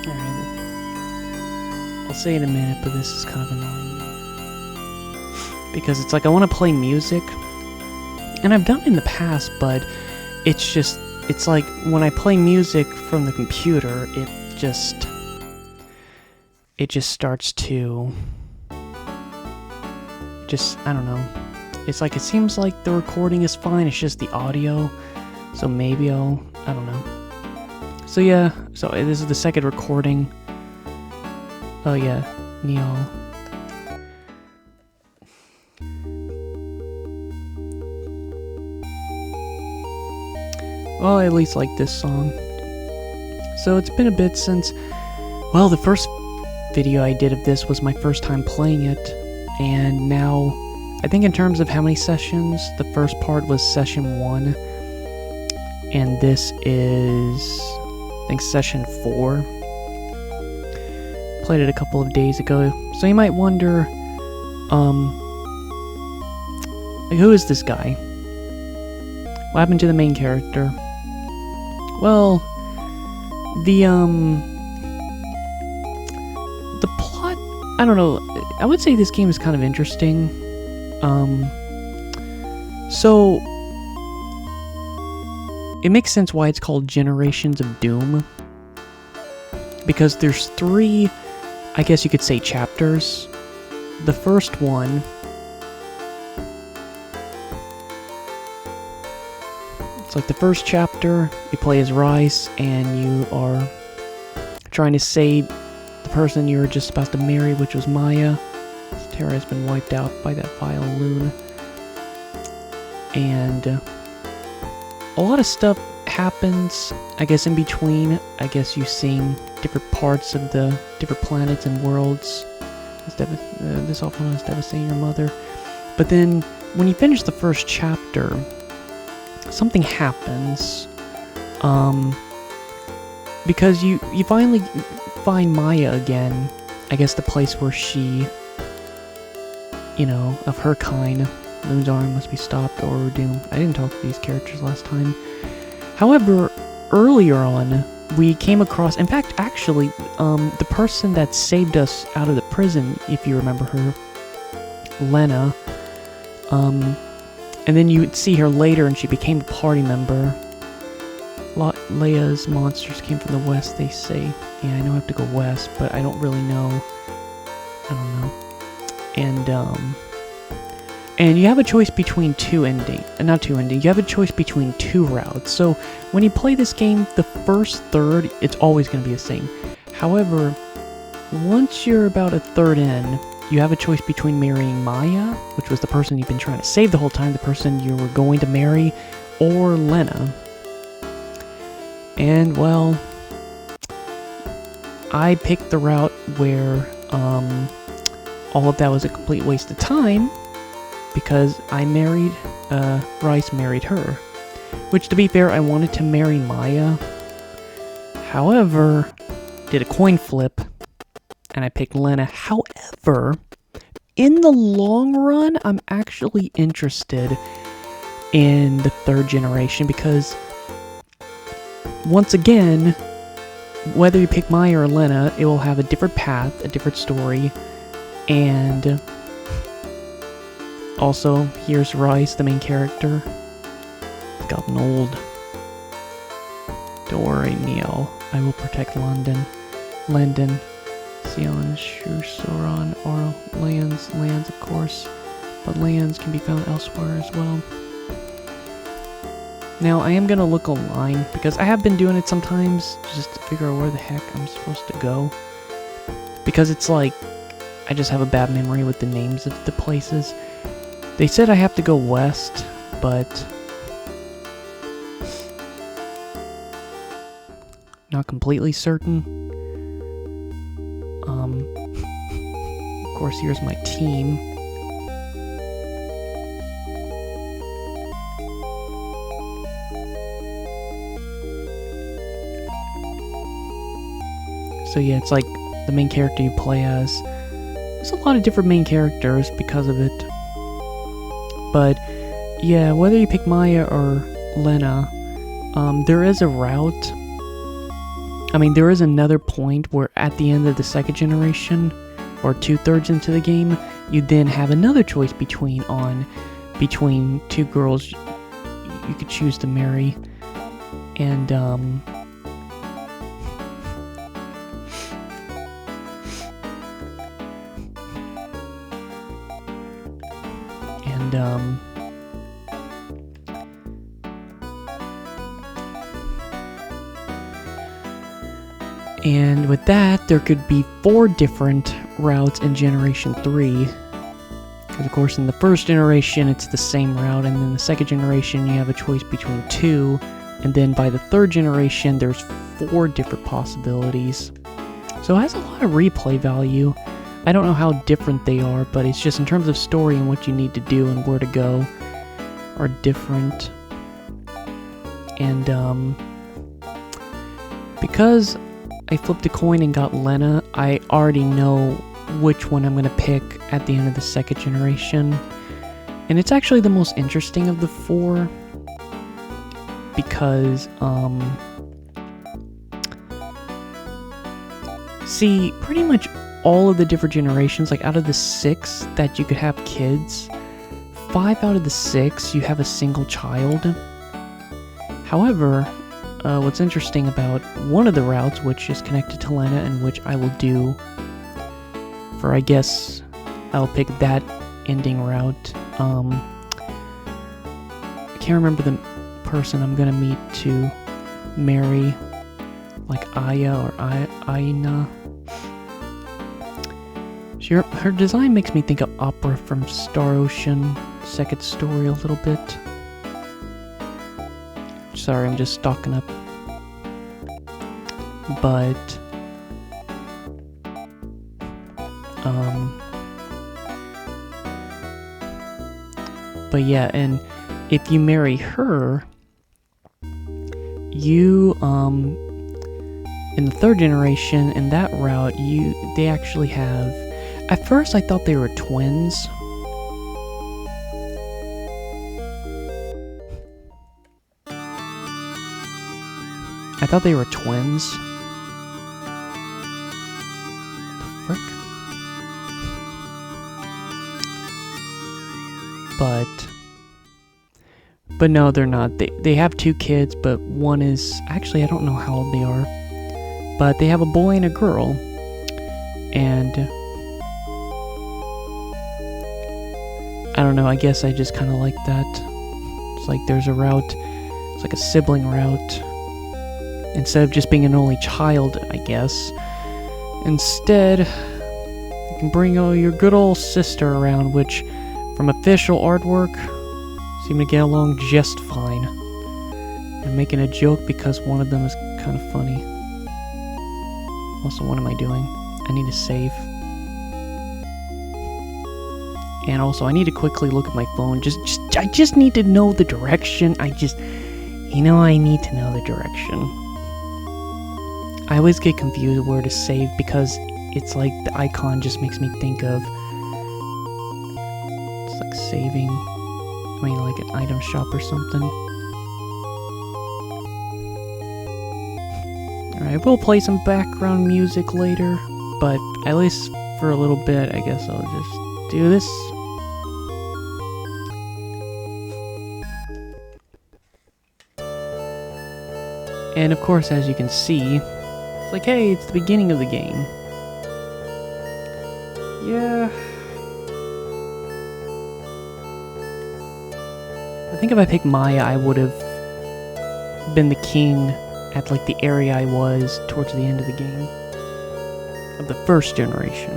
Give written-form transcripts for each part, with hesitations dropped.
Alright. I'll say it in a minute, but this is kind of annoying. Because it's like I want to play music. And I've done it in the past, but it's just... It's like when I play music from the computer, it just starts to... I don't know. It's like it seems like the recording is fine, it's just the audio. So maybe I don't know. So yeah, so this is the second recording. Oh yeah, Nial. Well, I at least like this song. So it's been a bit since... Well, the first video I did of this was my first time playing it. And now, I think in terms of how many sessions, the first part was session 1. And this is, I think, session 4. Played it a couple of days ago. So you might wonder, like, who is this guy? What happened to the main character? Well, the plot, I don't know, I would say this game is kind of interesting. So, it makes sense why it's called Generations of Doom. Because there's 3, I guess you could say, chapters. The first one... It's like the first chapter, you play as Rice, and you are trying to save the person you were just about to marry, which was Maya. Terra has been wiped out by that vile loon. And a lot of stuff happens, I guess, in between. I guess you've seen different parts of the different planets and worlds. This often is devastating your mother. But then, when you finish the first chapter, something happens. Because you finally find Maya again. I guess the place where she, you know, of her kind. Loon's arm must be stopped or we're doomed. I didn't talk to these characters last time. However, earlier on, we came across... In fact, actually, the person that saved us out of the prison, if you remember her, Lena, and then you would see her later and she became a party member. Leia's monsters came from the west, they say. Yeah, I know I have to go west, but I don't really know. I don't know. And you have a choice between you have a choice between 2 routes. So, when you play this game, the first third, it's always going to be the same. However, once you're about a third in, you have a choice between marrying Maya, which was the person you've been trying to save the whole time, the person you were going to marry, or Lena. And, well, I picked the route where, all of that was a complete waste of time, because I married, Rice married her. Which, to be fair, I wanted to marry Maya. However, did a coin flip, and I picked Lena. However, in the long run, I'm actually interested in the 3rd generation, because, once again, whether you pick Maya or Lena, it will have a different path, a different story, and... Also, here's Rice, the main character. He's gotten old. Don't worry, Nial. I will protect London. Sion, Sauron, or lands, of course. But lands can be found elsewhere as well. Now, I am gonna look online, because I have been doing it sometimes, just to figure out where the heck I'm supposed to go. Because it's like, I just have a bad memory with the names of the places. They said I have to go west, but... not completely certain. Of course, here's my team. So yeah, it's like the main character you play as. There's a lot of different main characters because of it. But, yeah, whether you pick Maya or Lena, there is a route I mean, there is another point where at the end of the second generation, or 2/3 into the game, you then have another choice between two girls you could choose to marry, and and with that, there could be 4 different routes in Generation 3. Because, of course, in the first generation, it's the same route, and then the second generation, you have a choice between 2, and then by the third generation, there's 4 different possibilities. So it has a lot of replay value. I don't know how different they are, but it's just in terms of story and what you need to do and where to go are different. And, because I flipped a coin and got Lena, I already know which one I'm going to pick at the end of the second generation. And it's actually the most interesting of the 4 because, see, pretty much all of the different generations, like out of the 6 that you could have kids, 5 out of the 6 you have a single child. However, what's interesting about one of the routes, which is connected to Lena, and which I will do for, I guess, I'll pick that ending route. I can't remember the person I'm gonna meet to marry, like Aya or Aina. Her design makes me think of Opera from Star Ocean, second story a little bit. Sorry, I'm just stocking up. But yeah, and if you marry her, you in the third generation, in that route, they actually have. At first, I thought they were twins. I thought they were twins. The frick? But no, they're not. They have 2 kids, but one is... Actually, I don't know how old they are. But they have a boy and a girl. And... I don't know, I guess I just kind of like that. It's like there's a route. It's like a sibling route. Instead of just being an only child, I guess. Instead, you can bring your good old sister around, which, from official artwork, seem to get along just fine. I'm making a joke because one of them is kind of funny. Also, what am I doing? I need to save. And also, I need to quickly look at my phone. I just need to know the direction. I need to know the direction. I always get confused where to save because it's like the icon just makes me think of... It's like saving... I mean, like an item shop or something. Alright, we'll play some background music later, but at least for a little bit, I guess I'll just do this. And of course, as you can see, it's like, hey, it's the beginning of the game. Yeah. I think if I picked Maya, I would have been the king at like the area I was towards the end of the game. Of the first generation.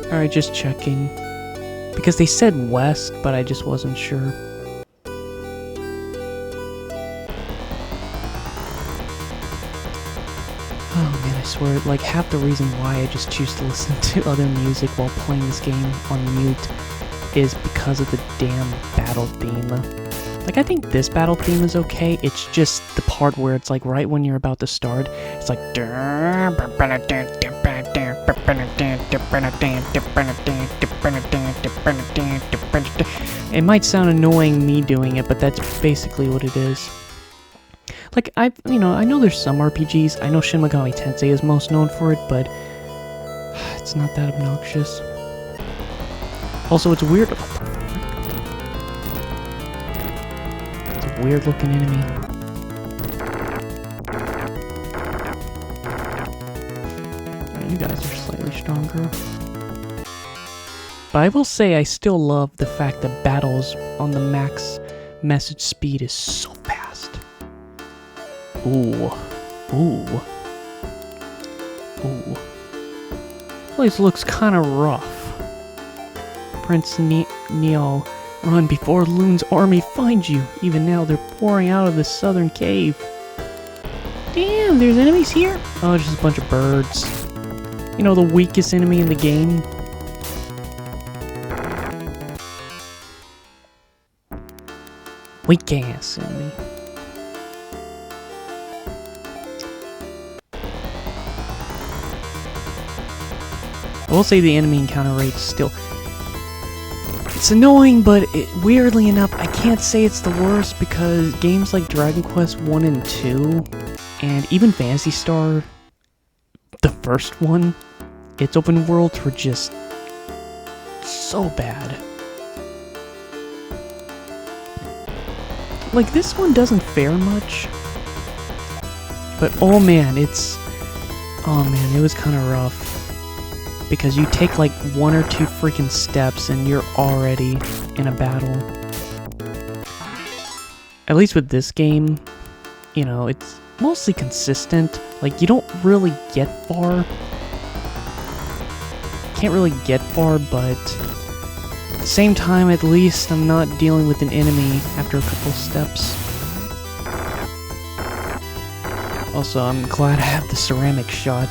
Alright, just checking. Because they said west, but I just wasn't sure. Oh man, I swear, like half the reason why I just choose to listen to other music while playing this game on mute is because of the damn battle theme. Like, I think this battle theme is okay, it's just the part where it's like right when you're about to start, it's like... It might sound annoying me doing it, but that's basically what it is. Like, I know there's some RPGs, I know Shin Megami Tensei is most known for it, but it's not that obnoxious. Also, it's weird. What the frick? It's a weird looking enemy. You guys are slightly stronger. But I will say I still love the fact that battles on the max message speed is so fast. Ooh. Ooh. Ooh. Place looks kinda rough. Prince Nial, run before Loon's army finds you. Even now, they're pouring out of the southern cave. Damn, there's enemies here? Oh, it's just a bunch of birds. You know, the weakest enemy in the game. Weak ass enemy. I will say the enemy encounter rate is still... It's annoying, but weirdly enough, I can't say it's the worst because games like Dragon Quest 1 and 2, and even Phantasy Star, the first one, its open worlds were just so bad. Like, this one doesn't fare much, but oh man, it was kind of rough. Because you take like one or two freaking steps and you're already in a battle. At least with this game, you know, it's mostly consistent. Like, you don't really get far. Can't really get far, but at the same time, at least I'm not dealing with an enemy after a couple steps. Also, I'm glad I have the ceramic shot,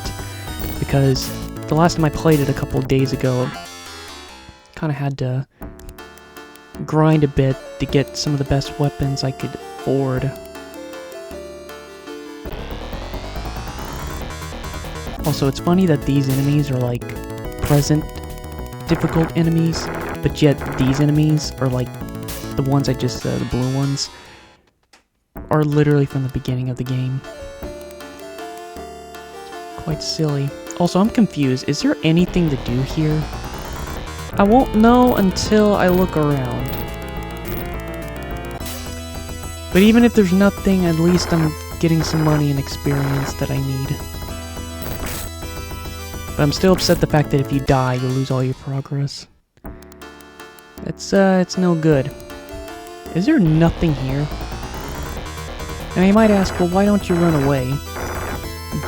because the last time I played it a couple of days ago, kind of had to grind a bit to get some of the best weapons I could afford. Also, it's funny that these enemies are like present difficult enemies, but yet these enemies are like the ones I just, the blue ones, are literally from the beginning of the game. Quite silly. Also, I'm confused. Is there anything to do here? I won't know until I look around. But even if there's nothing, at least I'm getting some money and experience that I need. But I'm still upset the fact that if you die, you lose all your progress. It's no good. Is there nothing here? Now you might ask, well, why don't you run away?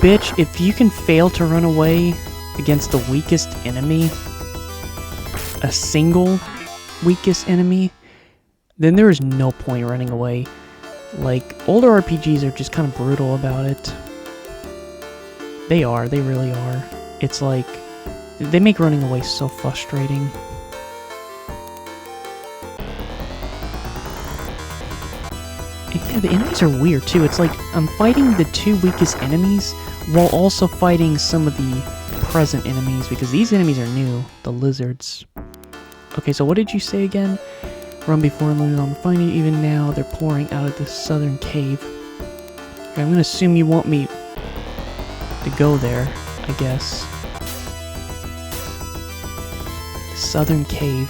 Bitch, if you can fail to run away against the weakest enemy, a single weakest enemy, then there is no point running away. Like, older RPGs are just kind of brutal about it. They really are. It's like, they make running away so frustrating. Yeah, the enemies are weird too. It's like I'm fighting the two weakest enemies while also fighting some of the present enemies, because these enemies are new, the lizards. Okay, so what did you say again? Run before and lose on finding. Even now, they're pouring out of the southern cave. Okay, I'm gonna assume you want me to go there, I guess. Southern cave.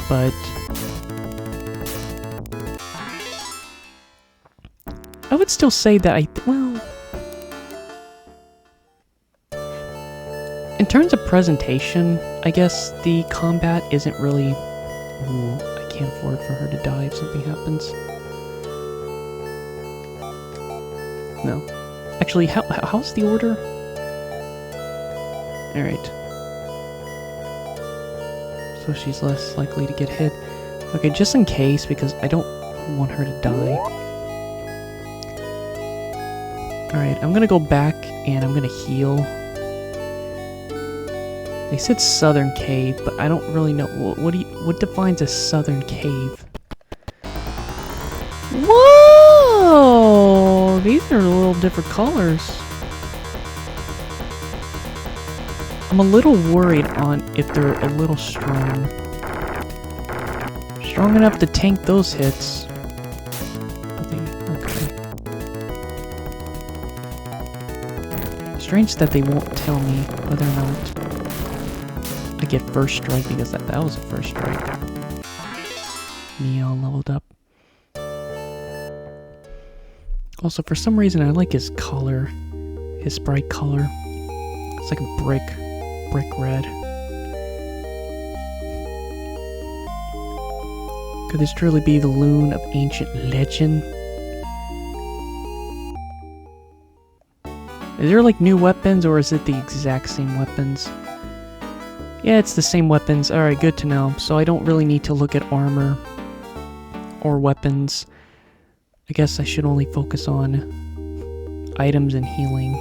But I would still say that well, in terms of presentation, I guess the combat isn't really... Ooh, I can't afford for her to die if something happens. No. Actually, how's the order? Alright. So she's less likely to get hit. Okay, just in case, because I don't want her to die. Alright, I'm gonna go back and I'm gonna heal. They said southern cave, but I don't really know. What defines a southern cave? Whoa! These are a little different colors. I'm a little worried on if they're a little strong. Strong enough to tank those hits. Okay. Strange that they won't tell me whether or not I get first strike, because that was a first strike. Nial leveled up. Also, for some reason, I like his color. His sprite color. It's like a brick red. Could this truly be the loon of ancient legend? Is there like new weapons, or is it the exact same weapons? Yeah, it's the same weapons. Alright, good to know. So I don't really need to look at armor or weapons. I guess I should only focus on items and healing.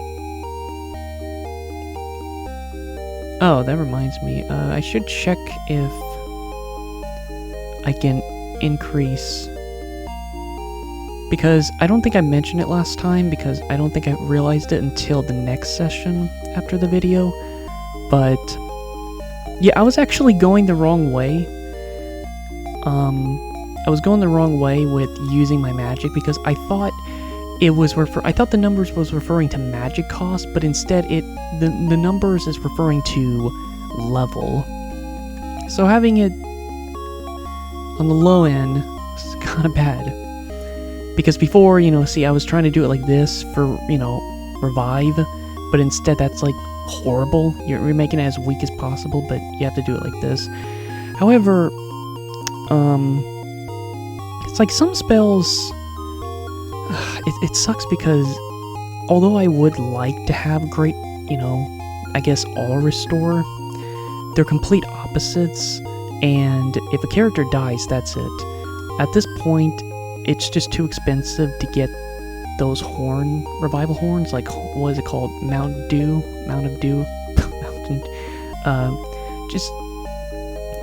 Oh, that reminds me. I should check if I can increase, because I don't think I mentioned it last time, because I don't think I realized it until the next session after the video. But yeah, I was actually going the wrong way. I was going the wrong way with using my magic, because I thought it was I thought the numbers was referring to magic cost, but instead the numbers is referring to level. So having it on the low end is kind of bad. Because before, see, I was trying to do it like this for, revive, but instead that's like horrible. You're making it as weak as possible, but you have to do it like this. However, it's like some spells, it sucks, because although I would like to have great, I guess all restore, they're complete opposites, and if a character dies, that's it. At this point, it's just too expensive to get those revival horns, like, what is it called? Mount of Dew?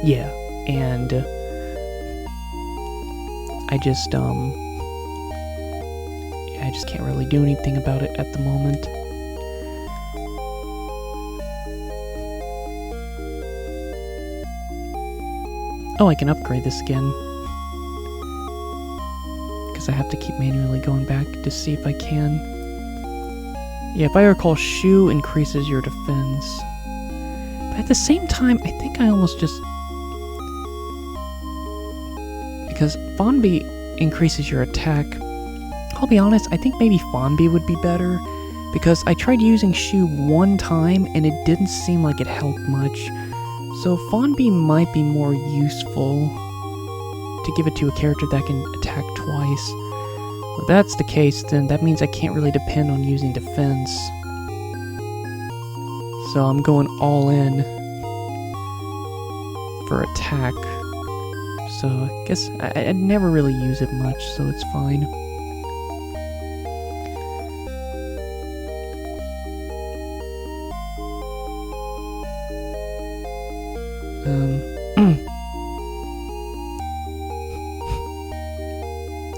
Yeah, and I just can't really do anything about it at the moment. Oh, I can upgrade this again. Because I have to keep manually going back to see if I can. Yeah, if I recall, shoe increases your defense. But at the same time, I think I almost just... Because Fonby increases your attack. I'll be honest, I think maybe Fonby would be better, because I tried using shoe one time and it didn't seem like it helped much. So Fonby might be more useful to give it to a character that can attack twice. If that's the case, then that means I can't really depend on using defense. So I'm going all in for attack. So I guess I'd never really use it much, so it's fine.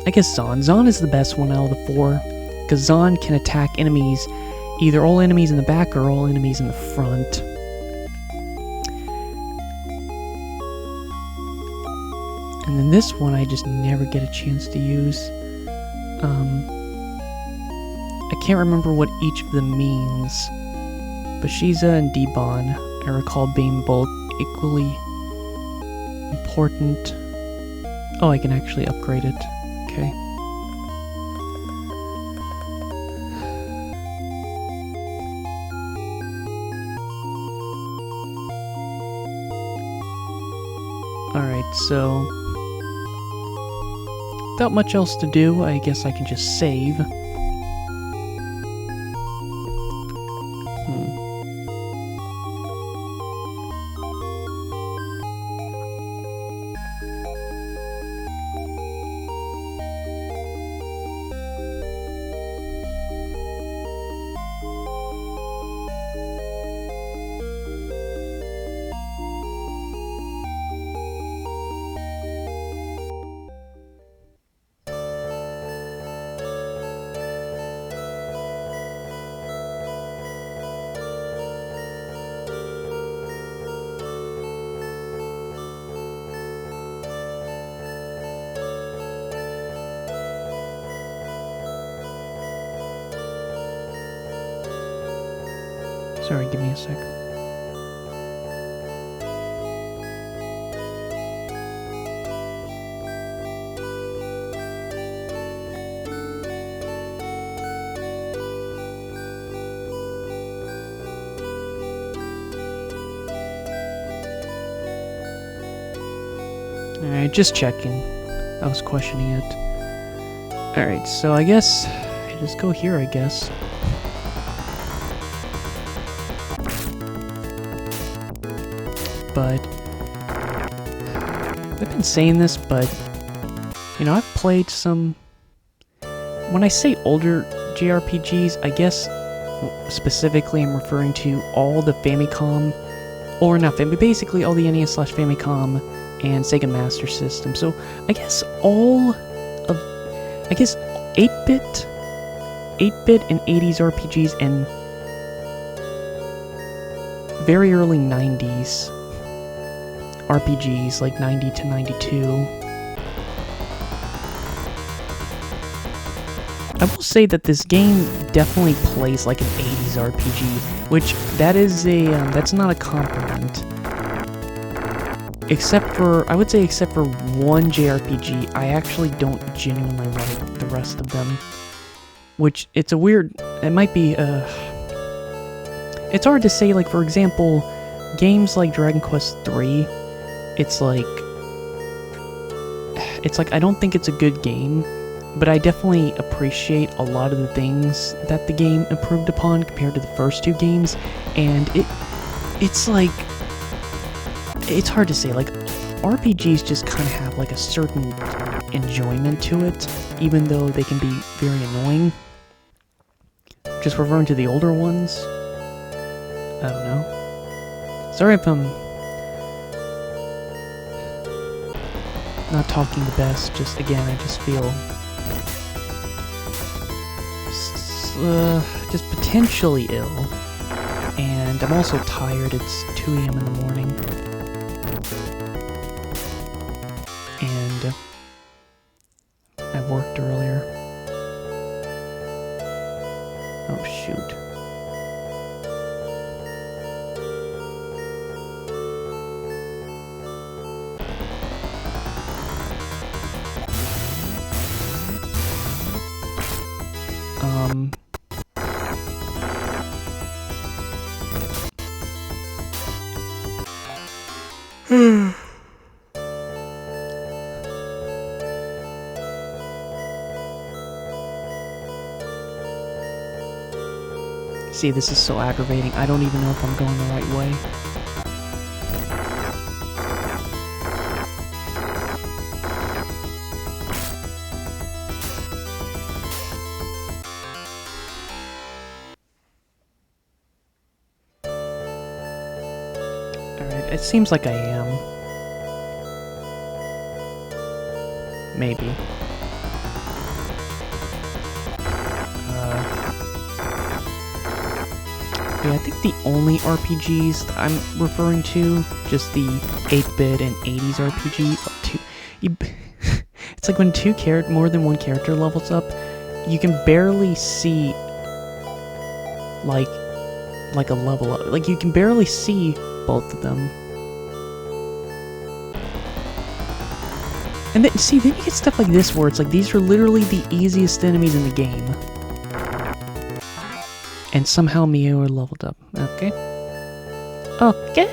I guess Zahn. Zahn is the best one out of the four, because Zahn can attack enemies, either all enemies in the back or all enemies in the front. And then this one I just never get a chance to use. I can't remember what each of them means, but Shiza and Dibon I recall being both equally important. Oh, I can actually upgrade it. Okay. Alright, so without much else to do, I guess I can just save. Sorry, give me a sec. Alright, just checking. I was questioning it. Alright, so I guess I just go here, I guess. But I've been saying this, but you know, I've played some. When I say older JRPGs, I guess specifically I'm referring to all the Famicom, or not Famicom, basically all the NES/Famicom and Sega Master System. So I guess all of, I guess 8-bit and 80s RPGs and very early 90s RPGs, like 90 to 92. I will say that this game definitely plays like an 80s RPG, which that is a, that's not a compliment. Except for, I would say except for one JRPG, I actually don't genuinely like the rest of them. Which, it's a weird, it might be, it's hard to say, like, for example, games like Dragon Quest III, it's like, I don't think it's a good game, but I definitely appreciate a lot of the things that the game improved upon compared to the first two games, and it's like, it's hard to say, like, RPGs just kind of have, like, a certain enjoyment to it, even though they can be very annoying. Just referring to the older ones. I don't know. Sorry if I'm not talking the best, just, again, I just feel just potentially ill, and I'm also tired. It's 2 AM in the morning, and I worked earlier. Oh shoot. See, this is so aggravating. I don't even know if I'm going the right way. Alright, it seems like I am. Maybe. Yeah, I think the only RPGs that I'm referring to, just the 8-bit and 80s RPG, it's like when more than one character levels up, you can barely see, like a level up. Like, you can barely see both of them. And then, see, then you get stuff like this where it's like, these are literally the easiest enemies in the game. And somehow Mio are leveled up. Okay. Okay.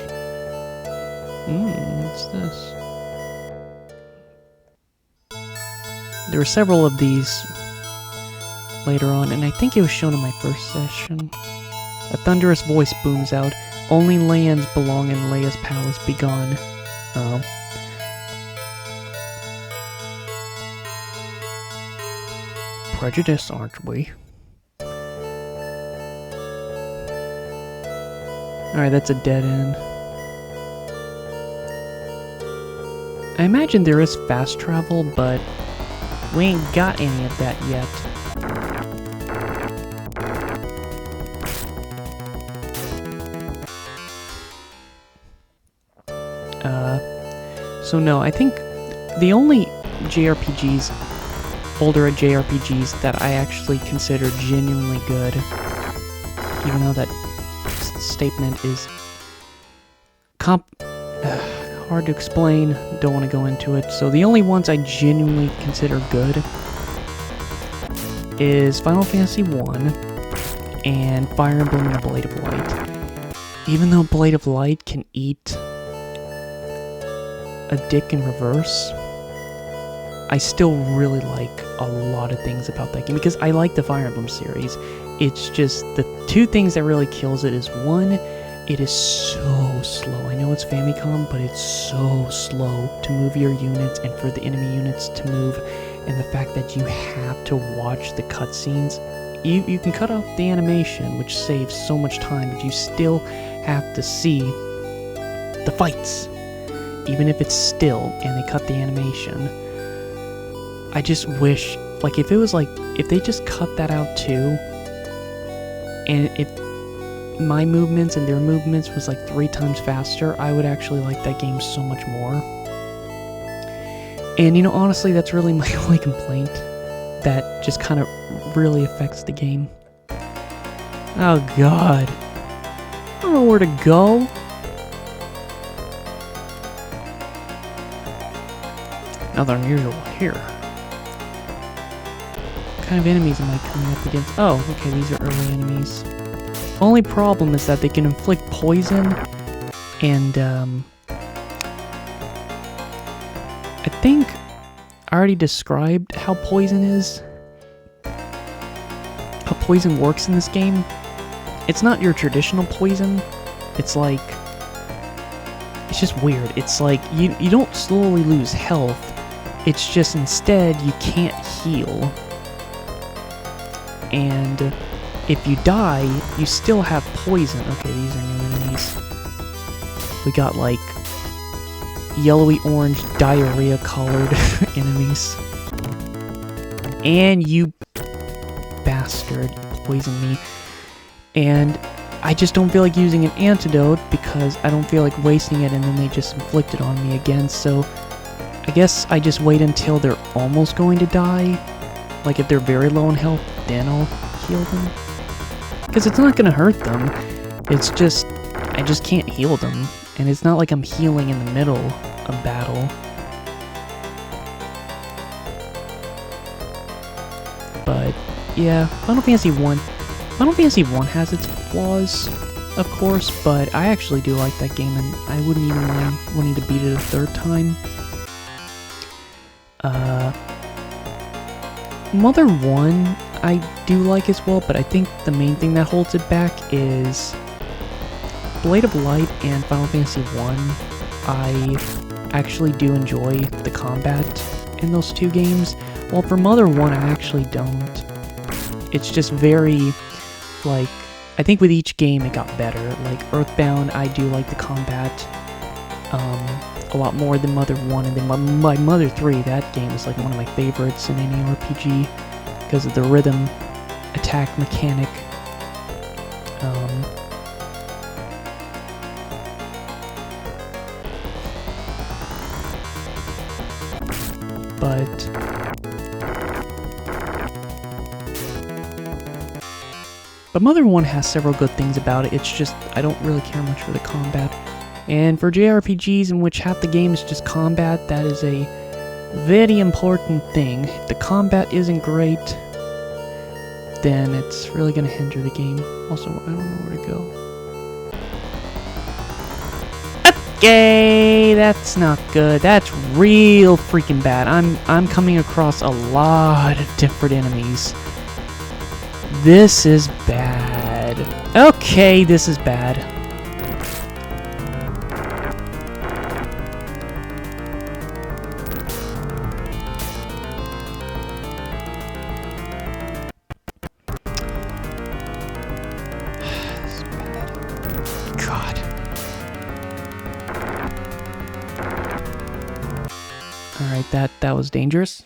What's this? There were several of these later on, and I think it was shown in my first session. A thunderous voice booms out. Only lands belong in Leia's palace. Be gone. Oh. Prejudice, aren't we? Alright, that's a dead end. I imagine there is fast travel, but we ain't got any of that yet. So no, I think the only JRPGs, older JRPGs that I actually consider genuinely good, even though that statement is hard to explain. Don't want to go into it. So the only ones I genuinely consider good is Final Fantasy 1 and Fire Emblem and the Blade of Light. Even though Blade of Light can eat a dick in reverse, I still really like a lot of things about that game because I like the Fire Emblem series. It's just the two things that really kills it is one, it is so slow. I know it's Famicom, but it's so slow to move your units and for the enemy units to move, and the fact that you have to watch the cutscenes. You can cut off the animation, which saves so much time, but you still have to see the fights, even if it's still and they cut the animation. I just wish, like, if it was like, if they just cut that out too, and if my movements and their movements was like 3 times faster, I would actually like that game so much more. And, you know, honestly, that's really my only complaint that just kind of really affects the game. Oh, God. I don't know where to go. Nothing unusual here. What kind of enemies am I coming up against? Oh, okay, these are early enemies. Only problem is that they can inflict poison, and, I think I already described how poison is. How poison works in this game. It's not your traditional poison. It's like... It's just weird. It's like, you don't slowly lose health. It's just instead, you can't heal. And if you die, you still have poison. Okay, these are new enemies. We got, like, yellowy-orange, diarrhea-colored enemies. And you bastard poisoned me. And I just don't feel like using an antidote because I don't feel like wasting it, and then they just inflict it on me again. So I guess I just wait until they're almost going to die. Like if they're very low in health, then I'll heal them. Because it's not going to hurt them. It's just, I just can't heal them. And it's not like I'm healing in the middle of battle. But yeah, Final Fantasy 1. Final Fantasy 1 has its flaws, of course, but I actually do like that game, and I wouldn't even mind wanting to beat it a third time. Mother 1, I do like as well, but I think the main thing that holds it back is Blade of Light and Final Fantasy 1. I actually do enjoy the combat in those two games, while for Mother 1, I actually don't. It's just very, like, I think with each game it got better. Like, Earthbound, I do like the combat a lot more than Mother 1, and then my Mother 3, that game is like one of my favorites in any RPG because of the rhythm attack mechanic. But Mother 1 has several good things about it. It's just, I don't really care much for the combat. And for JRPGs in which half the game is just combat, that is a very important thing. If the combat isn't great, then it's really going to hinder the game. Also, I don't know where to go. Okay, that's not good. That's real freaking bad. I'm coming across a lot of different enemies. This is bad. Okay, this is bad. God. Alright, that was dangerous.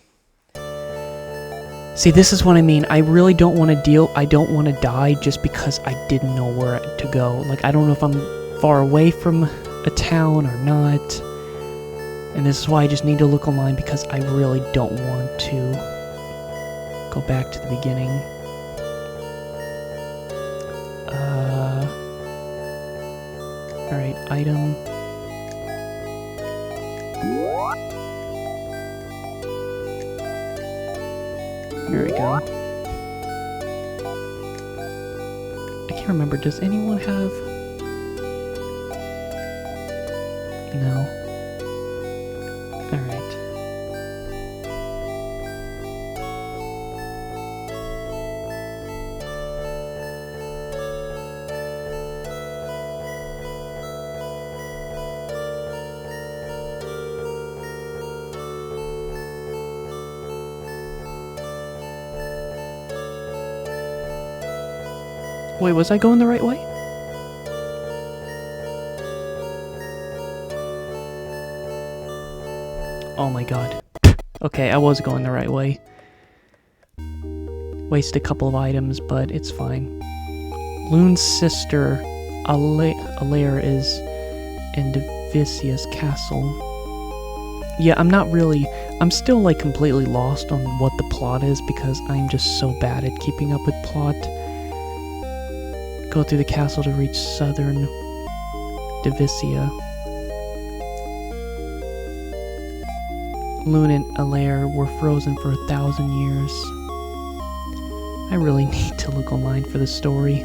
See, this is what I mean. I really don't want to I don't want to die just because I didn't know where to go. Like, I don't know if I'm far away from a town or not. And this is why I just need to look online, because I really don't want to go back to the beginning. Alright, item. Here we go. I can't remember, does anyone have... No. Alright. Wait, was I going the right way? Oh my god. Okay, I was going the right way. Waste a couple of items, but it's fine. Loon's sister, Alair, is in Divisia's castle. Yeah, I'm still like completely lost on what the plot is because I'm just so bad at keeping up with plot. Go through the castle to reach southern Divisia. Loon and Alair were frozen for 1,000 years. I really need to look online for the story.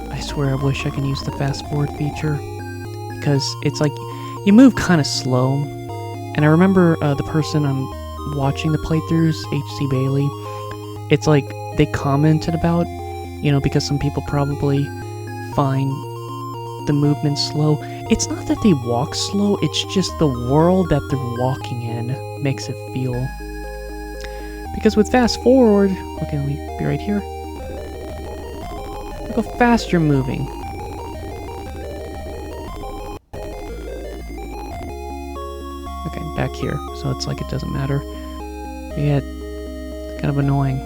I swear I wish I could use the fast forward feature. Because it's like, you move kind of slow. And I remember the person I'm watching the playthroughs, HC Bailey, it's like they commented about, you know, because some people probably find the movement slow. It's not that they walk slow, it's just the world that they're walking in makes it feel. Because with fast forward, okay, let me be right here. Look how fast you're moving. Okay, back here, so it's like it doesn't matter. Yeah, it's kind of annoying.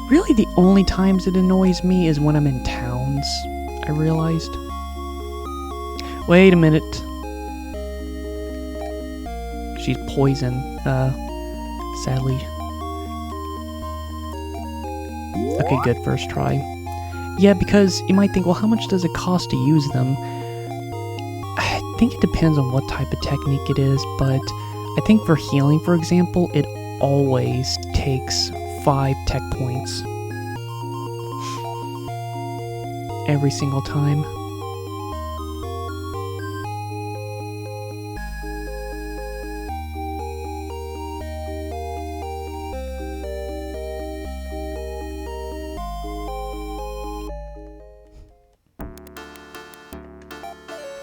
Really, the only times it annoys me is when I'm in towns, I realized. Wait a minute. She's poison, sadly. Okay, good, first try. Yeah, because you might think, well, how much does it cost to use them? I think it depends on what type of technique it is, but I think for healing, for example, it always takes 5 tech points. Every single time.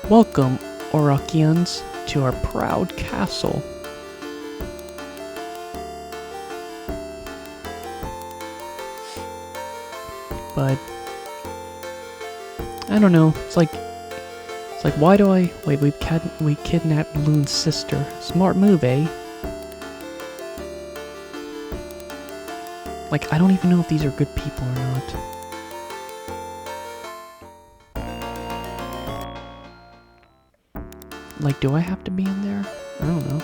Welcome, Orakians, to our proud castle. But I don't know. It's like why do I wait? We kidnapped Loon's sister. Smart move, eh? Like I don't even know if these are good people or not. Like, do I have to be in there? I don't know.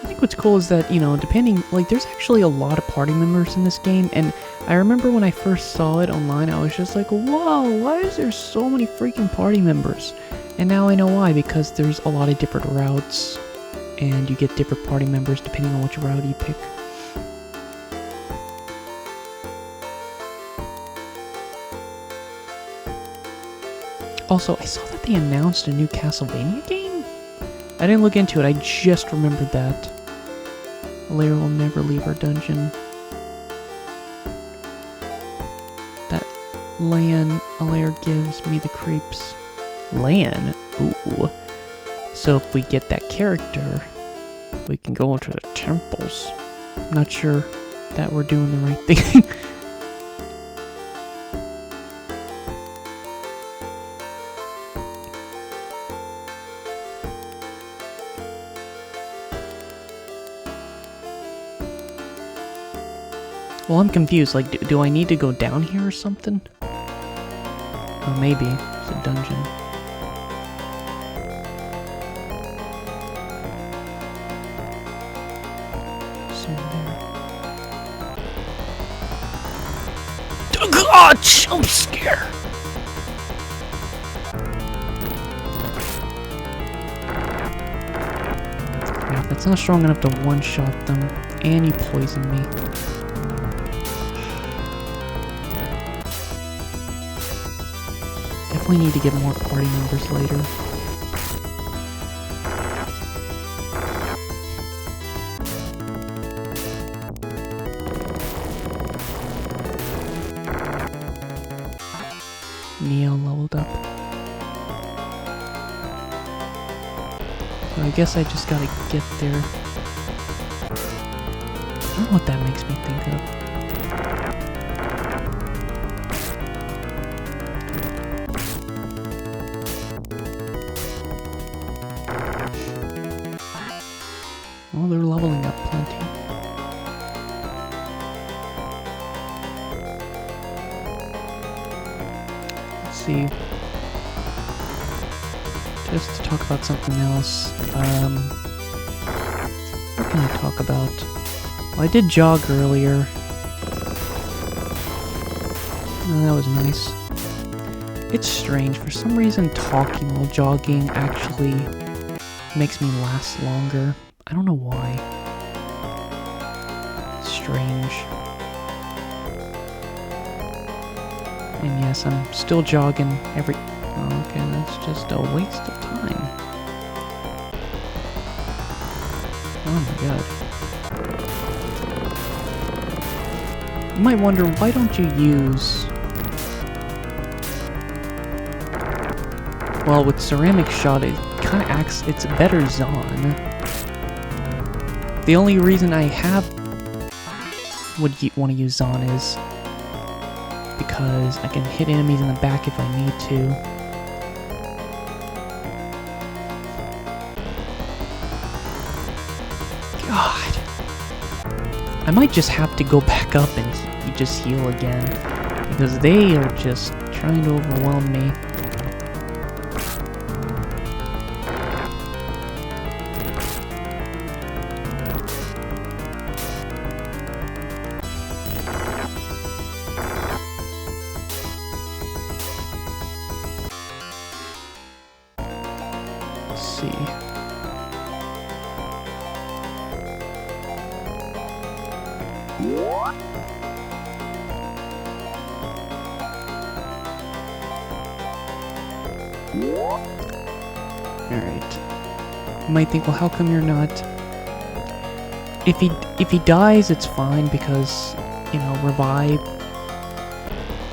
I think what's cool is that, you know, depending, like, there's actually a lot of party members in this game, and I remember when I first saw it online, I was just like, whoa, why is there so many freaking party members? And now I know why, because there's a lot of different routes, and you get different party members depending on which route you pick. Also, I saw that they announced a new Castlevania game? I didn't look into it, I just remembered that. Alair will never leave her dungeon. That Lan Alair gives me the creeps. Lan? Ooh. So if we get that character, we can go into the temples. I'm not sure that we're doing the right thing. Well, I'm confused. Like, do I need to go down here or something? Oh, maybe. It's a dungeon. God, jump scare! Yeah, that's not strong enough to one-shot them, and you poison me. Definitely need to get more party members later. Nial leveled up. So I guess I just gotta get there. I don't know what that makes me think of. Well, they're leveling up plenty. See, just to talk about something else. What can I talk about? Well, I did jog earlier. Oh, that was nice. It's strange, for some reason talking while jogging actually makes me last longer. I don't know why. Strange. And yes, I'm still jogging every... Oh, okay, that's just a waste of time. Oh my god. You might wonder, why don't you use... Well, with Ceramic Shot, it kind of acts... It's a better Zon. The only reason I would want to use Zon is... because I can hit enemies in the back if I need to. God. I might just have to go back up and just heal again, because they are just trying to overwhelm me. Alright. You might think, well, how come you're not... If he dies, it's fine, because, you know, revive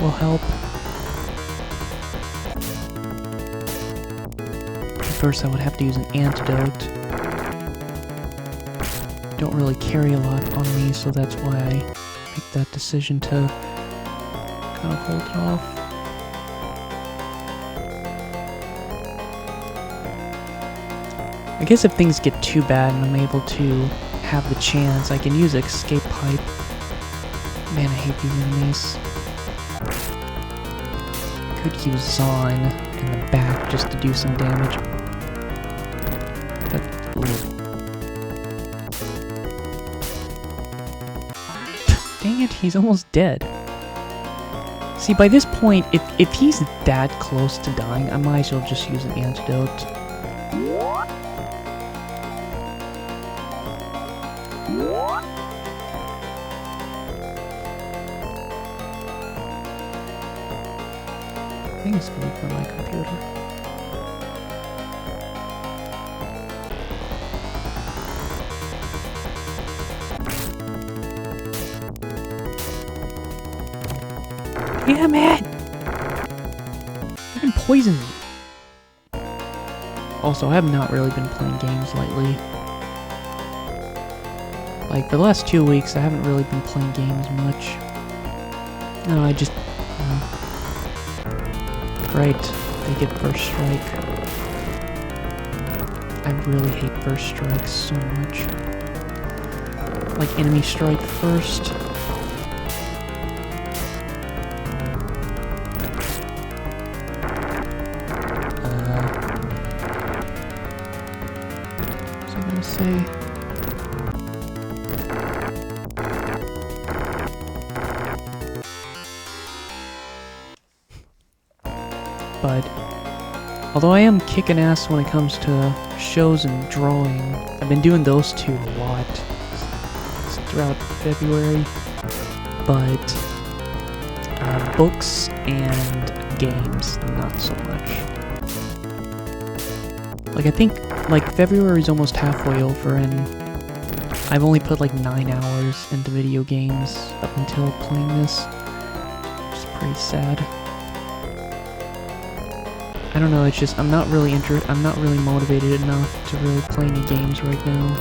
will help. First, I would have to use an antidote. Don't really carry a lot on me, so that's why I make that decision to kind of hold it off. I guess if things get too bad and I'm able to have the chance, I can use escape pipe. Man, I hate these enemies. Could use Zon in the back just to do some damage. But, dang it, he's almost dead. See, by this point, if he's that close to dying, I might as well just use an antidote. I think it's going for my computer. Damn it! You can poison me. Also, I have not really been playing games lately. Like, for the last 2 weeks, I haven't really been playing games much. No, I just... Right, they get first strike. I really hate first strikes so much. Like, enemy strike first. say? But although I am kicking ass when it comes to shows and drawing, I've been doing those two a lot throughout February, but books and games, not so much. Like, I think, like, February's almost halfway over, and I've only put like 9 hours into video games up until playing this, which is pretty sad. I don't know, it's just, I'm not really motivated enough to really play any games right now.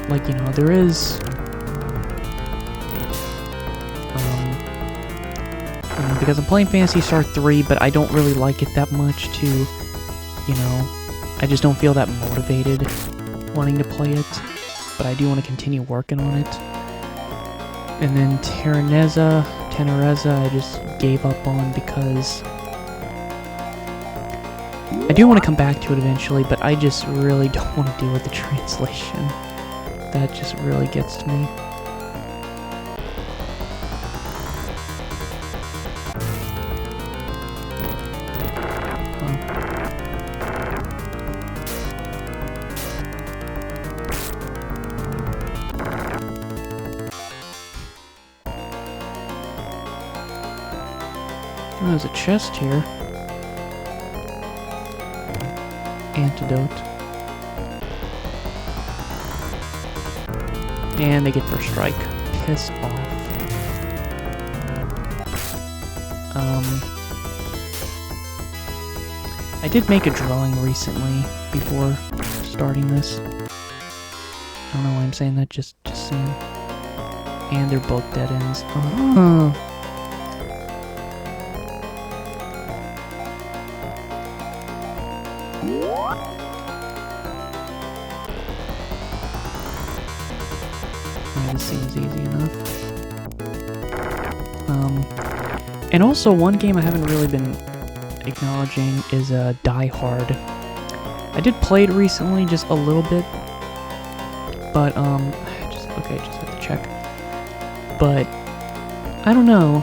Like, you know, there is, you know, because I'm playing Phantasy Star 3, but I don't really like it that much to, you know, I just don't feel that motivated wanting to play it, but I do want to continue working on it. And then Tenereza, I just gave up on because I do want to come back to it eventually, but I just really don't want to deal with the translation. That just really gets to me. Oh, there's a chest here. Antidote. And they get first strike. Piss off. I did make a drawing recently before starting this. I don't know why I'm saying that, just saying. And they're both dead ends. Oh. This seems easy enough. And also one game I haven't really been acknowledging is Die Hard. I did play it recently, just a little bit, but just have to check. But I don't know.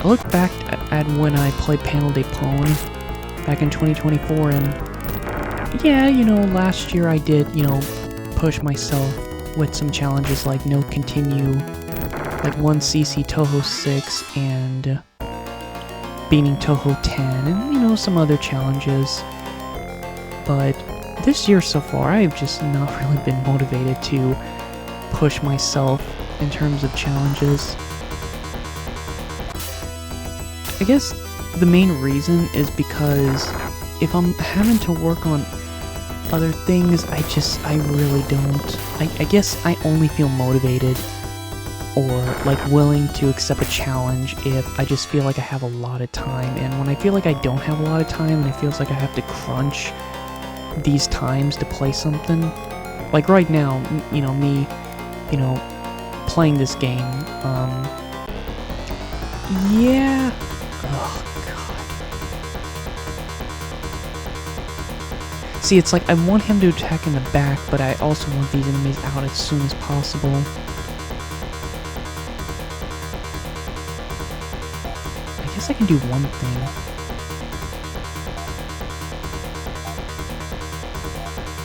I look back at when I played Panel de Pone back in 2024, and yeah, you know, last year I did, you know, push myself with some challenges like no continue, like 1cc Toho 6 and beating Toho 10, and you know, some other challenges. But this year so far, I've just not really been motivated to push myself in terms of challenges. I guess the main reason is because if I'm having to work on other things, I really don't. I guess I only feel motivated or like willing to accept a challenge if I just feel like I have a lot of time. And when I feel like I don't have a lot of time and it feels like I have to crunch these times to play something, like right now, you know, me, you know, playing this game, yeah. Oh, God. See, it's like I want him to attack in the back, but I also want these enemies out as soon as possible. I guess I can do one thing.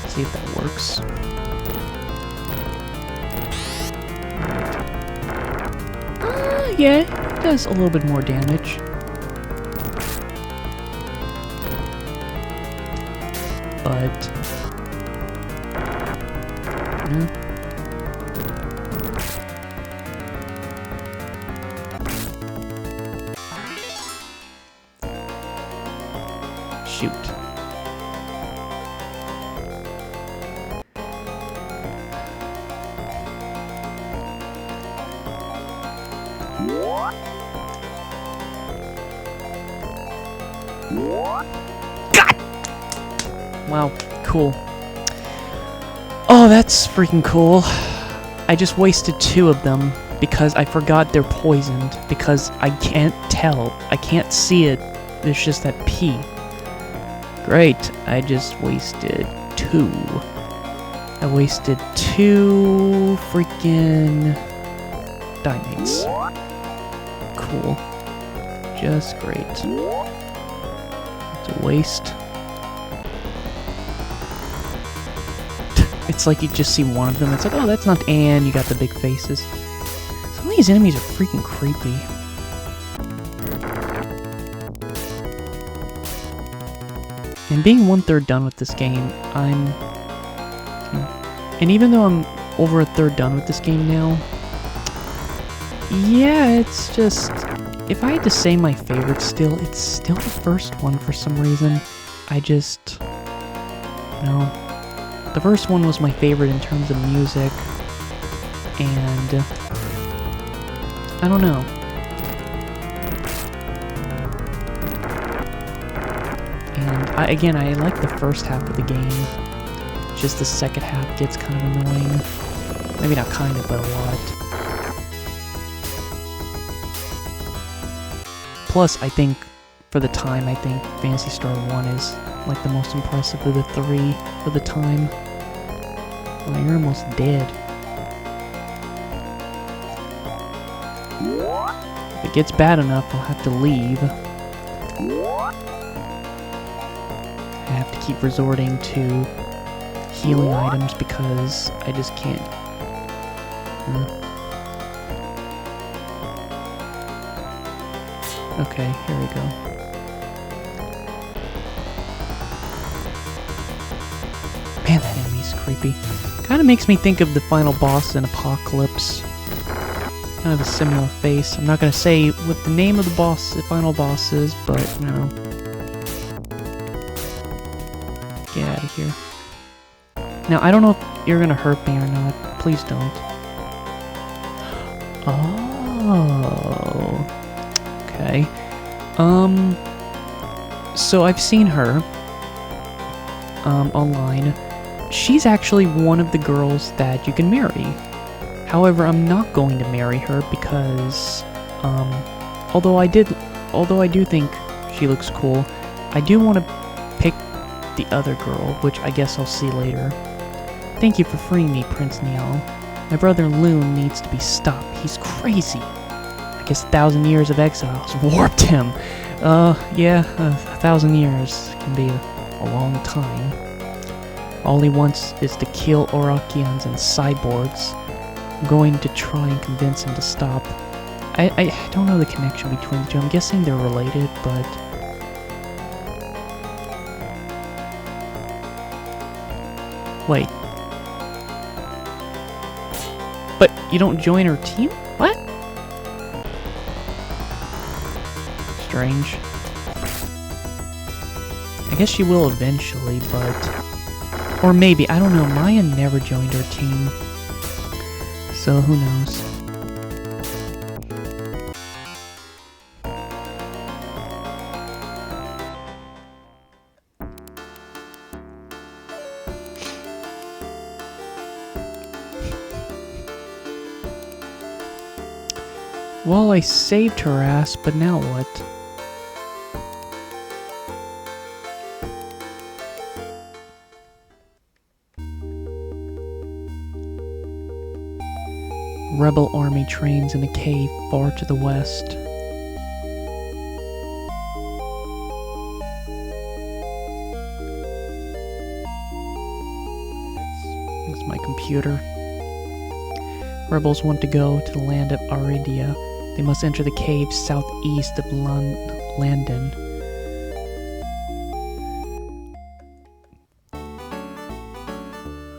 See if that works. Yeah, it does a little bit more damage. But yeah. Shoot. God! Wow, cool. Oh, that's freaking cool. I just wasted 2 of them. because I forgot they're poisoned, because I can't tell. I can't see it. There's just that P. Great, I just wasted 2. I wasted 2 freaking diamonds. Cool. Just great. It's a waste. It's like you just see one of them, it's like, oh, that's not, and you got the big faces. Some of these enemies are freaking creepy. And being 1/3 done with this game, and even though I'm over 1/3 done with this game now, yeah, it's just, if I had to say my favorite still, it's still the first one for some reason. I just, no. The first one was my favorite in terms of music, and I don't know. And I like the first half of the game. Just the second half gets kind of annoying. Maybe not kind of, but a lot. Plus, I think, for the time, I think Phantasy Star 1 is like the most impressive of the 3 for the time. Well, you're almost dead. If it gets bad enough, I'll have to leave. I have to keep resorting to healing items because I just can't. Okay, here we go. Man, that enemy's creepy. Kind of makes me think of the final boss in Apocalypse. Kind of a similar face. I'm not going to say what the name of the boss, the final boss is, but, you know. Get out of here. Now, I don't know if you're going to hurt me or not. Please don't. Oh. Okay. So I've seen her, online. She's actually one of the girls that you can marry. However, I'm not going to marry her because, although I do think she looks cool, I do want to pick the other girl, which I guess I'll see later. Thank you for freeing me, Prince Nial. My brother Loon needs to be stopped. He's crazy. I guess 1,000 years of exile has warped him. Yeah, 1,000 years can be a long time. All he wants is to kill Orakians and cyborgs. I'm going to try and convince him to stop. I don't know the connection between the two. I'm guessing they're related, but... Wait. But you don't join her team? What? Strange. I guess she will eventually, but... Or maybe, I don't know, Maya never joined her team. So, who knows? Well, I saved her ass, but now what? Rebel army trains in a cave far to the west. That's my computer. Rebels want to go to the land of Aridia. They must enter the cave southeast of London.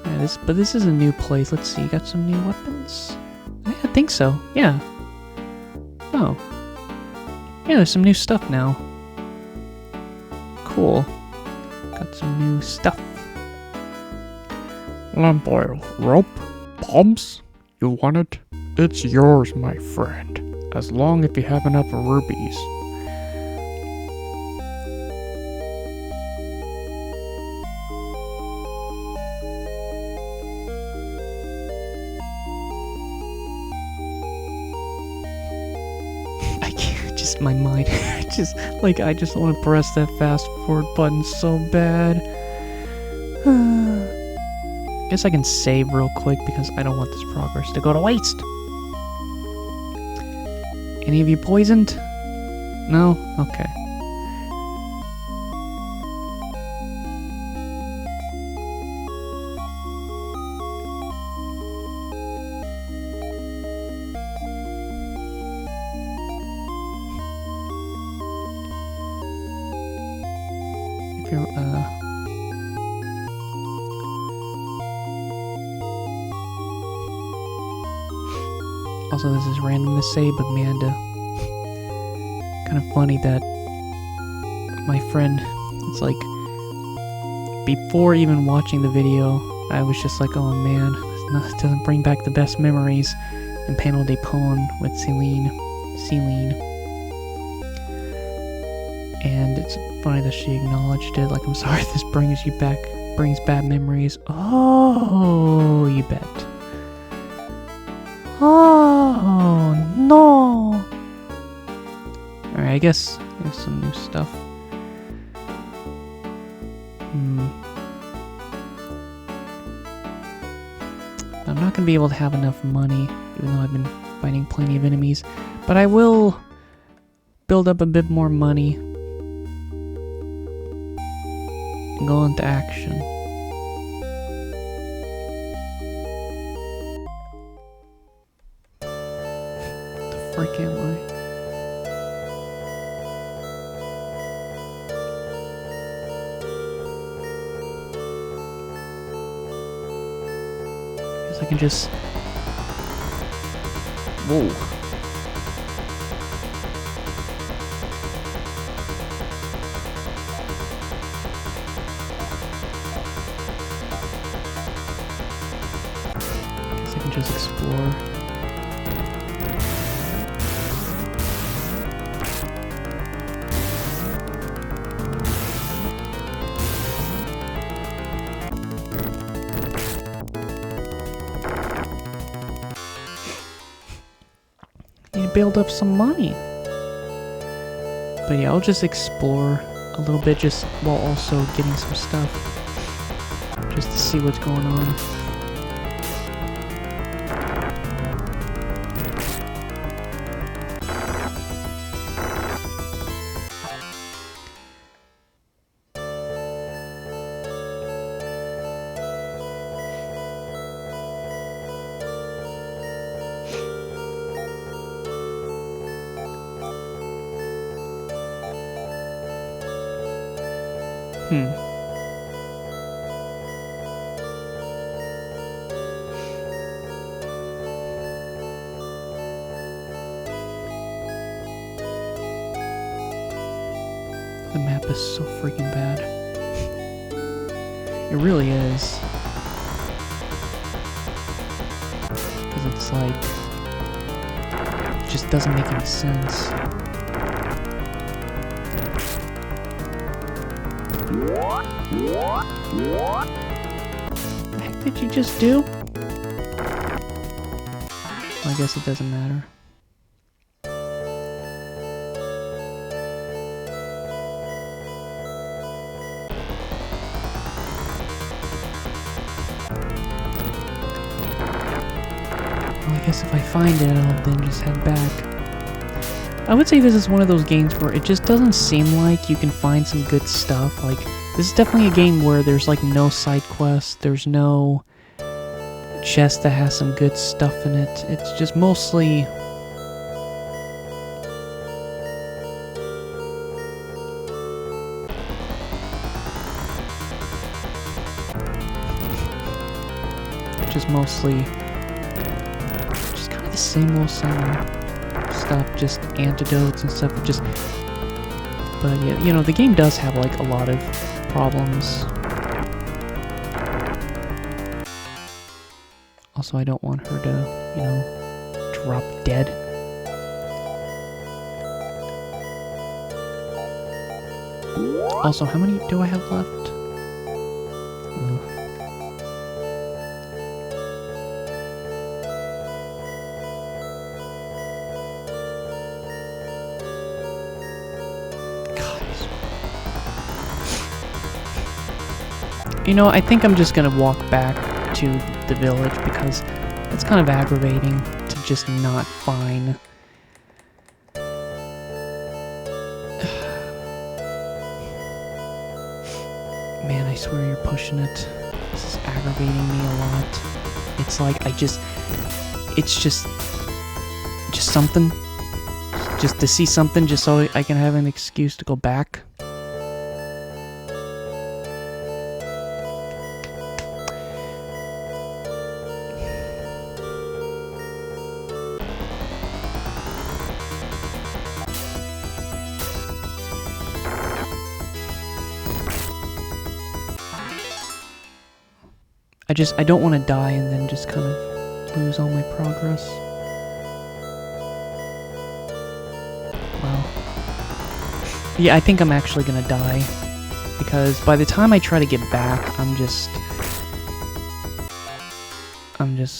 Yeah, but this is a new place. Let's see, you got some new weapons? I think so, yeah. Oh. Yeah, there's some new stuff now. Cool. Got some new stuff. Lamp oil, rope, pumps. You want it? It's yours, my friend. As long as you have enough rubies. just my mind, just like I just want to press that fast forward button so bad. Guess I can save real quick because I don't want this progress to go to waste. Any of you poisoned? No? Okay. If you're, also, this is random to say, but man, kind of funny that my friend, it's like, before even watching the video, I was just like, oh man, it doesn't bring back the best memories in Panel de Pon with Celine. And it's funny that she acknowledged it, like, I'm sorry this brings bad memories. Oh, you bet. Oh, no! Alright, I guess there's some new stuff. I'm not gonna be able to have enough money, even though I've been fighting plenty of enemies. But I will build up a bit more money and go into action. The frick am I? I can just... Whoa. Guess I can just explore. Build up some money. But yeah, I'll just explore a little bit just while also getting some stuff. Just to see what's going on. The map is so freaking bad. It really is. Because it's like... it just doesn't make any sense. What the heck did you just do? Well, I guess it doesn't matter. Well, I guess if I find it, I'll then just head back. I would say this is one of those games where it just doesn't seem like you can find some good stuff. Like, this is definitely a game where there's like no side quests, there's no chest that has some good stuff in it. It's just mostly... just kind of the same old stuff, just antidotes and stuff. Just, but yeah, you know, the game does have like a lot of problems. Also, I don't want her to, you know, drop dead. Also, how many do I have left? You know, I think I'm just gonna walk back to the village because it's kind of aggravating to just not find... Man, I swear you're pushing it. This is aggravating me a lot. It's like, it's just something. Just to see something, just so I can have an excuse to go back. I don't want to die and then just kind of lose all my progress. Wow. Yeah, I think I'm actually gonna die. Because by the time I try to get back, I'm just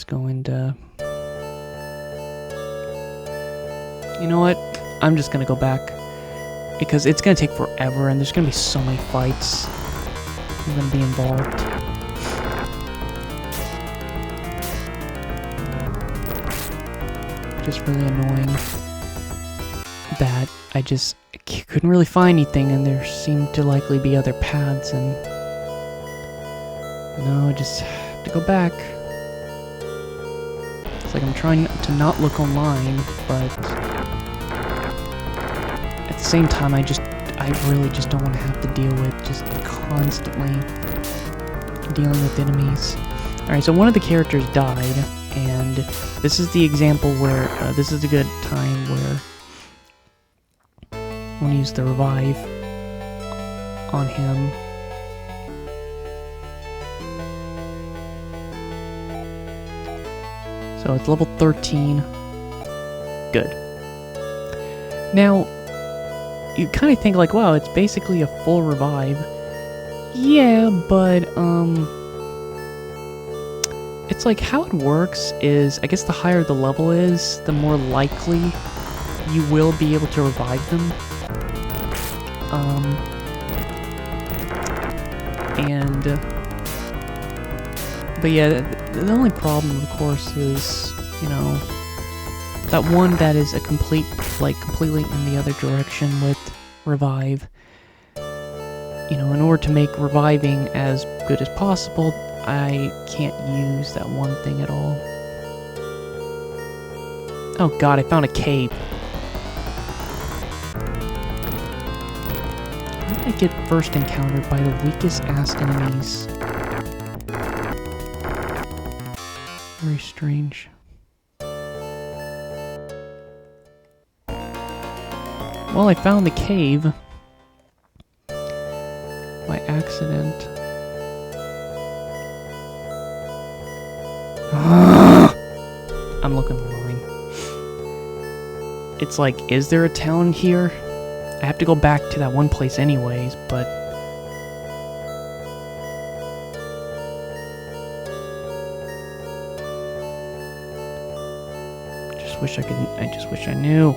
going to... You know what? I'm just gonna go back. Because it's gonna take forever and there's gonna be so many fights I'm gonna be involved. Just really annoying that I just couldn't really find anything and there seemed to likely be other paths and no, I just have to go back. It's like I'm trying to not look online, but at the same time I really just don't want to have to deal with just constantly dealing with enemies. Alright, so one of the characters died. And this is the example where, this is a good time where I want to use the revive on him. So it's level 13. Good. Now, you kind of think like, wow, it's basically a full revive. Yeah, but, it's like, how it works is, I guess the higher the level is, the more likely you will be able to revive them. But yeah, the only problem, of course, is, you know, that one that is a completely in the other direction with revive. You know, in order to make reviving as good as possible, I can't use that one thing at all. Oh god, I found a cave. How did I get first encountered by the weakest-ass enemies? Very strange. Well, I found the cave. By accident. I'm looking online. It's like, is there a town here? I have to go back to that one place anyways, but... I just wish I knew.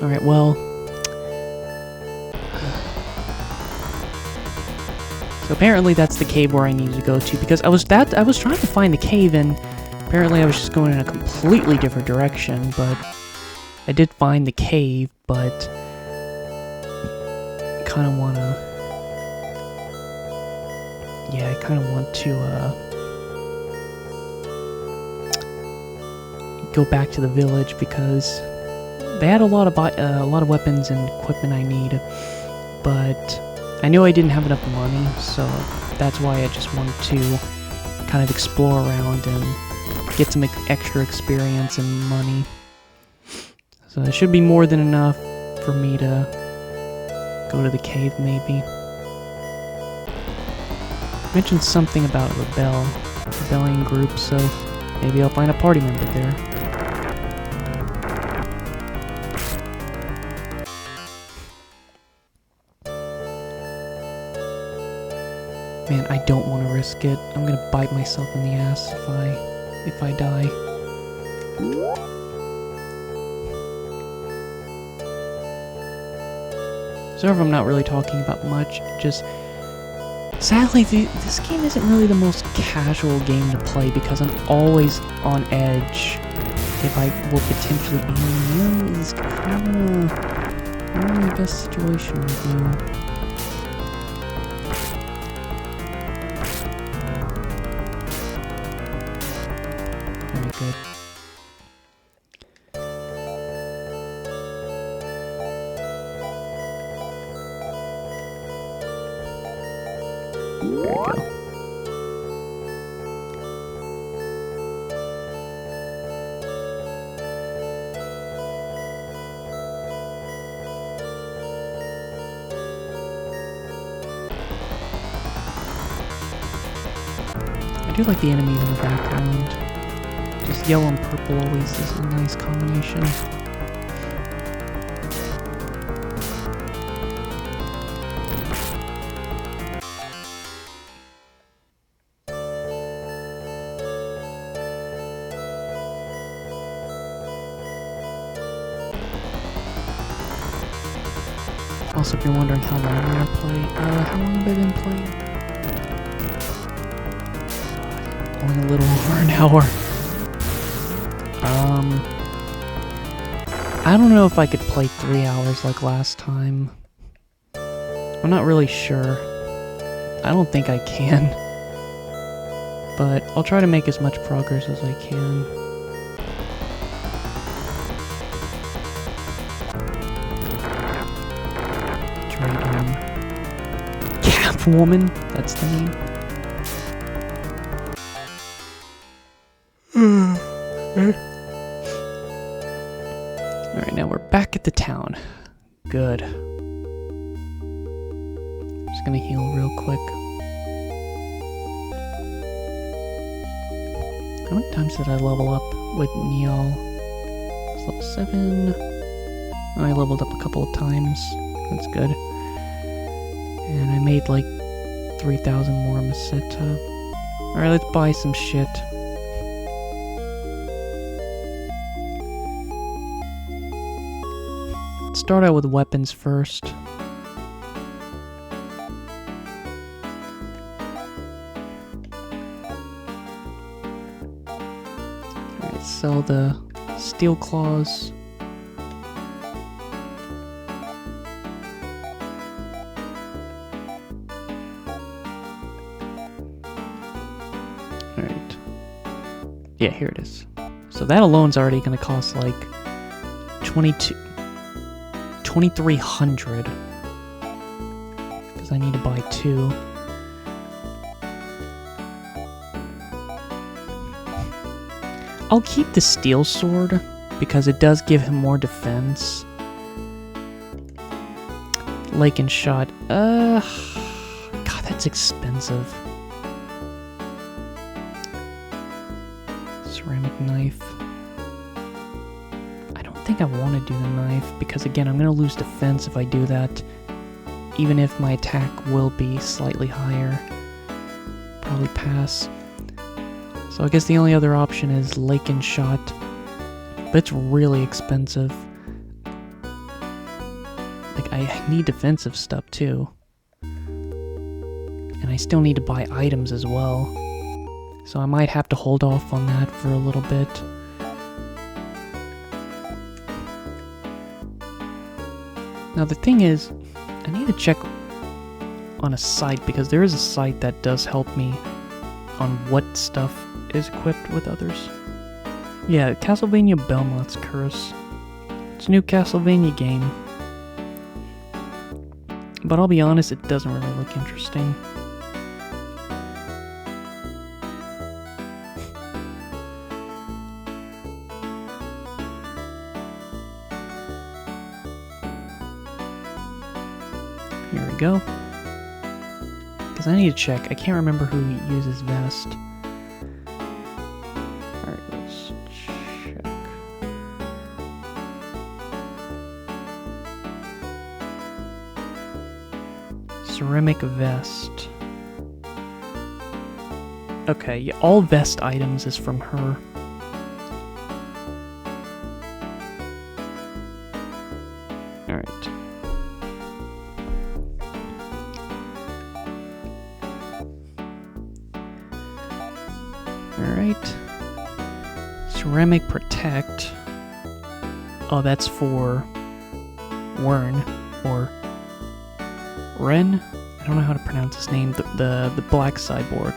Alright, well... So apparently that's the cave where I need to go to, because I was trying to find the cave, and apparently I was just going in a completely different direction, but... I did find the cave, but... I kind of want to... Yeah, I kind of want to, go back to the village, because... They had a lot of weapons and equipment I need, but I knew I didn't have enough money, so that's why I just wanted to kind of explore around and get some extra experience and money. So it should be more than enough for me to Go to the cave, maybe. Mentioned something about rebellion group, so maybe I'll find a party member there. Man, I don't want to risk it. I'm gonna bite myself in the ass if I die. Sorry if I'm not really talking about much, just... Sadly, this game isn't really the most casual game to play because I'm always on edge if I will potentially... is kinda... not in the best situation with you. Very good. There we go. I do like the enemies in the background. Just yellow and purple always is a nice combination. Also, if you're wondering how long I'm gonna play, how long have I been playing? Only a little over an hour. I don't know if I could play 3 hours like last time. I'm not really sure. I don't think I can. But I'll try to make as much progress as I can. Catwoman, that's the name. Alright, now we're back at the town. Good. Just gonna heal real quick. How many times did I level up with Nial? It's level 7. I leveled up a couple of times. That's good. And I made like 3,000 more Meseta. Alright, let's buy some shit. Let's start out with weapons first. Alright, sell the steel claws. Alright. Yeah, here it is. So that alone's already gonna cost like 2,300. Because I need to buy 2. I'll keep the steel sword because it does give him more defense. Lake and shot. God, that's expensive. Ceramic knife. I don't think I want to do the knife because again, I'm going to lose defense if I do that. Even if my attack will be slightly higher. Probably pass. So I guess the only other option is Lake and shot. But it's really expensive. Like, I need defensive stuff too. And I still need to buy items as well. So I might have to hold off on that for a little bit. Now the thing is, I need to check on a site because there is a site that does help me on what stuff is equipped with others. Yeah, Castlevania Belmont's Curse. It's a new Castlevania game. But I'll be honest, it doesn't really look interesting. Here we go. Because I need to check. I can't remember who uses vest. Alright, let's check. Ceramic vest. Okay, yeah, all vest items is from her. Alright. Alright. Ceramic Protect. Oh, that's for Wern, or Ren? I don't know how to pronounce his name. The black cyborg.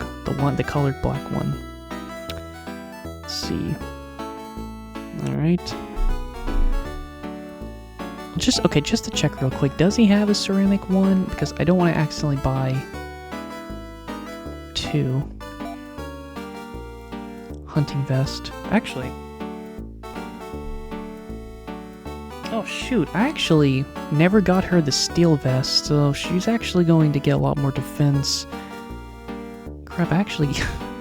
The colored black one. Let's see. Alright. Just to check real quick. Does he have a ceramic one? Because I don't want to accidentally buy two. Hunting vest. Actually. Oh shoot, I actually never got her the steel vest, so she's actually going to get a lot more defense. Crap, I actually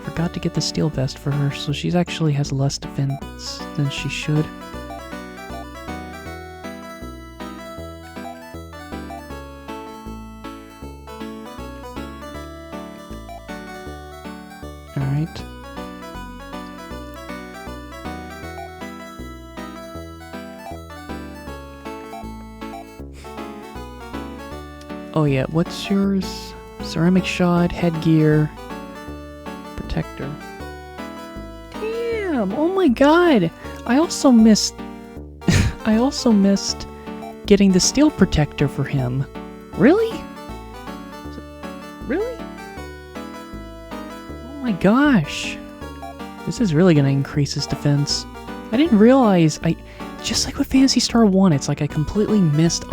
forgot to get the steel vest for her, so she's actually has less defense than she should. Alright. Oh yeah, what's yours? Ceramic shot, headgear, protector. Damn! Oh my god! I also missed getting the steel protector for him. Really? Really? Oh my gosh. This is really gonna increase his defense. I didn't realize just like with Phantasy Star 1, it's like I completely missed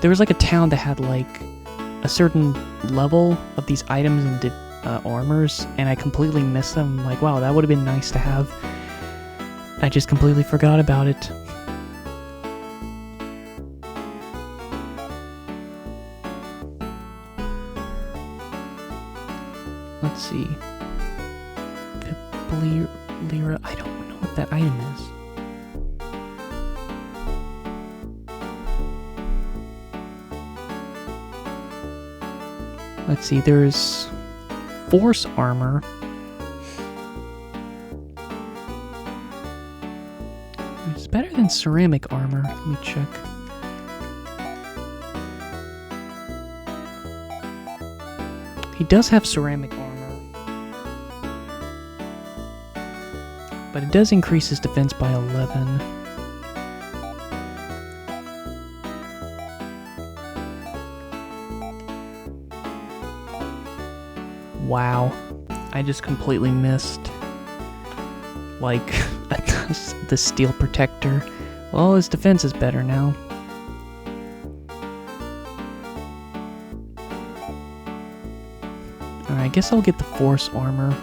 there was like a town that had like a certain level of these items and armors, and I completely missed them. Like, wow, that would have been nice to have. I just completely forgot about it. Let's see. Lira, I don't know what that item is. Let's see, there's force armor. It's better than ceramic armor. Let me check. He does have ceramic armor, but it does increase his defense by 11. Wow, I just completely missed, like, the steel protector. Well, his defense is better now. Alright, I guess I'll get the force armor.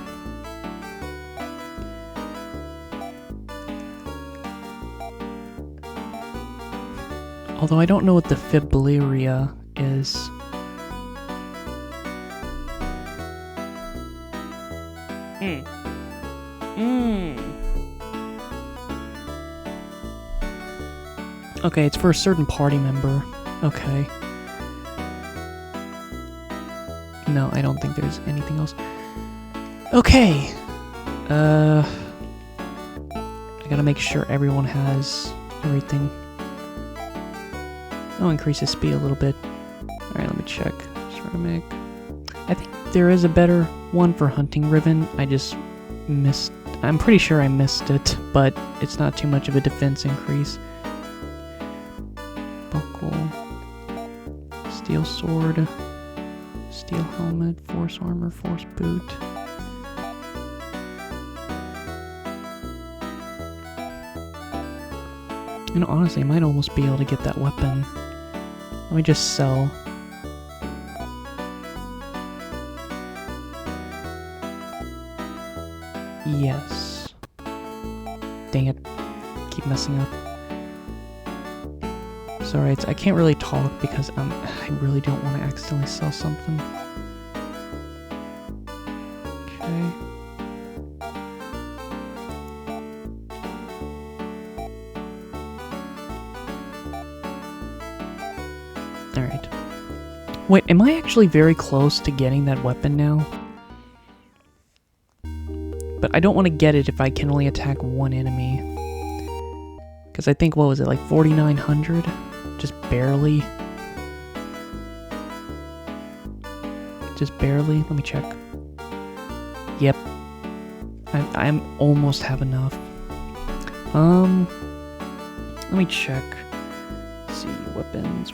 Although I don't know what the Fibularia is. Okay, it's for a certain party member. Okay. No, I don't think there's anything else. Okay. I gotta make sure everyone has everything. I'll increase his speed a little bit. Alright, let me check. Ceramic. I think there is a better one for hunting ribbon. I just missed. I'm pretty sure I missed it, but it's not too much of a defense increase. Buckle. Steel sword. Steel helmet. Force armor. Force boot. You know, honestly, I might almost be able to get that weapon. Let me just sell. Yes. Dang it. Keep messing up. alright. I can't really talk because I really don't want to accidentally sell something. Okay. Alright. Wait, am I actually very close to getting that weapon now? But I don't want to get it if I can only attack one enemy. Because I think, what was it, like 4,900? Just barely. Just barely. Let me check. Yep. I'm almost have enough. Let me check. Let's see, weapons.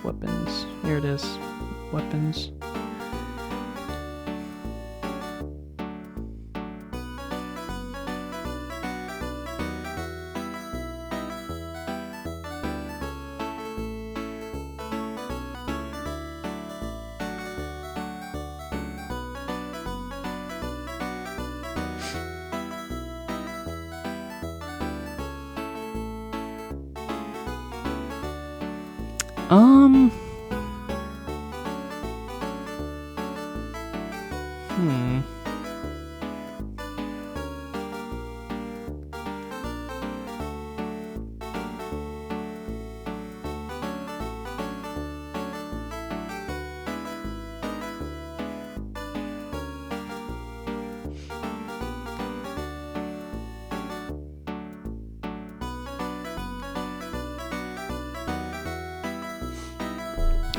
Here it is. Weapons.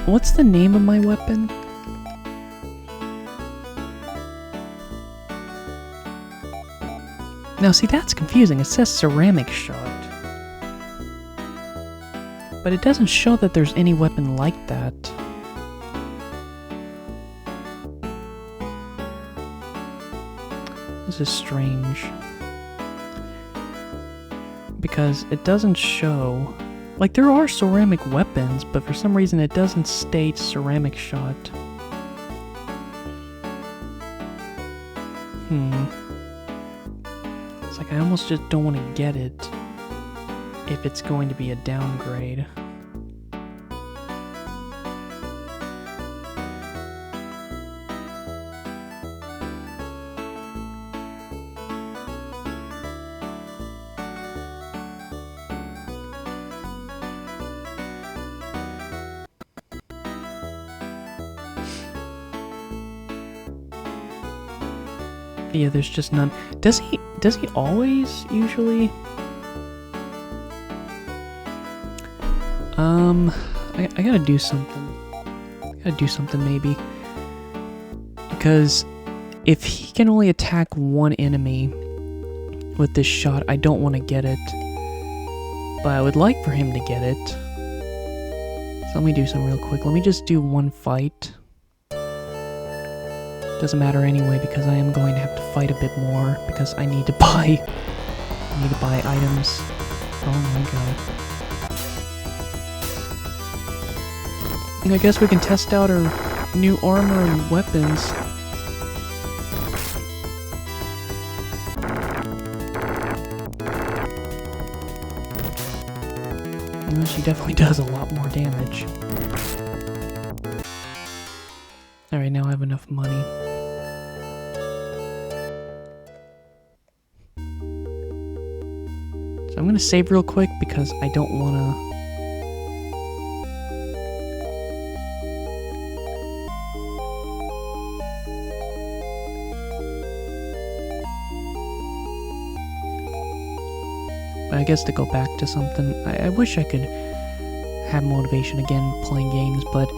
What's the name of my weapon? Now, see, that's confusing. It says ceramic shot. But it doesn't show that there's any weapon like that. This is strange. Because it doesn't show... Like, there are ceramic weapons, but for some reason it doesn't state ceramic shot. It's like I almost just don't want to get it if it's going to be a downgrade. Yeah, there's just none. Does he always usually? I gotta do something. Maybe. Because if he can only attack one enemy with this shot, I don't want to get it. But I would like for him to get it. So let me do something real quick. Let me just do one fight. Doesn't matter anyway because I am going to have to fight a bit more because I need to buy items. Oh my god. I guess we can test out our new armor and weapons. You know, she definitely does a lot more damage. Alright, now I have enough money. So I'm gonna save real quick because I don't wanna... But I guess to go back to something, I wish I could have motivation again playing games, but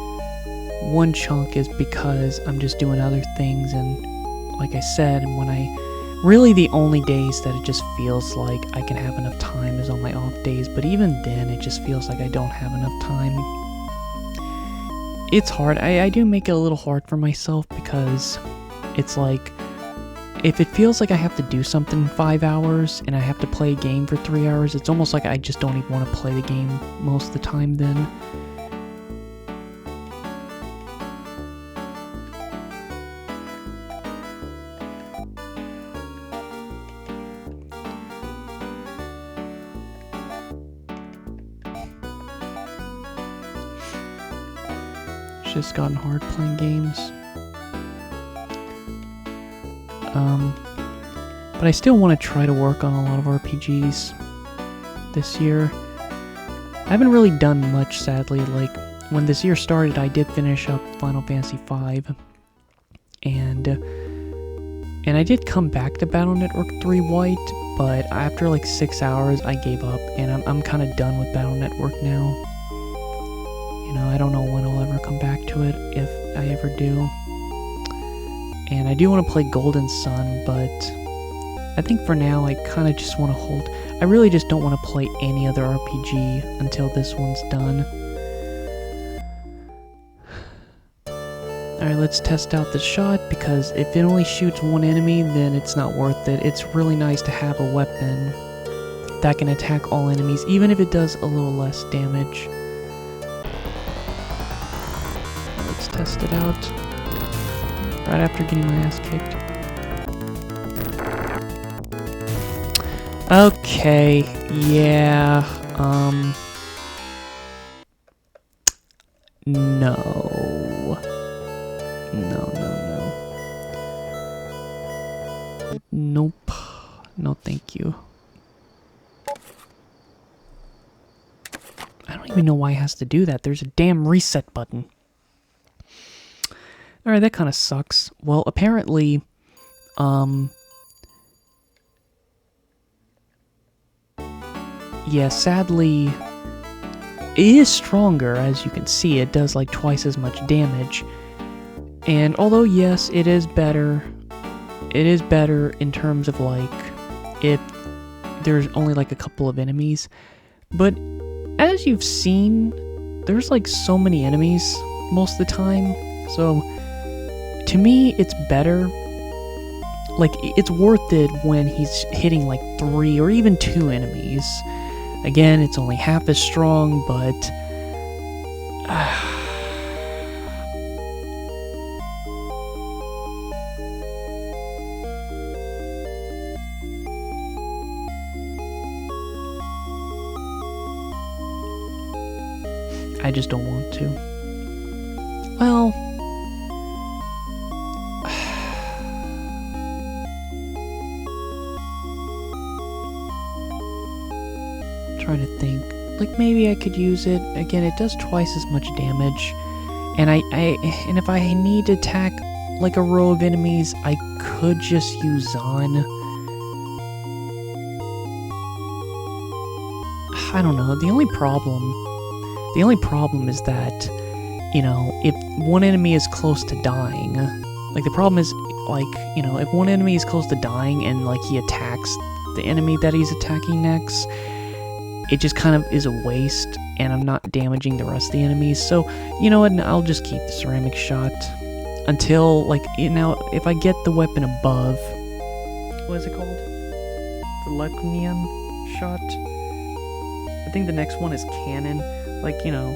one chunk is because I'm just doing other things, and like I said, when really the only days that it just feels like I can have enough time is on my off days, but even then it just feels like I don't have enough time. It's hard. I do make it a little hard for myself because it's like, if it feels like I have to do something in 5 hours and I have to play a game for 3 hours, it's almost like I just don't even want to play the game most of the time then. just gotten hard playing games. But I still want to try to work on a lot of RPGs this year. I haven't really done much, sadly. Like, when this year started, I did finish up Final Fantasy V. And I did come back to Battle Network 3 White, but after like 6 hours, I gave up, and I'm kind of done with Battle Network now. You know, I don't know when I'll ever come back to it, if I ever do. And I do want to play Golden Sun, but I think for now I kind of just want to hold. I really just don't want to play any other RPG until this one's done. Alright, let's test out the shot, because if it only shoots one enemy, then it's not worth it. It's really nice to have a weapon that can attack all enemies, even if it does a little less damage. Let's test it out. Right after getting my ass kicked. Okay, yeah, no. Nope. No, thank you. I don't even know why it has to do that. There's a damn reset button. Alright, that kind of sucks. Well, apparently, yeah, sadly, it is stronger, as you can see. It does like twice as much damage. And although, yes, it is better in terms of like, if there's only like a couple of enemies. But as you've seen, there's like so many enemies most of the time. So, to me, it's better. Like, it's worth it when he's hitting like 3 or even 2 enemies. Again, it's only half as strong, but I just don't want to. Well, trying to think. Like, maybe I could use it. Again, it does twice as much damage. And and if I need to attack like a row of enemies, I could just use Zahn. I don't know. The only problem is that, you know, if one enemy is close to dying, like the problem is, like, you know, if one enemy is close to dying and like he attacks the enemy that he's attacking next, it just kind of is a waste, and I'm not damaging the rest of the enemies. So, you know what, I'll just keep the ceramic shot until, like, you know, if I get the weapon above, what is it called? The Lecunian shot? I think the next one is cannon. Like, you know,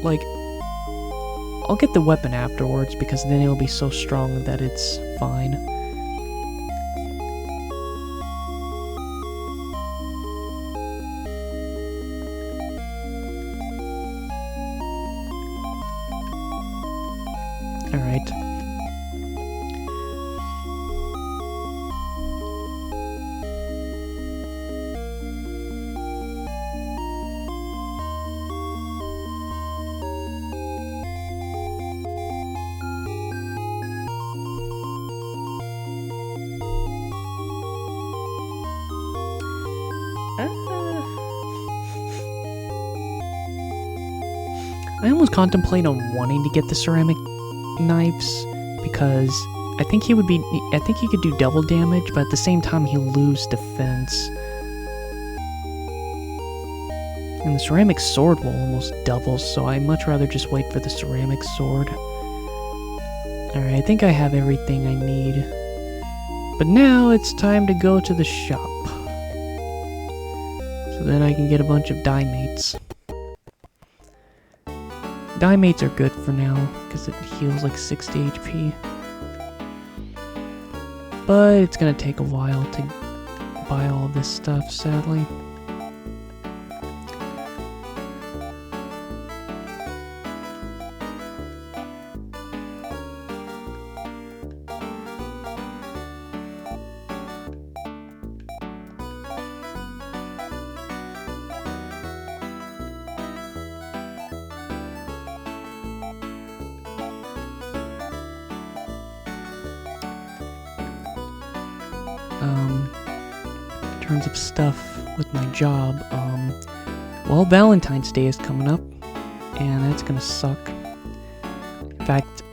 like, I'll get the weapon afterwards, because then it'll be so strong that it's fine. Alright. I almost contemplate on wanting to get the ceramic knives, because I think he could do double damage, but at the same time he'll lose defense. And the ceramic sword will almost double, so I'd much rather just wait for the ceramic sword. Alright, I think I have everything I need. But now it's time to go to the shop. So then I can get a bunch of die mates. Die mates are good for now, because it heals like 60 HP. But it's gonna take a while to buy all of this stuff, sadly. in terms of stuff with my job, well, Valentine's Day is coming up, and that's gonna suck. In fact,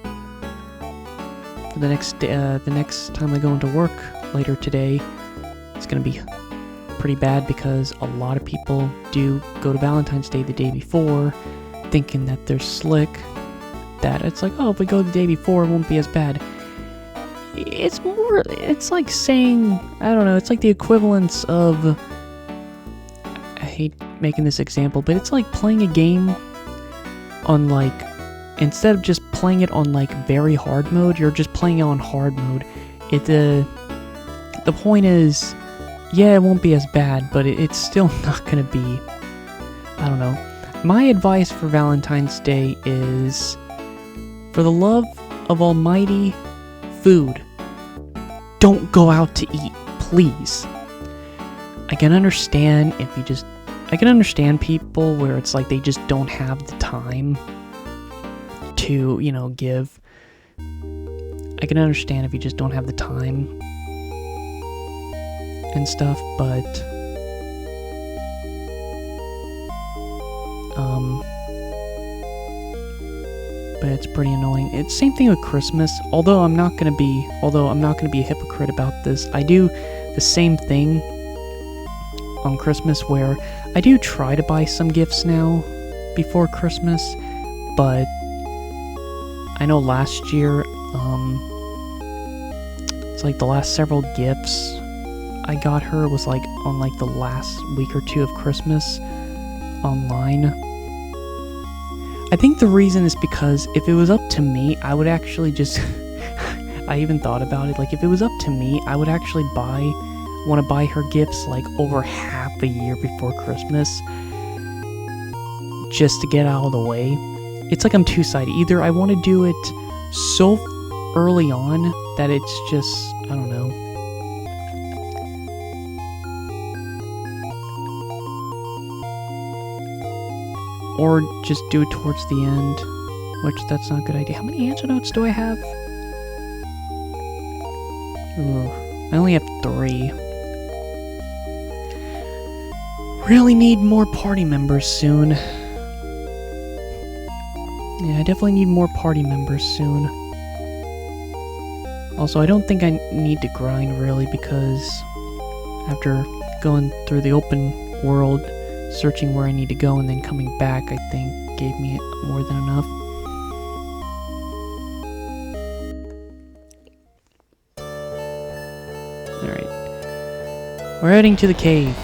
for the next time I go into work later today, it's gonna be pretty bad because a lot of people do go to Valentine's Day the day before, thinking that they're slick, that it's like, oh, if we go the day before, it won't be as bad. It's like saying, I don't know, it's like the equivalence of, I hate making this example, but it's like playing a game on, like, instead of just playing it on, like, very hard mode, you're just playing it on hard mode. The point is, yeah, it won't be as bad, but it's still not gonna be, I don't know. My advice for Valentine's Day is, for the love of almighty food, don't go out to eat, please. I can understand people where it's like they just don't have the time to, you know, give. I can understand if you just don't have the time and stuff, but it's pretty annoying. It's same thing with Christmas. Although I'm not gonna be a hypocrite about this, I do the same thing on Christmas where I do try to buy some gifts now before Christmas, but I know last year, it's like the last several gifts I got her was like on like the last week or two of Christmas online. I think the reason is because if it was up to me, I would actually just I even thought about it, like if it was up to me, I would actually want to buy her gifts like over half a year before Christmas just to get out of the way. It's like I'm two-sided. Either I want to do it so early on that it's just, I don't know. Or just do it towards the end, which that's not a good idea. How many antidotes do I have? Ooh, I only have 3. Really need more party members soon. Yeah, I definitely need more party members soon. Also, I don't think I need to grind really, because after going through the open world, searching where I need to go and then coming back, I think gave me more than enough. Alright. We're heading to the cave.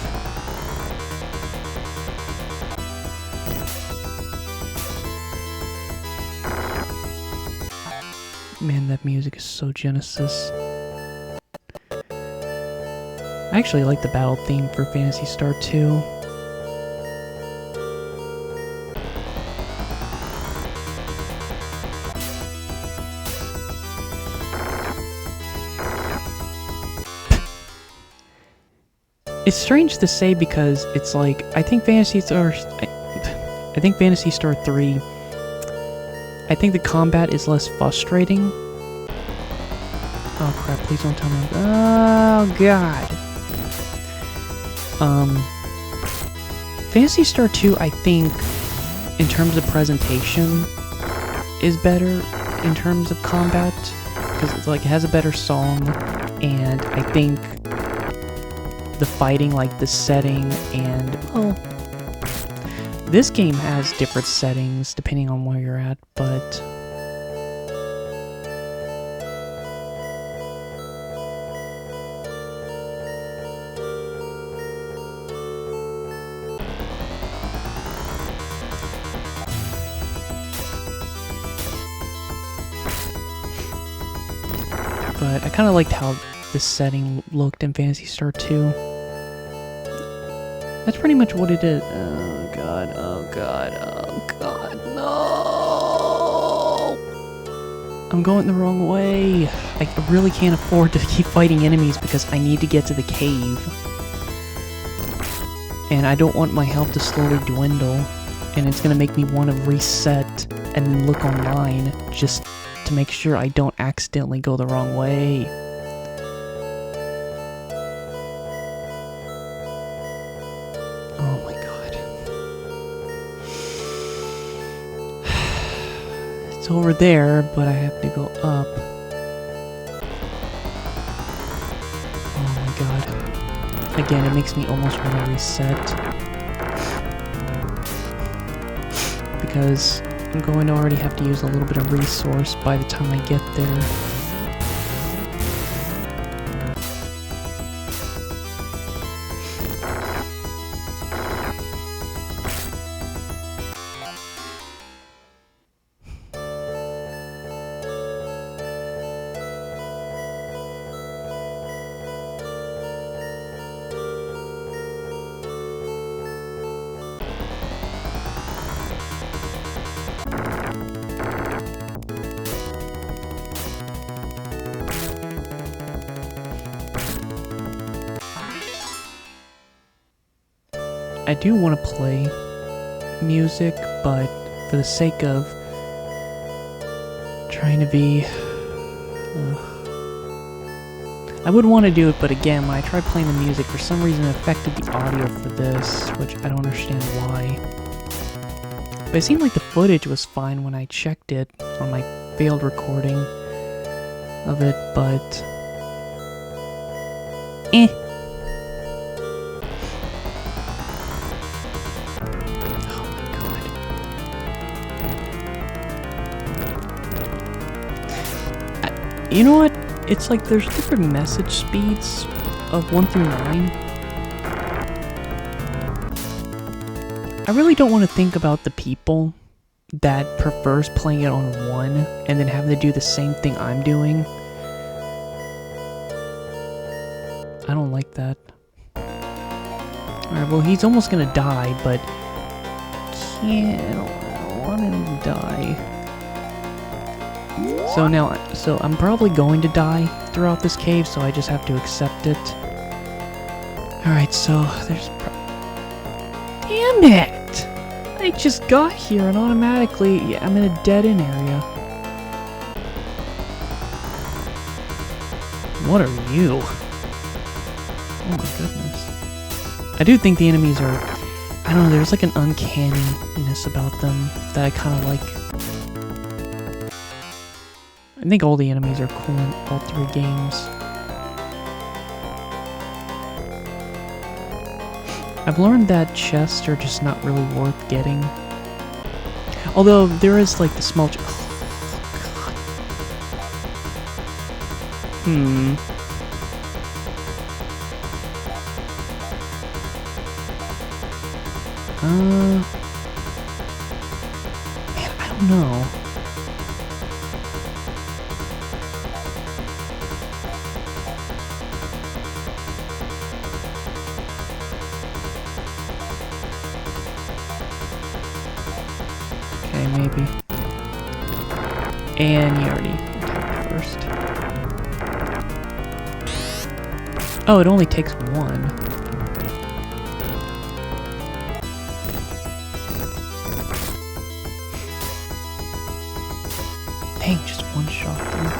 Man, that music is so Genesis. I actually like the battle theme for Phantasy Star 2. It's strange to say because it's like, I think Phantasy Star 3, I think the combat is less frustrating. Oh crap, please don't tell me. Oh god. Phantasy Star 2, I think, in terms of presentation, is better in terms of combat, because it's like, it has a better song, and I think the fighting, like the setting, and, well, this game has different settings depending on where you're at, but I kind of liked how the setting looked in Phantasy Star 2. That's pretty much what it is. Oh god, oh god, oh god, no! I'm going the wrong way. I really can't afford to keep fighting enemies because I need to get to the cave. And I don't want my health to slowly dwindle. And it's gonna make me want to reset and then look online just to make sure I don't accidentally go the wrong way. It's over there, but I have to go up. Oh my god. Again, it makes me almost want to reset. Because I'm going to already have to use a little bit of resource by the time I get there. I do want to play music, but for the sake of trying to be... I would want to do it, but again, when I tried playing the music, for some reason it affected the audio for this, which I don't understand why. But it seemed like the footage was fine when I checked it on my failed recording of it, but... You know what? It's like there's different message speeds of 1 through 9. I really don't want to think about the people that prefers playing it on 1 and then having to do the same thing I'm doing. I don't like that. Alright, well he's almost gonna die, but I don't want him to die. So I'm probably going to die throughout this cave, so I just have to accept it. Alright, so there's... Damn it! I just got here and automatically I'm in a dead-end area. What are you? Oh my goodness. I do think the enemies are... I don't know, there's like an uncanniness about them that I kind of like. I think all the enemies are cool in all 3 games. I've learned that chests are just not really worth getting. Although, there is like the small man, I don't know. Maybe. And you already attacked first. Oh, it only takes 1. Dang, just 1 shot through.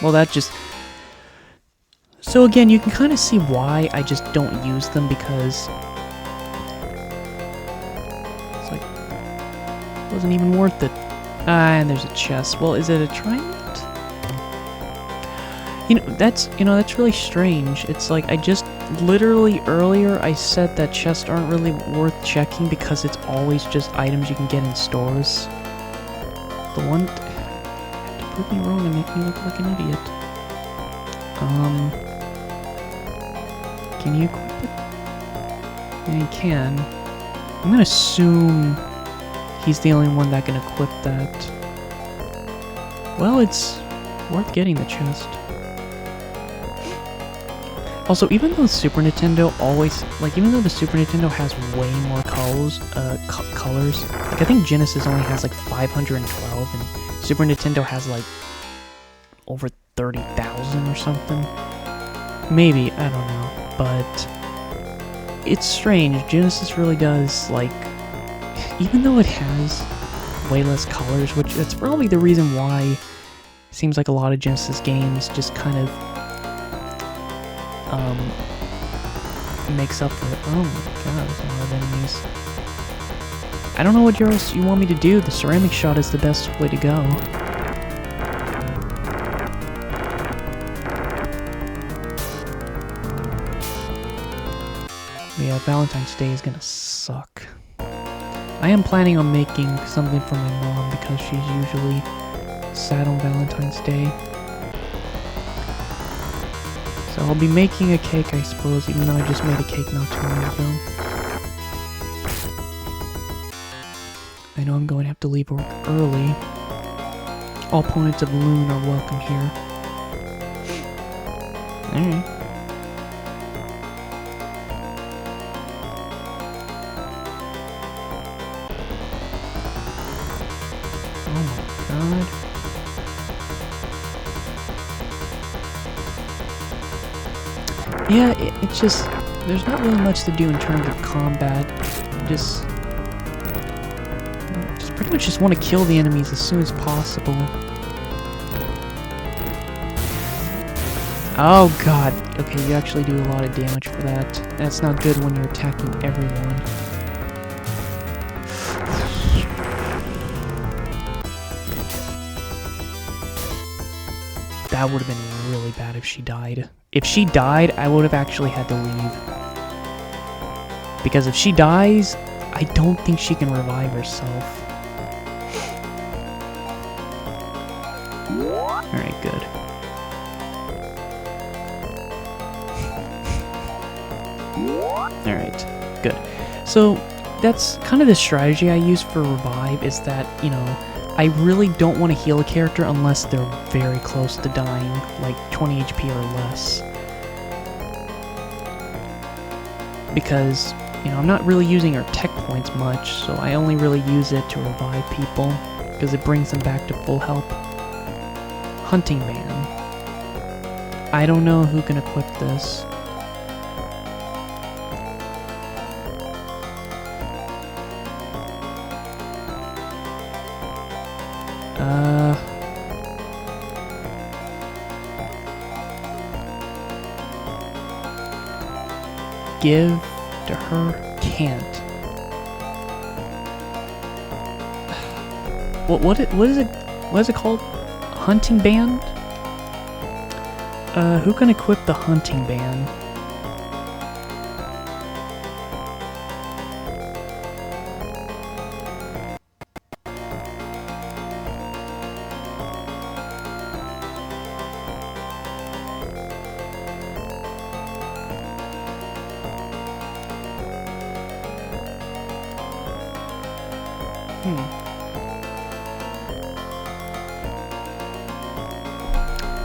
Well, that just... So again, you can kind of see why I just don't use them, because... wasn't even worth it. And there's a chest. Well, is it a trident? That's really strange. It's like I just literally earlier I said that chests aren't really worth checking because it's always just items you can get in stores. The one to prove me wrong and make me look like an idiot. Can you equip it? Yeah, you can. I'm gonna assume he's the only one that can equip that. Well, it's worth getting the chest. Also, even though the Super Nintendo even though the Super Nintendo has way more colors, like I think Genesis only has like 512, and Super Nintendo has like over 30,000 or something. Maybe, I don't know, but it's strange. Genesis really does, like, even though it has way less colors, which that's probably the reason why it seems like a lot of Genesis games just kind of makes up for it. Oh my god, there's a lot of enemies. I don't know what else you want me to do. The ceramic shot is the best way to go. Yeah, Valentine's Day is gonna suck. I am planning on making something for my mom because she's usually sad on Valentine's Day. So I'll be making a cake, I suppose, even though I just made a cake not too long ago. I know I'm going to have to leave work early. All opponents of Loon are welcome here. Alright. Oh my god. Yeah, it's just... There's not really much to do in terms of combat. Just pretty much just want to kill the enemies as soon as possible. Oh god. Okay, you actually do a lot of damage for that. That's not good when you're attacking everyone. That would have been really bad if she died. If she died, I would have actually had to leave. Because if she dies, I don't think she can revive herself. Alright, good. Alright, good. So, that's kind of the strategy I use for revive, is that, you know, I really don't want to heal a character unless they're very close to dying, like 20 HP or less. Because, you know, I'm not really using her tech points much, so I only really use it to revive people, because it brings them back to full health. Hunting Man. I don't know who can equip this. Give to her, can't. What is it called? Hunting Band? Who can equip the Hunting Band?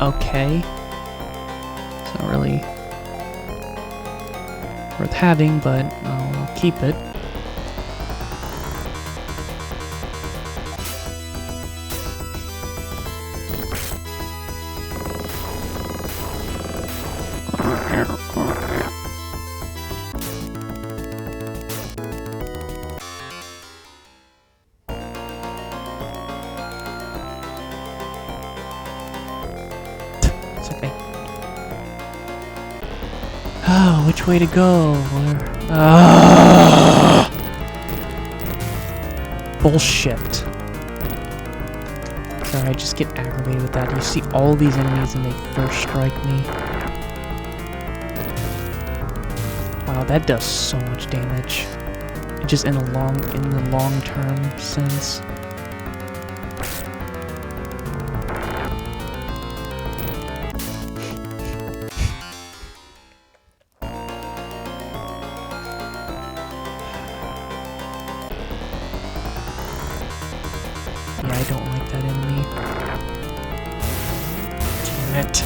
Okay. It's not really worth having, but I'll keep it. Oh, which way to go? Bullshit. Sorry, I just get aggravated with that. You see all these enemies and they first strike me. Wow, that does so much damage. Just in the long-term sense. Yeah, I don't like that enemy. Damn it.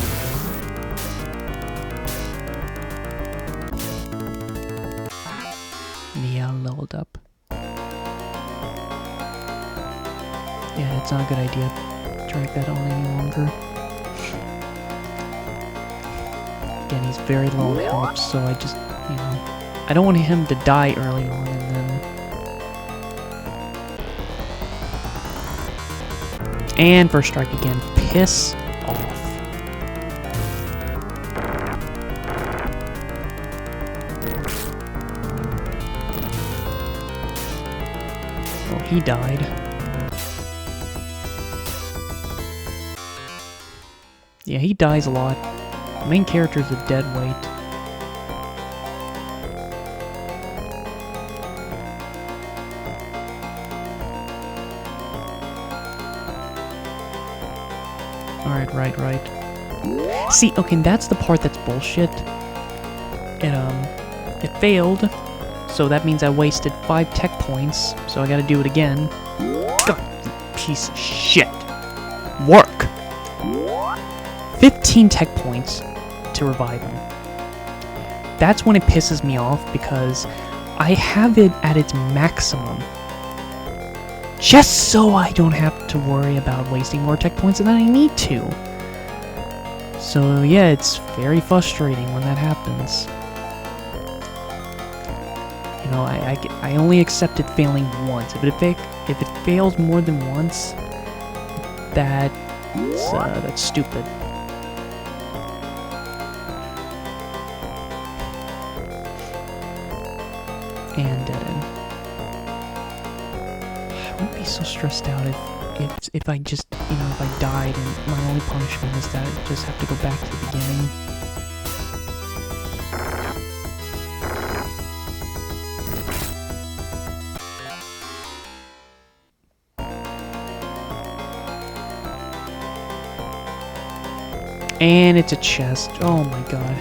Nial leveled up. Yeah, it's not a good idea to drag that on any longer. Again, he's very low on health, so I just, you know, I don't want him to die early on and then... And first strike again. Piss off. he died. Yeah, he dies a lot. The main character is a dead weight. Alright, right. See, okay, that's the part that's bullshit. It failed, so that means I wasted 5 tech points, so I gotta do it again. God, you piece of shit. Work! 15 tech points to revive him. That's when it pisses me off, because I have it at its maximum. Just so I don't have to worry about wasting more tech points than I need to. So yeah, it's very frustrating when that happens. You know, I only accept it failing once. If it fails more than once, that's stupid. And dead end. I wouldn't be so stressed out if I just, you know, if I died and my only punishment is that I just have to go back to the beginning. And it's a chest. Oh my god.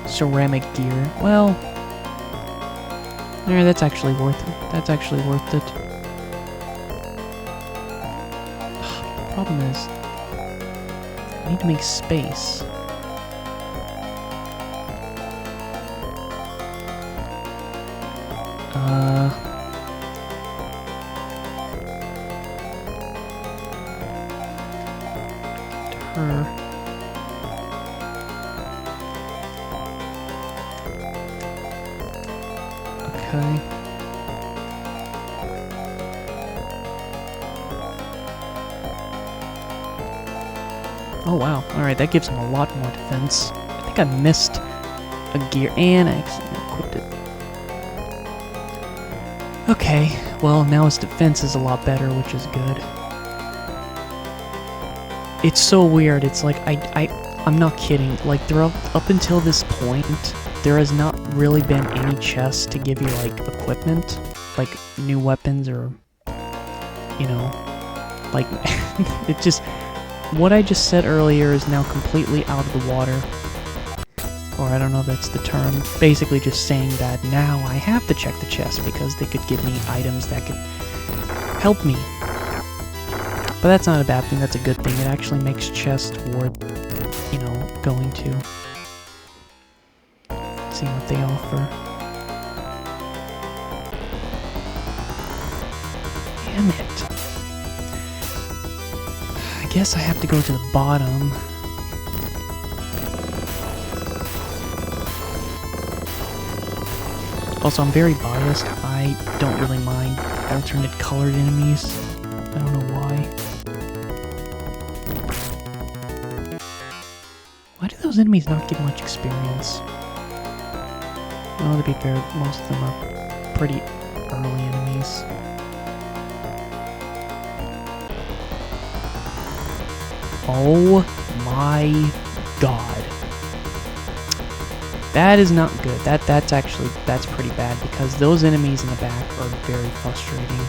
Ceramic gear. Well, yeah, that's actually worth it. That's actually worth it. The problem is, I need to make space. Her. Okay. Oh wow, alright, that gives him a lot more defense. I think I missed a gear and I accidentally equipped it. Okay, well now his defense is a lot better, which is good. It's so weird, it's like, I'm not kidding, like up until this point, there has not really been any chests to give you, like, equipment, like new weapons or, you know, like, it just, what I just said earlier is now completely out of the water, or I don't know if that's the term, basically just saying that now I have to check the chest because they could give me items that could help me. But that's not a bad thing, that's a good thing, it actually makes chests worth, you know, going to. See what they offer. Damn it. I guess I have to go to the bottom. Also, I'm very biased. I don't really mind alternate colored enemies. I don't know why. Why do those enemies not get much experience? Well, to be fair, most of them are pretty early enemies. Oh my god. That is not good. That's pretty bad because those enemies in the back are very frustrating.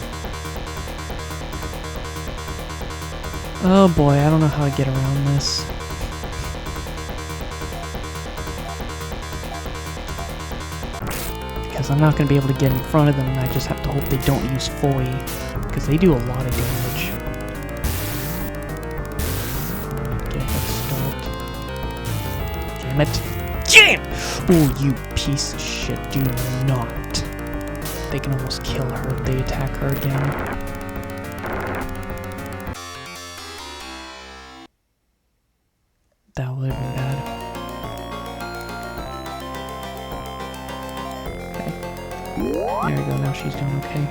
Oh boy, I don't know how to get around this. Because I'm not going to be able to get in front of them, and I just have to hope they don't use Foy, because they do a lot of damage. Get a head start. Damn it. Damn! Oh, you piece of shit, do not. They can almost kill her if they attack her again. That would have been bad. There we go, now she's doing okay.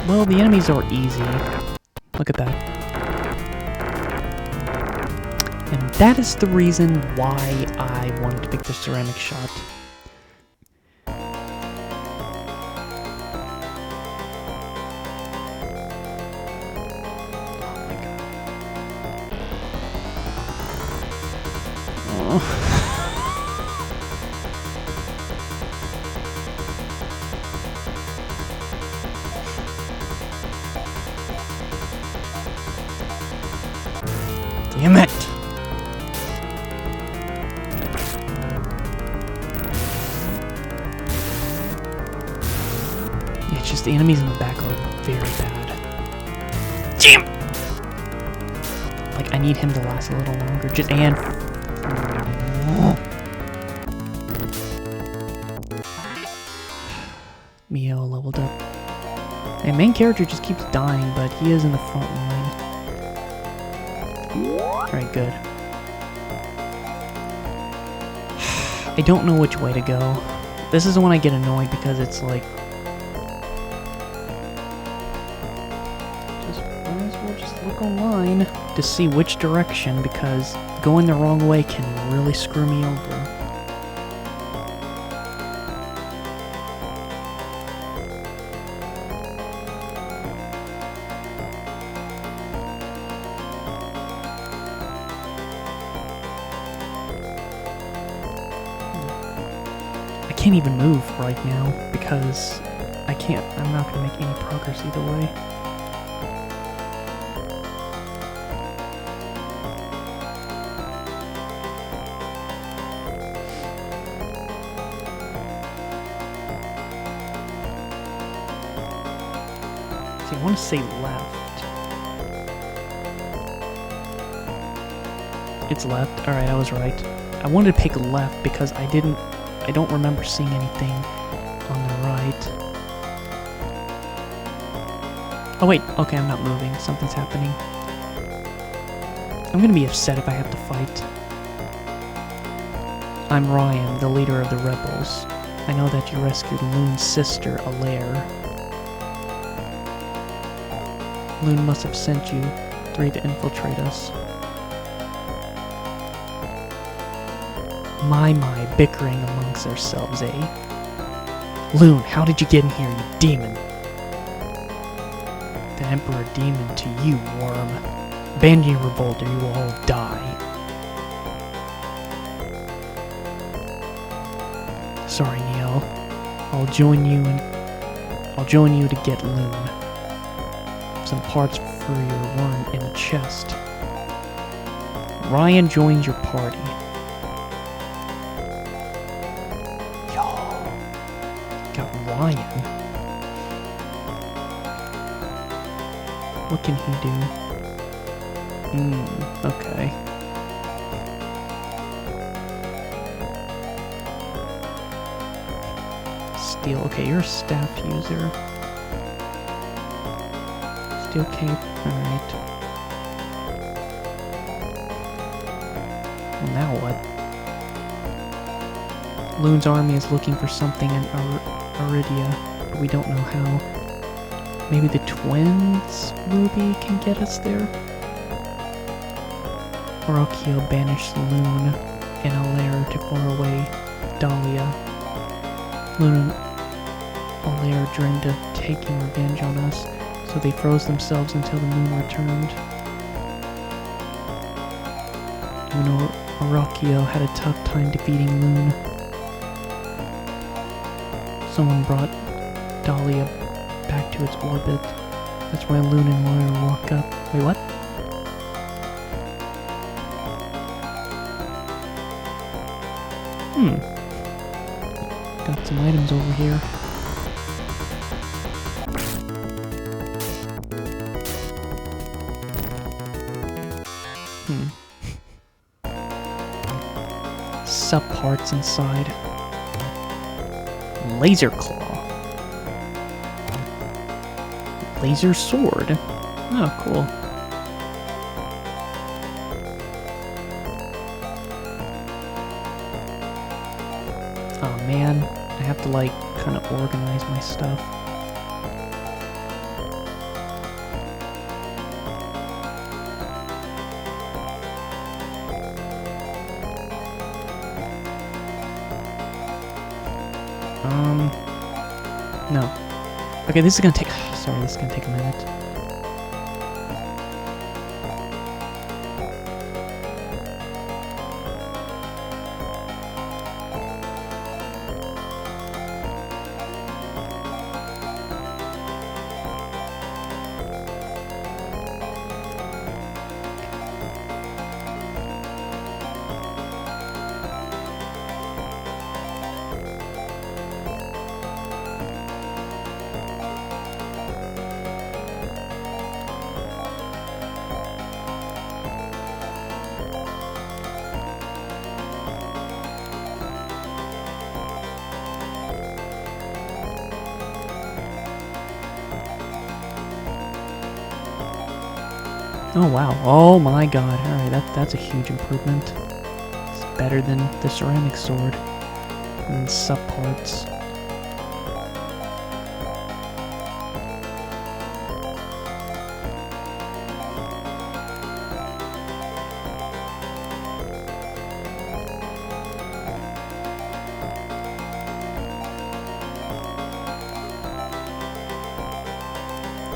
Well, the enemies are easy. Look at that. And that is the reason why I wanted to pick the ceramic shot. Damn it! Yeah, it's just the enemies in the back are very bad. Damn! Like, I need him to last a little longer. Just and. Nial leveled up. And main character just keeps dying, but he is in the front line. Alright, good. I don't know which way to go. This is when I get annoyed because it's like... might as well just look online to see which direction, because going the wrong way can really screw me over. I can't even move right now because I'm not gonna make any progress either way. See, I want to say left. It's left. Alright, I was right. I wanted to pick left because I don't remember seeing anything on the right. Oh wait, okay, I'm not moving. Something's happening. I'm gonna be upset if I have to fight. I'm Ryan, the leader of the rebels. I know that you rescued Loon's sister, Alaire. Loon must have sent you three to infiltrate us. My, bickering amongst ourselves, eh? Loon, how did you get in here, you demon? The Emperor Demon to you, worm. Abandon your revolt or you will all die. Sorry, Nial. I'll join you to get Loon. Some parts for your worm in a chest. Ryan joins your party. Ryan. What can he do? Okay. Steel. Okay, you're a staff user. Steel cape. Alright. Well, now what? Loon's army is looking for something in Aridia, but we don't know how. Maybe the twins ruby can get us there? Orokio banished Loon and Alaire to faraway Dahlia. Loon and Alaire dreamed of taking revenge on us, so they froze themselves until the moon returned. Even Orokio had a tough time defeating Loon. Someone brought Dahlia back to its orbit. That's why Loon and Moira walk up. Wait, what? Got some items over here. Subparts inside. Laser claw. Laser sword. Oh, cool. Oh man, I have to like kind of organize my stuff. No. Okay, this is gonna take... Sorry, this is gonna take a minute. Oh wow, oh my god, alright, that's a huge improvement. It's better than the ceramic sword. And subparts.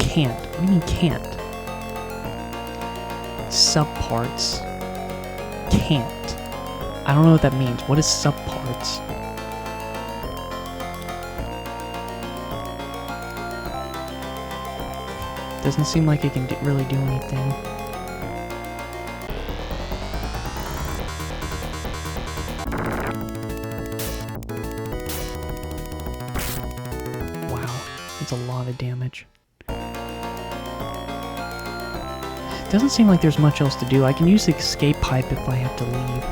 Can't. What do you mean can't? Subparts. Can't. I don't know what that means. What is subparts? Doesn't seem like it can really do anything. Wow, that's a lot of damage. Doesn't seem like there's much else to do. I can use the escape pipe if I have to leave.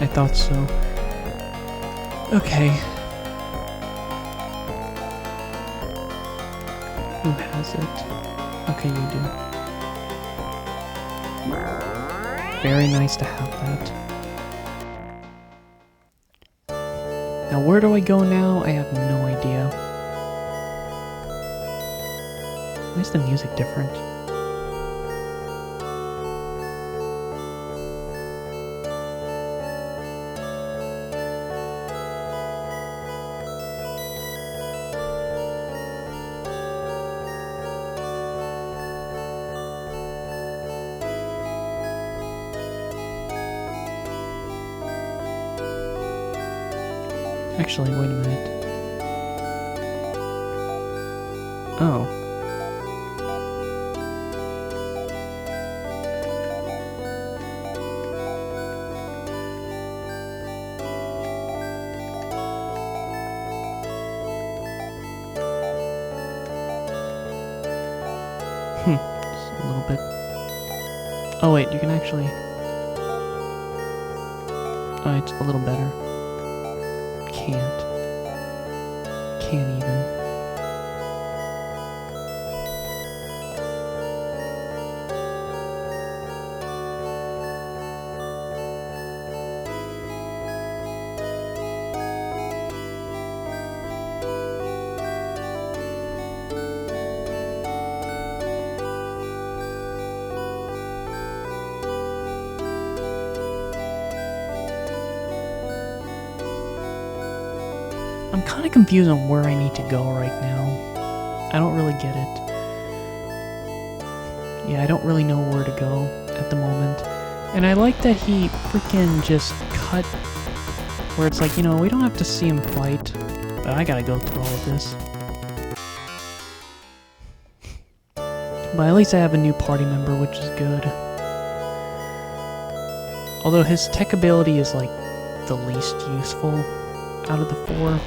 I thought so. Okay. Who has it? Okay, you do. Very nice to have that. Now where do I go now? I have no idea. Why is the music different? Actually, wait a minute. Oh. Just a little bit. Oh wait, you can actually... Oh, it's a little better. Can't even. I'm kind of confused on where I need to go right now. I don't really get it. Yeah, I don't really know where to go at the moment. And I like that he freaking just cut Where it's like, you know, we don't have to see him fight, but I gotta go through all of this. But at least I have a new party member, which is good. Although his tech ability is like the least useful out of the 4.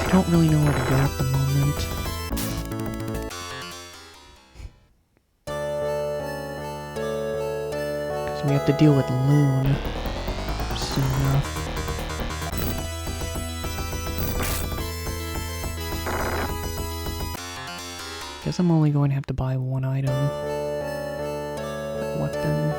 I don't really know where to go at the moment. Because we have to deal with Loon soon enough. Guess I'm only going to have to buy one item. Weapon.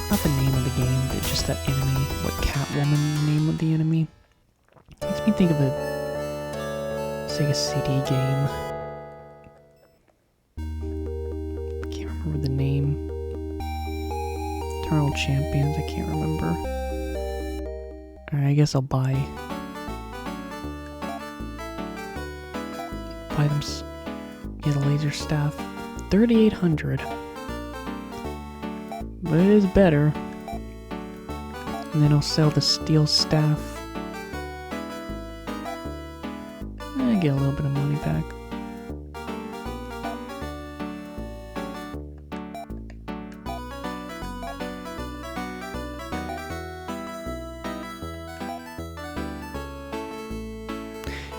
Not the name of the game, but just that enemy. What Catwoman name of the enemy? Makes me think of a Sega CD game. Can't remember the name. Eternal Champions, I can't remember. Alright, I guess I'll buy them, get a laser staff. 3,800. But it is better. And then I'll sell the steel staff. I get a little bit of money back.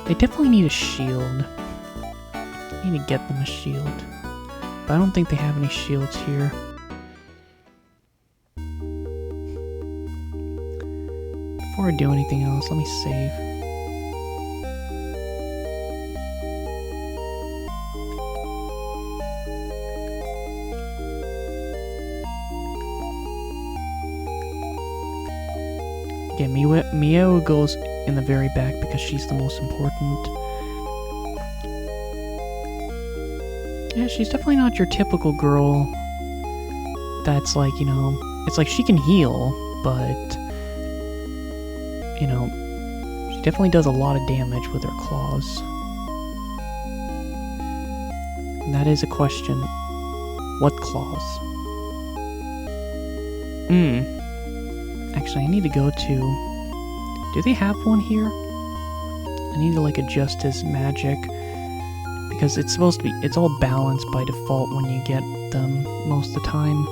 They definitely need a shield. I need to get them a shield. But I don't think they have any shields here. Before I do anything else, let me save. Yeah, Mio goes in the very back because she's the most important. Yeah, she's definitely not your typical girl that's like, you know, it's like she can heal, but you know, she definitely does a lot of damage with her claws. And that is a question. What claws? Actually, I need to go to... Do they have one here? I need to, like, adjust his magic. Because it's supposed to be... It's all balanced by default when you get them most of the time.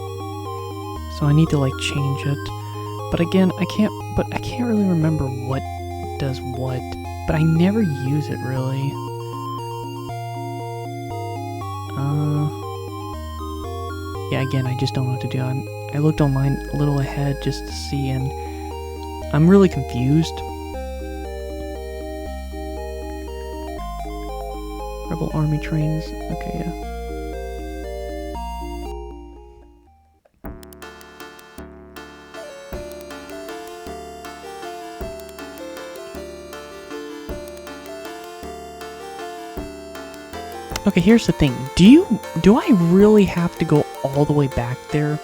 So I need to, like, change it. But again, I can't really remember what does what. But I never use it, really. Yeah, again, I just don't know what to do. I looked online a little ahead just to see, and I'm really confused. Rebel army trains. Okay, yeah. Okay, here's the thing. Do I really have to go all the way back there?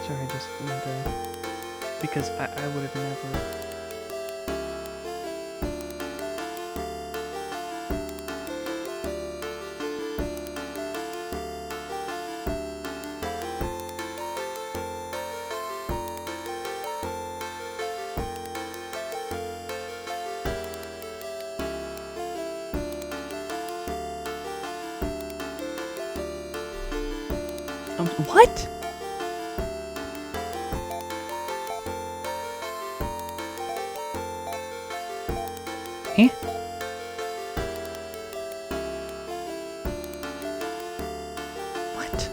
Sorry, I just wanted to... Because I would have never... What? Eh? What?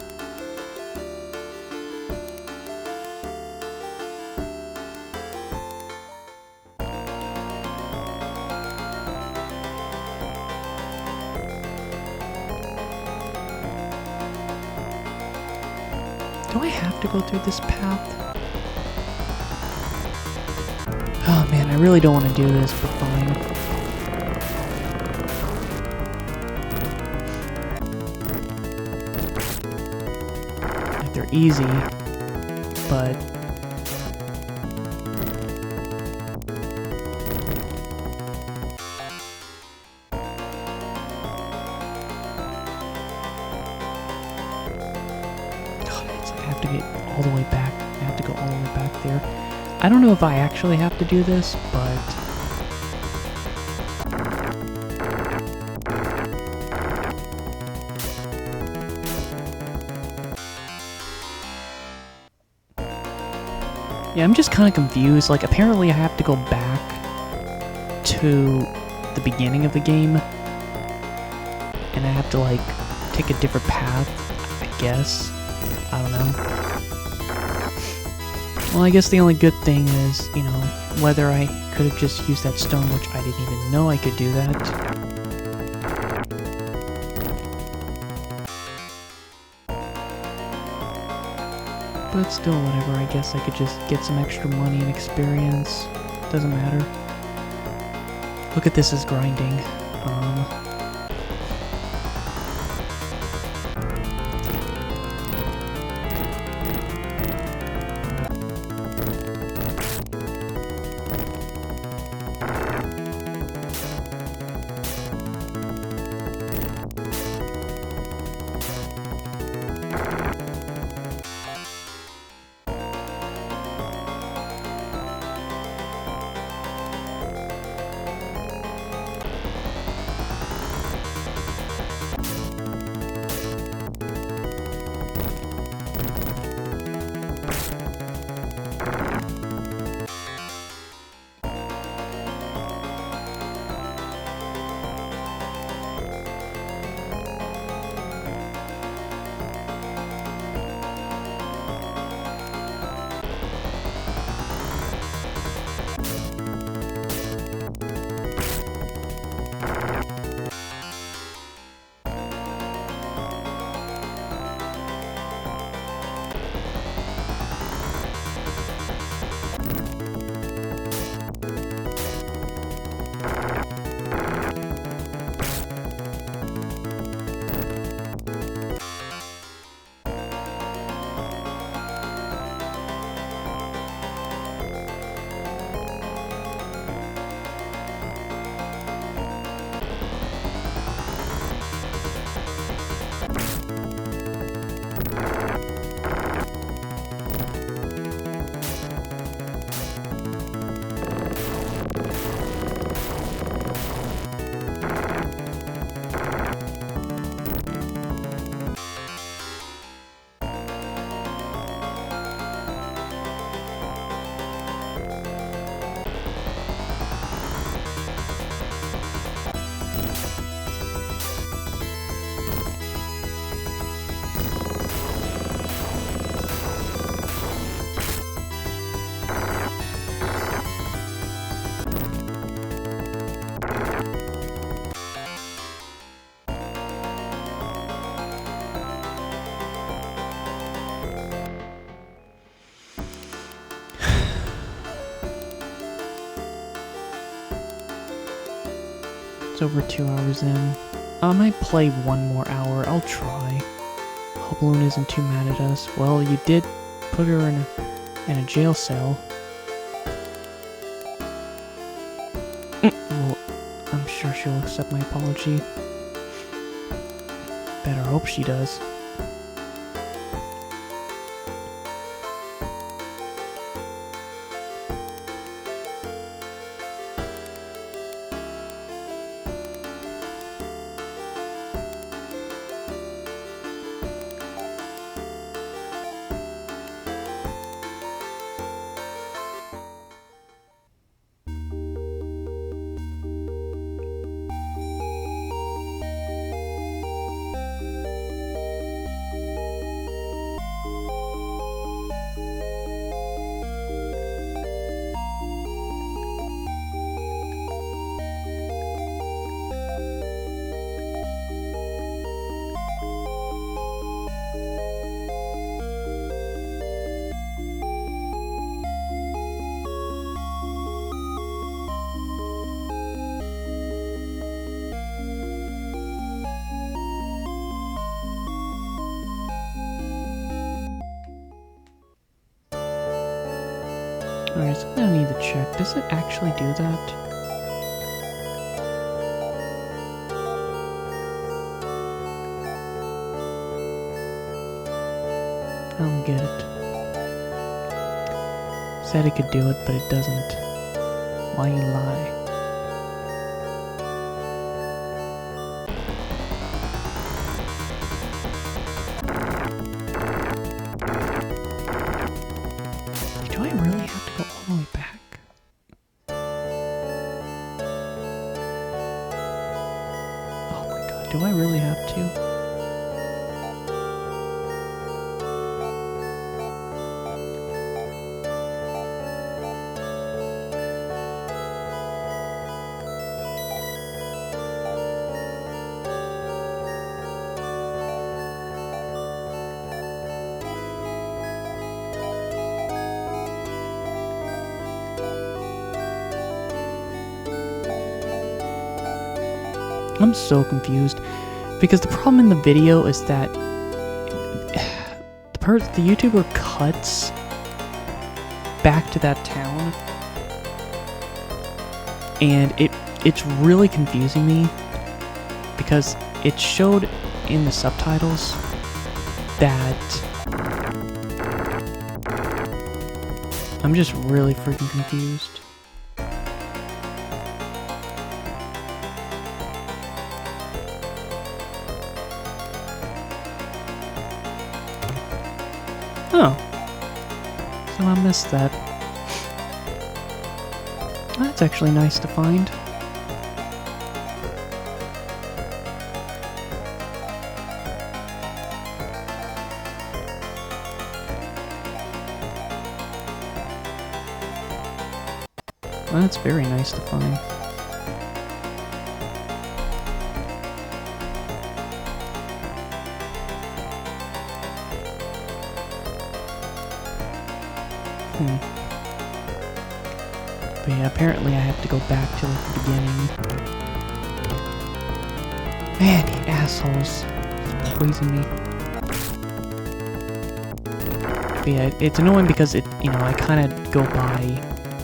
Do I have to go through this path? Oh man, I really don't want to do this, but fine. Like, they're easy, but... I have to get all the way back. I have to go all the way back there. I don't know if I actually have to do this, but... Yeah, I'm just kind of confused. Like, apparently I have to go back to the beginning of the game. And I have to, like, take a different path, I guess. I don't know. Well, I guess the only good thing is, you know, whether I could have just used that stone, which I didn't even know I could do that. But still, whatever, I guess I could just get some extra money and experience. Doesn't matter. Look at this as grinding. It's over 2 hours in. I might play 1 more hour. I'll try. Hope Balloon isn't too mad at us. Well, you did put her in a jail cell. Well, I'm sure she'll accept my apology. Better hope she does. Alright, something I need to check. Does it actually do that? I don't get it. Said it could do it, but it doesn't. Why you lie? Do I really have to go all the way back? Oh my god, do I really have to? I'm so confused because the problem in the video is that the YouTuber cuts back to that town, and it's really confusing me because it showed in the subtitles that I'm just really freaking confused. Oh. So I missed that. That's actually nice to find. That's very nice to find. But yeah, apparently I have to go back to like, the beginning. Man, you assholes. Just poison me. But yeah, it's annoying because I kind of go by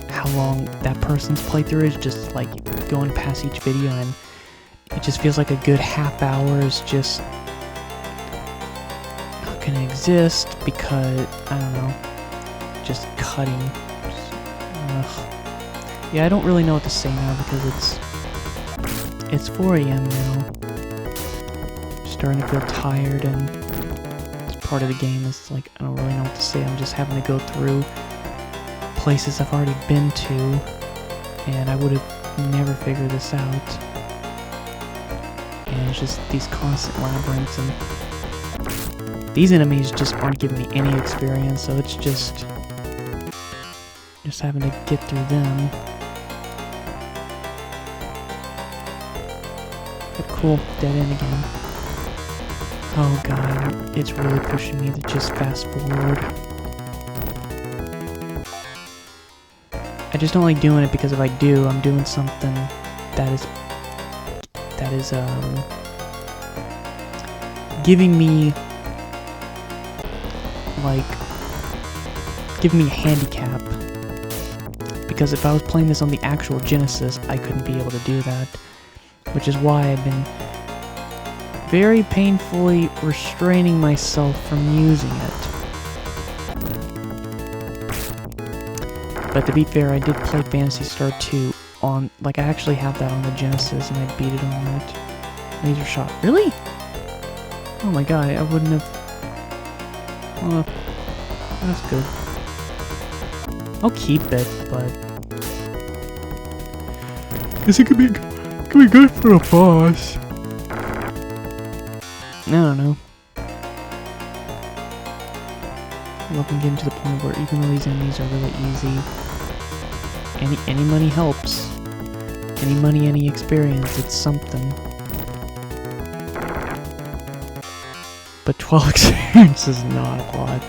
how long that person's playthrough is, just like going past each video, and it just feels like a good half hour is just not gonna exist because, I don't know, just cutting. Yeah, I don't really know what to say now because it's 4 a.m. now. Starting to feel tired, and it's part of the game. It's like, I don't really know what to say. I'm just having to go through places I've already been to, and I would have never figured this out. And it's just these constant labyrinths, and these enemies just aren't giving me any experience, so it's just having to get through them. But cool, dead end again. Oh god, it's really pushing me to just fast forward. I just don't like doing it because if I do, I'm doing something that is giving me like giving me a handicap. Because if I was playing this on the actual Genesis, I couldn't be able to do that. Which is why I've been very painfully restraining myself from using it. But to be fair, I did play Phantasy Star 2 on, like, I actually have that on the Genesis, and I beat it on that. Laser shot. Really? Oh my god, I wouldn't have... Well, that's good. I'll keep it, but... Guess it could be good for a boss. I don't know. I love getting to the point where even though these enemies are really easy, any money helps. Any money, any experience, it's something. But 12 experience is not a lot.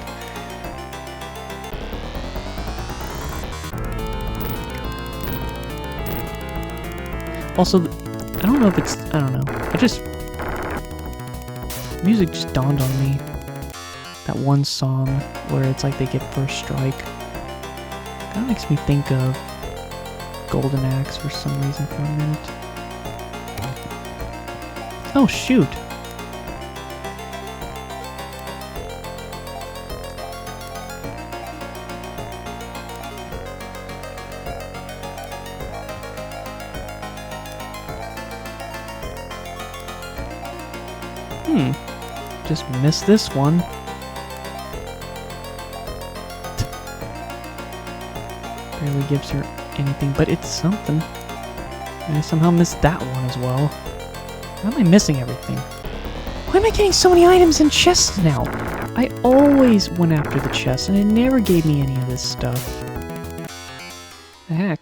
Also, I don't know if it's... I don't know. Music just dawned on me. That one song where it's like they get first strike. Kinda makes me think of Golden Axe for some reason for a minute. Oh, shoot! Just missed this one. Barely gives her anything, but it's something. And I somehow missed that one as well. Why am I missing everything? Why am I getting so many items in chests now? I always went after the chest, and it never gave me any of this stuff. The heck?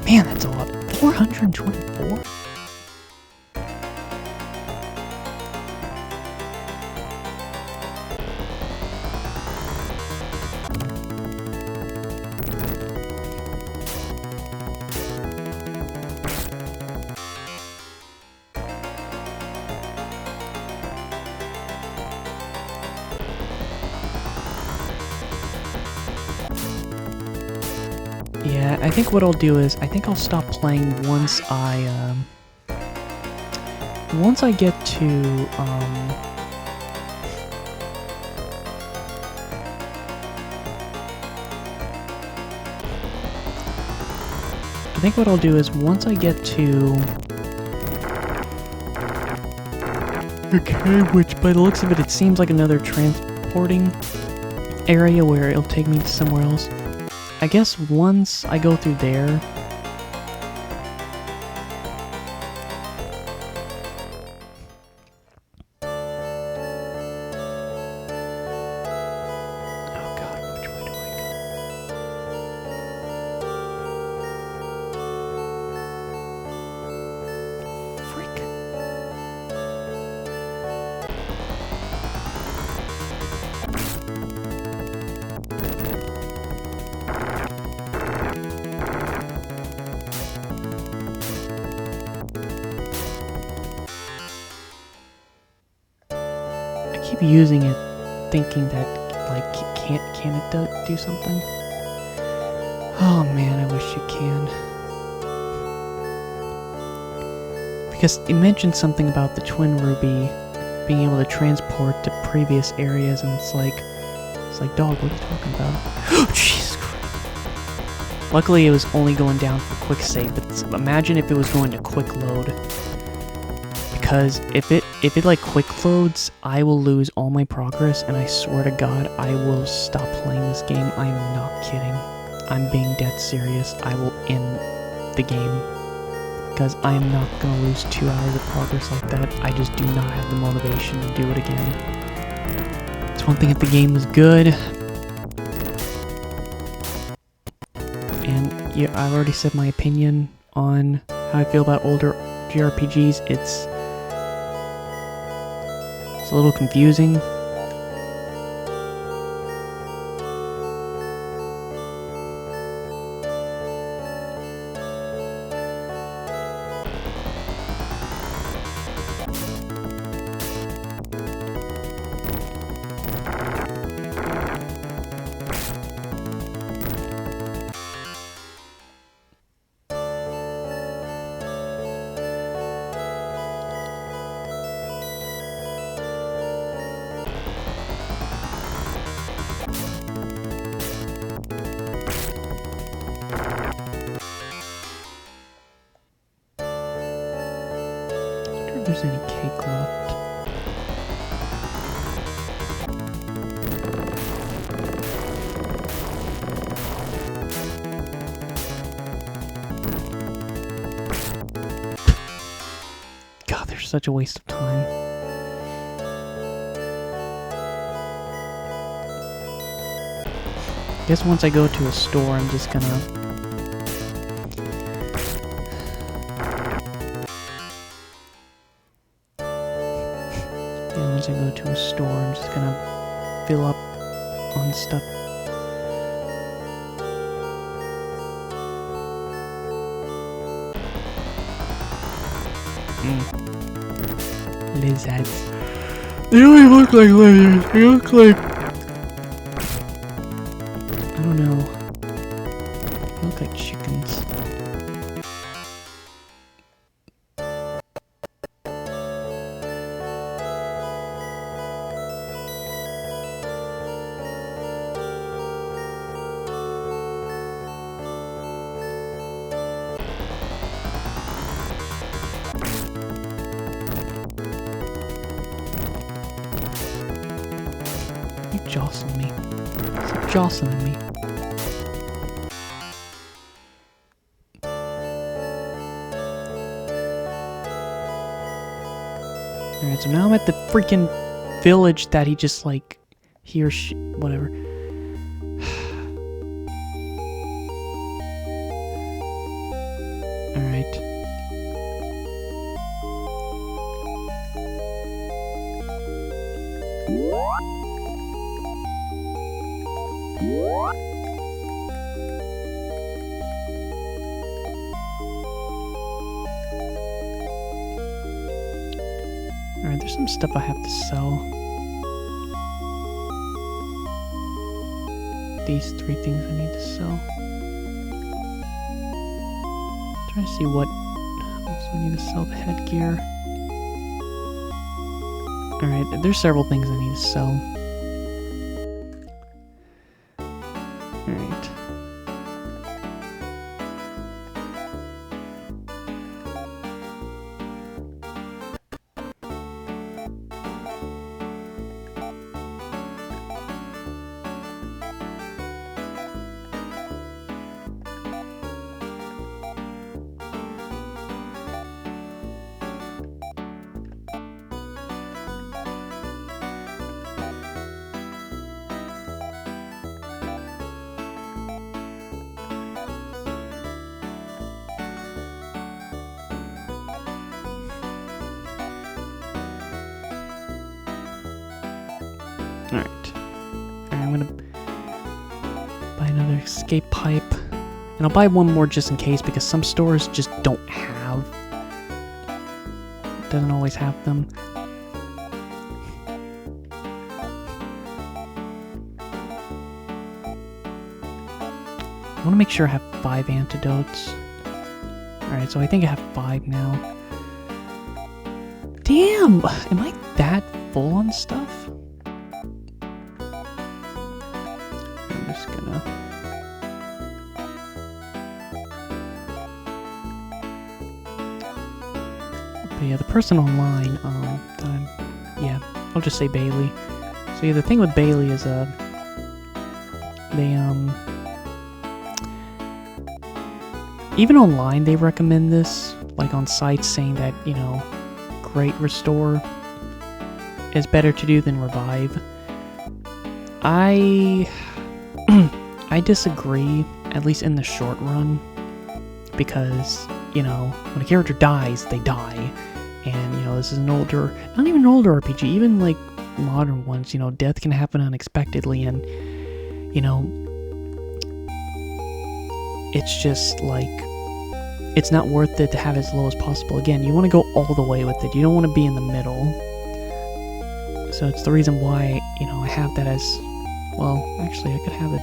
Man, that's a lot. 424? Yeah, I think what I'll do is, I think I'll stop playing once I get to, I think what I'll do is, once I get to... Okay, which by the looks of it, it seems like another transporting area where it'll take me to somewhere else. I guess once I go through there... Oh god, which way do I go? Frick. I keep using it, thinking that, like, can it do something? Oh man, I wish it can. Because it mentioned something about the Twin Ruby being able to transport to previous areas, and it's like, dog, what are you talking about? Oh, Jesus Christ. Luckily, it was only going down for quick save, but imagine if it was going to quick load. Because if it like quick loads, I will lose all my progress, and I swear to God, I will stop playing this game. I am not kidding. I'm being dead serious. I will end the game. Because I am not going to lose 2 hours of progress like that. I just do not have the motivation to do it again. It's one thing if the game was good. And yeah, I've already said my opinion on how I feel about older JRPGs. It's a little confusing. there's any cake left. God, there's such a waste of time. I guess once I go to a store, I'm just gonna... Yeah, once I go to a store, I'm just gonna fill up on stuff. Lizards. They don't even look like lizards. They look like... I don't know. They look like chickens. You jostle me. Stop jostling me. Alright, so now I'm at the freaking village that he just like... He or she... Whatever. Alright. Alright, there's some stuff I have to sell. These 3 things I need to sell. Trying to see what else I need to sell. The headgear. Alright, there's several things I need to sell. Alright. Alright. I'm gonna buy another escape pipe. And I'll buy one more just in case because some stores just don't have. Doesn't always have them. I want to make sure I have 5 antidotes. Alright, so I think I have 5 now. Damn! Am I that full on stuff? I'm just gonna... But yeah, the person online, that I'm... Yeah, I'll just say Bailey. So yeah, the thing with Bailey is, they, even online, they recommend this, like on sites saying that, you know, Great Restore is better to do than Revive. I disagree, at least in the short run, because, you know, when a character dies, they die. And, you know, this is an older, not even an older RPG, even like modern ones, you know, death can happen unexpectedly, and, you know, it's just like, it's not worth it to have it as low as possible. Again, you want to go all the way with it. You don't want to be in the middle. So it's the reason why, you know, I have that as... Well, actually, I could have it...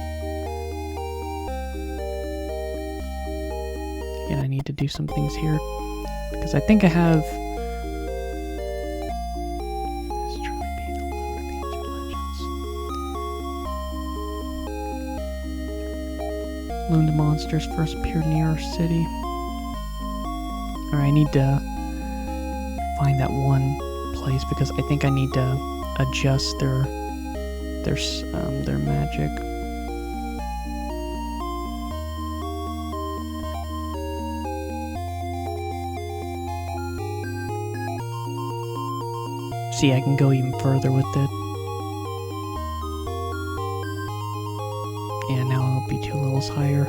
Again, I need to do some things here. Because I think I have... This truly be the loot of ancient legends. Looned monsters first appeared near our city. Alright, I need to find that one place because I think I need to adjust their magic. See, I can go even further with it. Yeah, now I'll be 2 levels higher.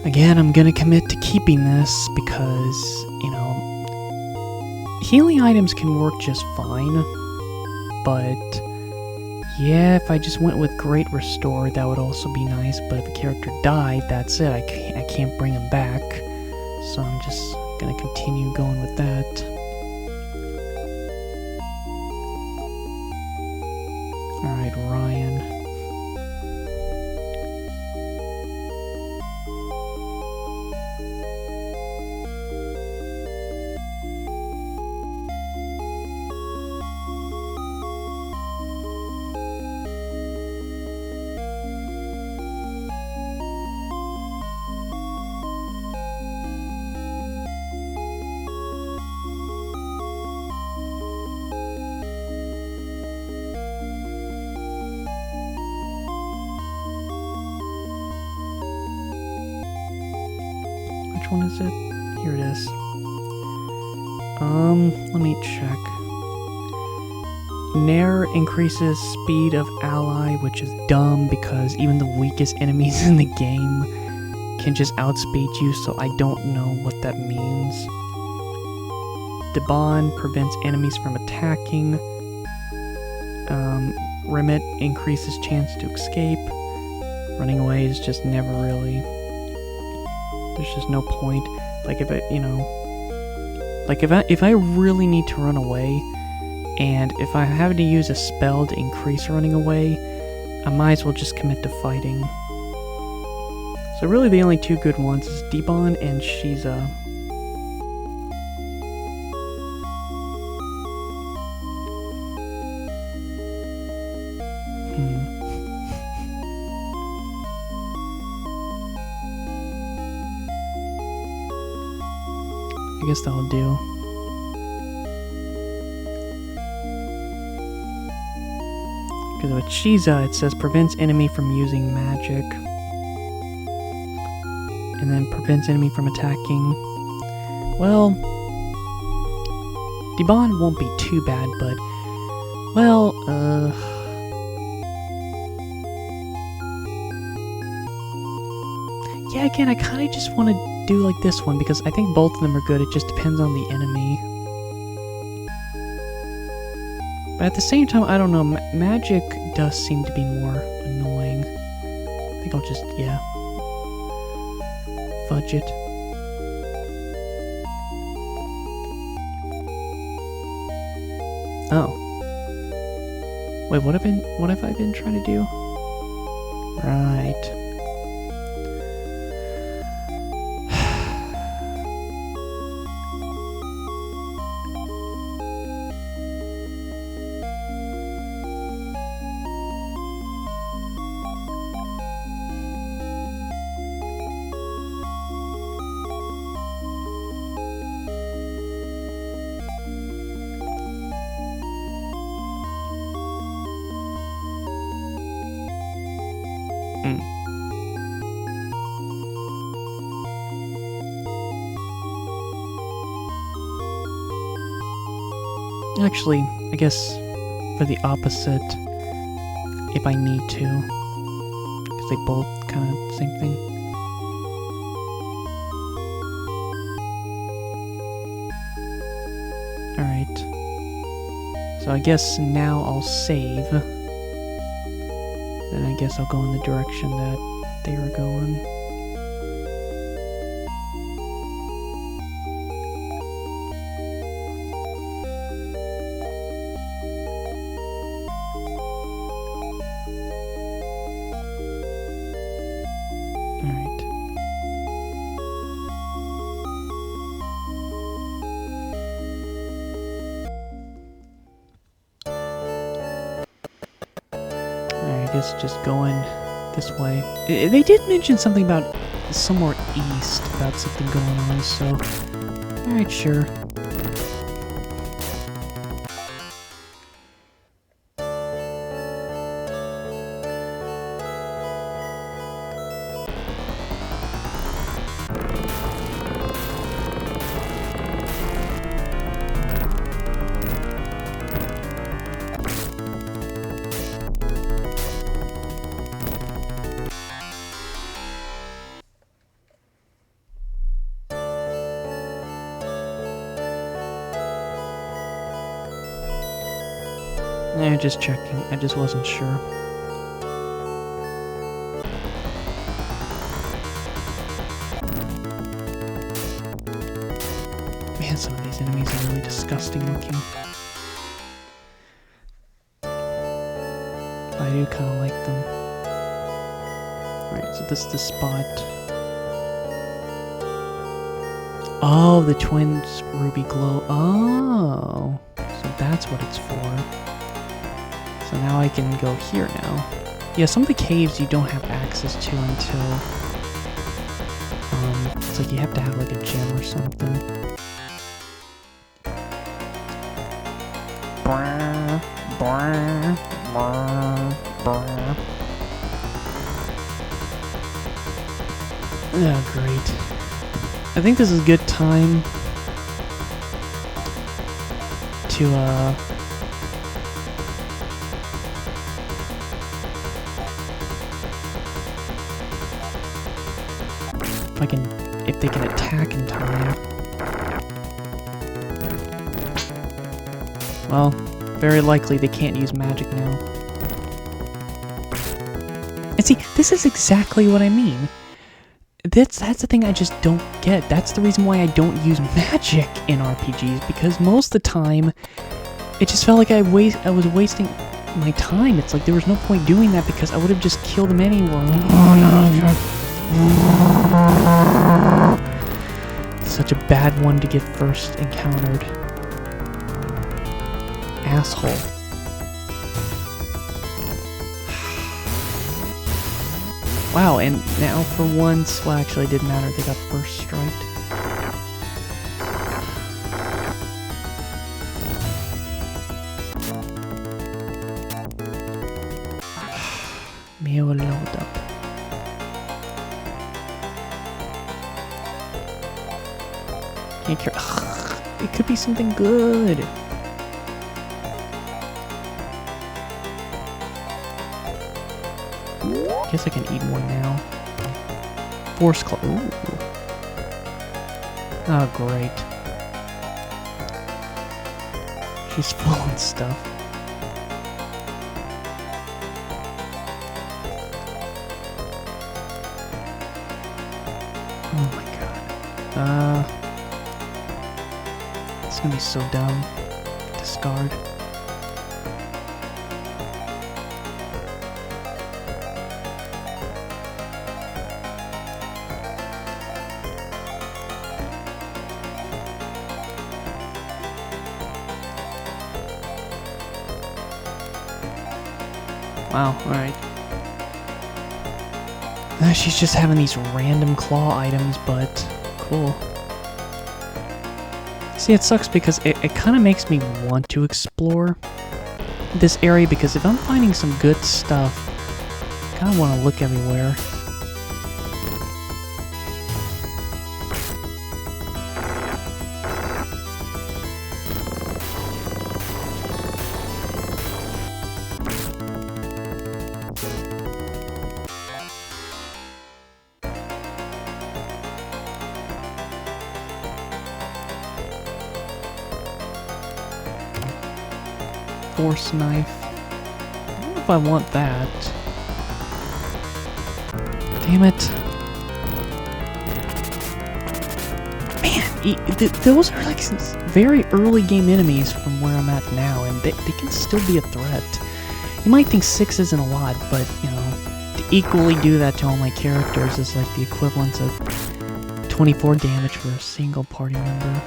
Again, I'm gonna commit to keeping this because, you know, healing items can work just fine, but yeah, if I just went with Great Restore, that would also be nice, but if a character died, that's it. I can't bring him back, so I'm just gonna continue going with that. Alright, Ryan. Which one is it? Here it is. Let me check. Nair increases speed of ally, which is dumb because even the weakest enemies in the game can just outspeed you, so I don't know what that means. Debon prevents enemies from attacking. Remit increases chance to escape. Running away is just never really... There's just no point. Like if I, you know, like if I really need to run away, and if I have to use a spell to increase running away, I might as well just commit to fighting. So really, the only 2 good ones is Debon and Shiza. I guess that'll do. Because with Shiza, it says prevents enemy from using magic. And then prevents enemy from attacking. Well, Debon won't be too bad, but... Well, yeah, again, I kind of just want to do like this one because I think both of them are good. It just depends on the enemy. But at the same time, I don't know. Magic does seem to be more annoying. I think I'll just, yeah, fudge it. Oh. Wait, what have I been trying to do? Right. Actually, I guess for the opposite, if I need to, because they both kind of same thing. Alright. So I guess now I'll save. Then I guess I'll go in the direction that they were going. I guess just going this way. They did mention something about somewhere east, about something going on, so... Alright, sure. Yeah, just checking. I just wasn't sure. Man, some of these enemies are really disgusting looking. But I do kind of like them. Alright, so this is the spot. Oh, the twins ruby glow. Oh, so that's what it's for. So now I can go here now. Yeah, some of the caves you don't have access to until... it's like you have to have like a gem or something. Oh, great. I think this is a good time to, if they can attack in time. Well, very likely they can't use magic now. And see, this is exactly what I mean. That's the thing I just don't get. That's the reason why I don't use magic in RPGs, because most of the time, it just felt like I was wasting my time. It's like there was no point doing that because I would have just killed them anyway. Such a bad one to get first encountered. Asshole. Wow, and now for once, well actually it didn't matter, they got first strike. Me'll load up. Can't care. Ugh, it could be something good. Guess I can eat one now. Force claw. Ooh. Oh, great. She's full of stuff. Oh my god. It's gonna be so dumb. Discard. Wow, alright. She's just having these random claw items, but cool. See, it sucks because it kind of makes me want to explore this area, because if I'm finding some good stuff, I kind of want to look everywhere. Force knife. I don't know if I want that. Damn it. Man, those are like very early game enemies from where I'm at now, and they can still be a threat. You might think 6 isn't a lot, but, you know, to equally do that to all my characters is like the equivalent of 24 damage for a single party member.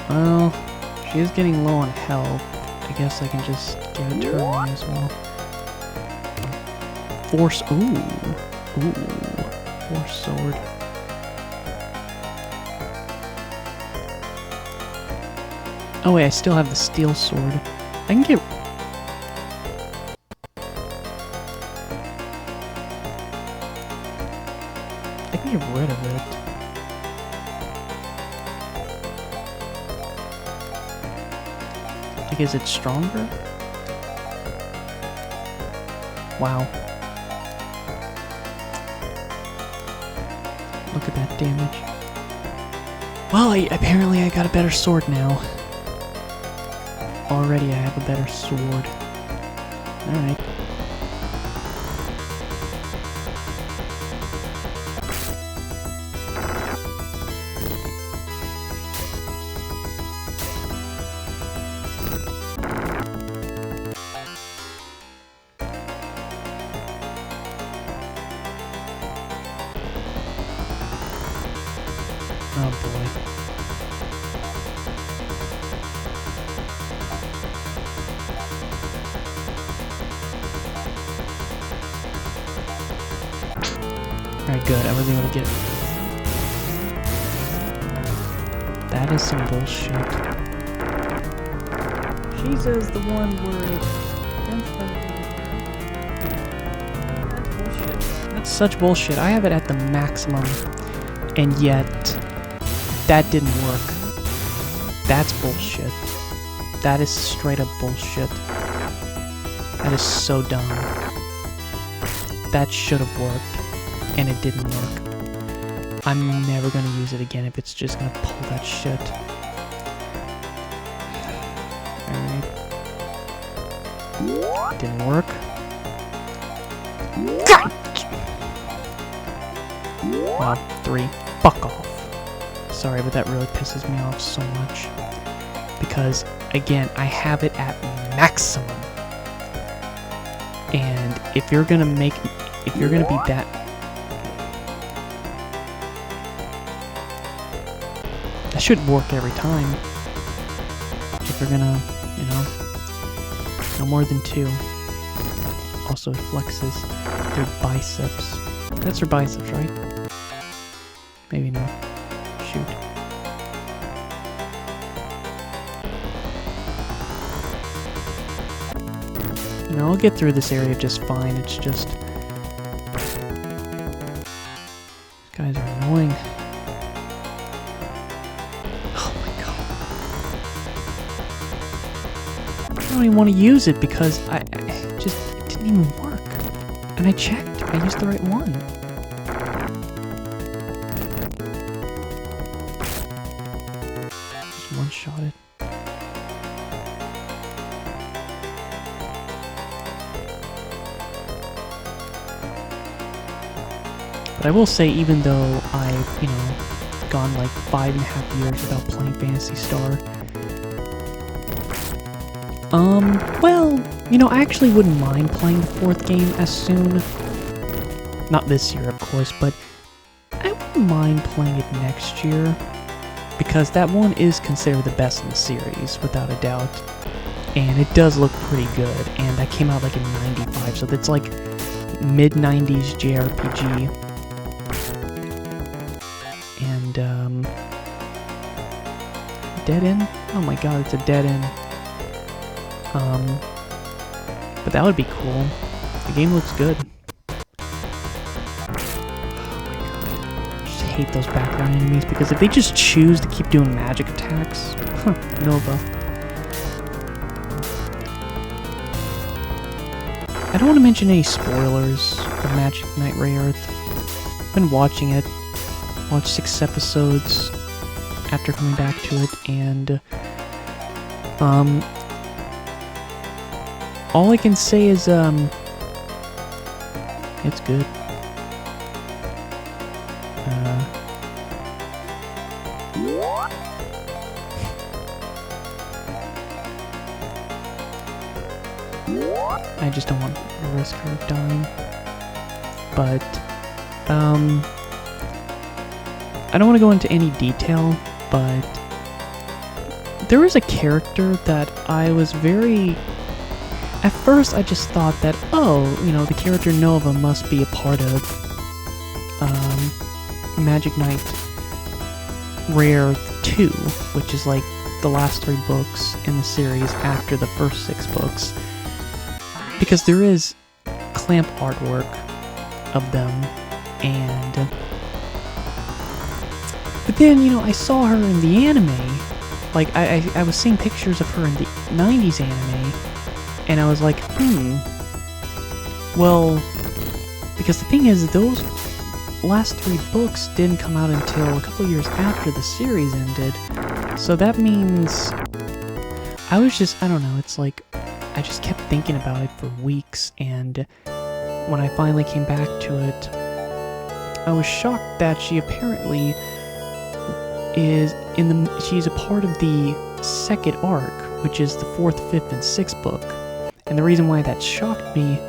Well, she is getting low on health. I guess I can just give it to her as well. Force, ooh. Force sword. Oh wait, I still have the steel sword. I can get... rid of it. Like, is it stronger? Wow. Look at that damage. Well, apparently I got a better sword now. Already I have a better sword. Alright. Oh boy. Alright, good. I was able to get it. That is some bullshit. She says the one word. That's bullshit. That's such bullshit. I have it at the maximum, and yet that didn't work. That's bullshit. That is straight up bullshit. That is so dumb. That should have worked, and it didn't work. I'm never gonna use it again if it's just gonna pull that shit. Alright. Didn't work. Wow, 3. Fuck off. Sorry, but that really pisses me off so much. Because, again, I have it at maximum. And if you're gonna be that... That should work every time. If you're gonna, you know, no more than 2. Also, it flexes their biceps. That's their biceps, right? Maybe not. Shoot. You know, I'll get through this area just fine. It's just... These guys are annoying. Oh my god. I don't even want to use it because it didn't even work. And I checked. I used the right one. Just one-shot it. But I will say, even though I've, you know, gone like 5.5 years without playing Phantasy Star, well, you know, I actually wouldn't mind playing the 4th game as soon. Not this year, of course, but I wouldn't mind playing it next year, because that one is considered the best in the series, without a doubt. And it does look pretty good, and that came out like in '95, so that's like mid-90s JRPG. And, dead end? Oh my god, it's a dead end. But that would be cool. The game looks good. Oh my god. I just hate those background enemies, because if they just choose to keep doing magic attacks... Huh, Nova. I don't want to mention any spoilers of Magic Knight Ray Earth. I've been watching it. Watched 6 episodes after coming back to it, and all I can say is it's good. I just don't want to risk her dying. But I don't want to go into any detail, but there is a character that I was very... At first, I just thought that, oh, you know, the character Nova must be a part of Magic Knight Rare 2, which is like the last 3 books in the series after the first 6 books. Because there is clamp artwork of them, and... But then, you know, I saw her in the anime, Like, I was seeing pictures of her in the 90s anime, and I was like, well, because the thing is, those last 3 books didn't come out until a couple years after the series ended, so that means I don't know, it's like, I just kept thinking about it for weeks, and when I finally came back to it, I was shocked that she apparently she's a part of the 2nd arc, which is the 4th, 5th, and 6th book. And the reason why that shocked me,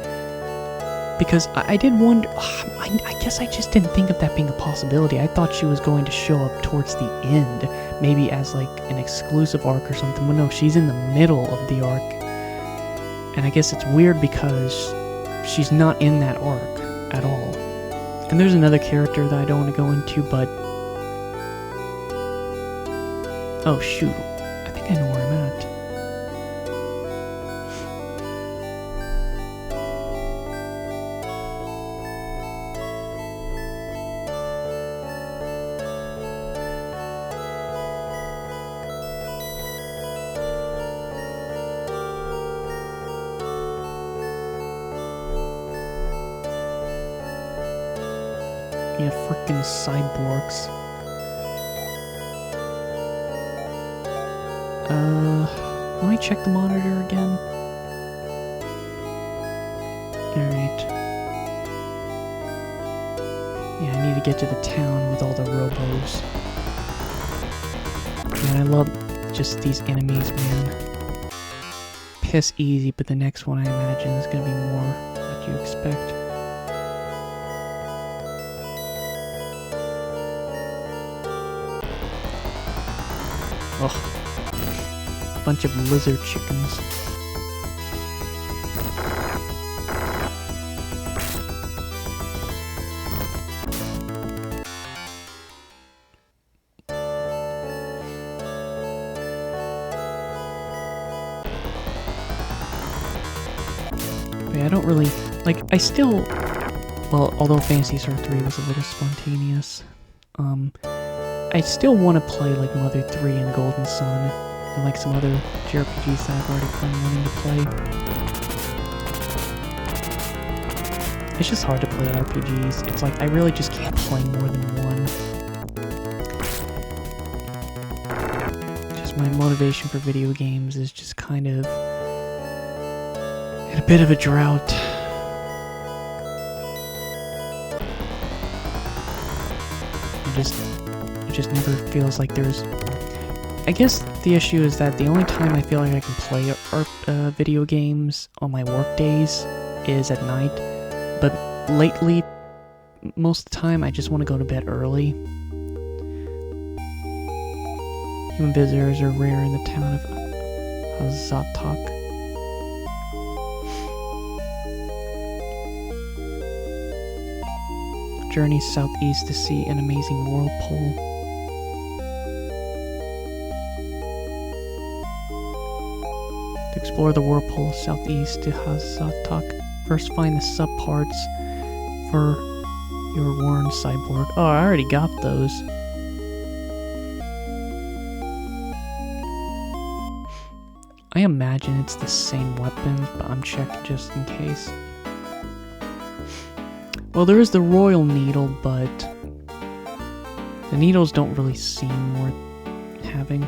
because I did wonder, I guess I just didn't think of that being a possibility. I thought she was going to show up towards the end, maybe as like an exclusive arc or something, but no, she's in the middle of the arc. And I guess it's weird because she's not in that arc at all. And there's another character that I don't want to go into, but... Oh, shoot. I think I know where I'm at. Yeah, frickin' cyborgs. Let me check the monitor again. Alright. Yeah, I need to get to the town with all the robos. Man, I love just these enemies, man. Piss easy, but the next one I imagine is gonna be more what you expect. Ugh. Bunch of lizard chickens. But yeah, I don't really... Like, I still... Well, although Phantasy Star 3 was a little spontaneous, I still want to play, like, Mother 3 and Golden Sun, and, like, some other JRPGs that I've already been wanting to play. It's just hard to play RPGs. It's like, I really just can't play more than one. Just my motivation for video games is just kind of in a bit of a drought. It just never feels like there's... I guess the issue is that the only time I feel like I can play video games on my work days is at night, but lately, most of the time, I just want to go to bed early. Human visitors are rare in the town of Azatok. Journey southeast to see an amazing whirlpool. To explore the whirlpool southeast to Hazatok, first find the subparts for your worn cyborg. Oh, I already got those. I imagine it's the same weapons, but I'm checking just in case. Well, there is the Royal Needle, but the needles don't really seem worth having.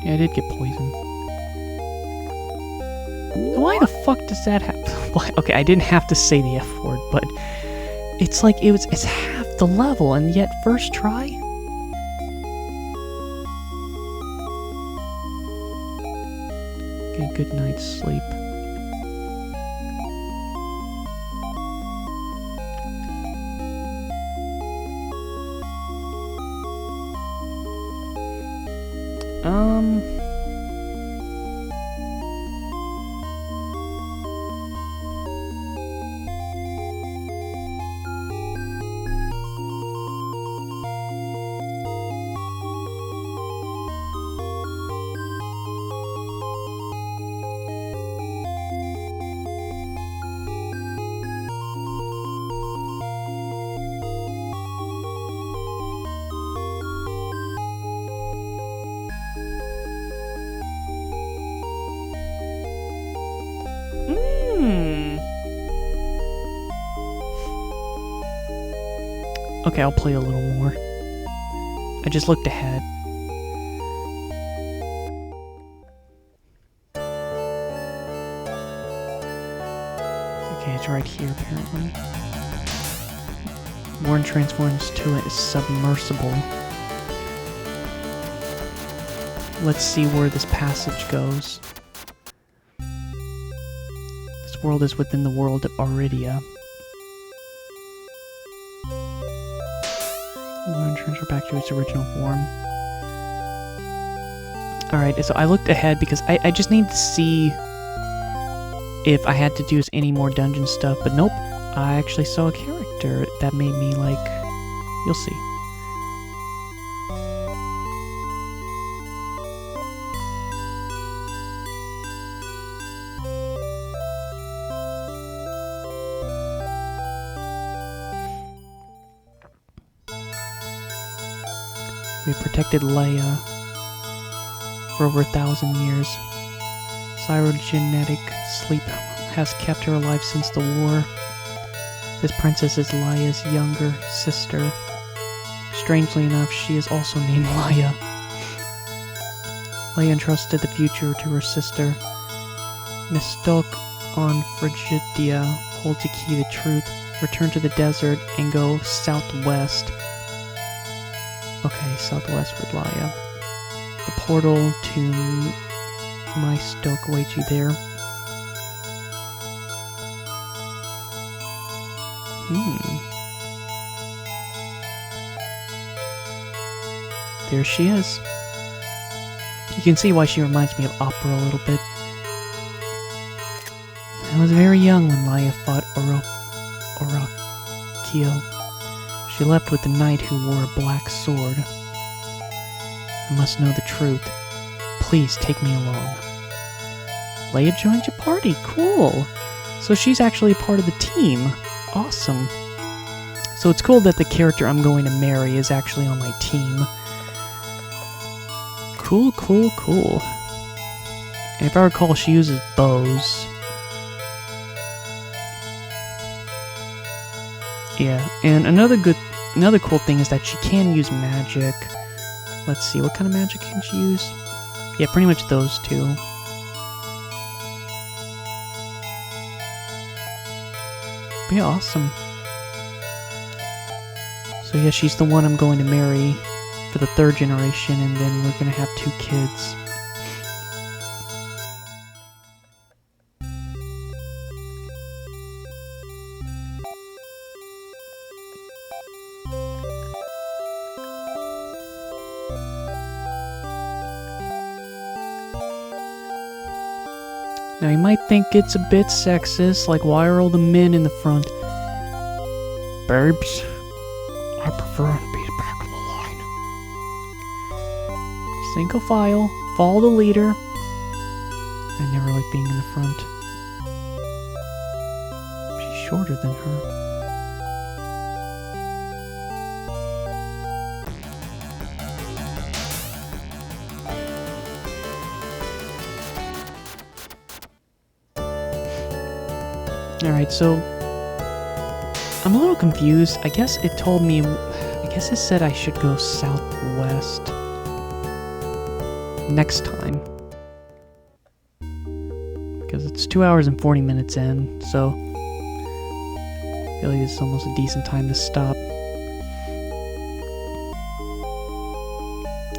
Yeah, I did get poisoned. Why the fuck does that happen? Why? Okay, I didn't have to say the F word, but it's like it's half the level, and yet first try? Okay, good night's sleep. Okay, I'll play a little more. I just looked ahead. Okay, it's right here, apparently. Warren transforms to a submersible. Let's see where this passage goes. This world is within the world of Aridia. Warren transfer back to its original form. Alright, so I looked ahead because I just need to see if I had to do any more dungeon stuff, but nope. I actually saw a character that made me like... You'll see. We protected Leia for over 1,000 years. Cyrogenetic sleep has kept her alive since the war. This princess is Leia's younger sister. Strangely enough, she is also named Leia. Leia entrusted the future to her sister. Mistook on Frigidia holds a key to truth. Return to the desert and go southwest. Okay, southwest with Leia. The portal to Mistook awaits you there. There she is. You can see why she reminds me of Opera a little bit. I was very young when Leia fought Orakio. She left with the knight who wore a black sword. I must know the truth. Please take me along. Leia joined your party. Cool. So she's actually part of the team. Awesome. So it's cool that the character I'm going to marry is actually on my team. Cool, cool, cool. And if I recall, she uses bows. Yeah, and another cool thing is that she can use magic. Let's see, what kind of magic can she use? Yeah, pretty much those two. But yeah, awesome. So yeah, she's the one I'm going to marry for the 3rd generation, and then we're gonna have 2 kids. Now you might think it's a bit sexist, like why are all the men in the front? Babes, I prefer to be back of the line. Single file, follow the leader. I never like being in the front. She's shorter than her. Alright, so I'm a little confused. I guess it told me, I guess it said I should go southwest next time. Because it's 2 hours and 40 minutes in, so I feel like it's almost a decent time to stop.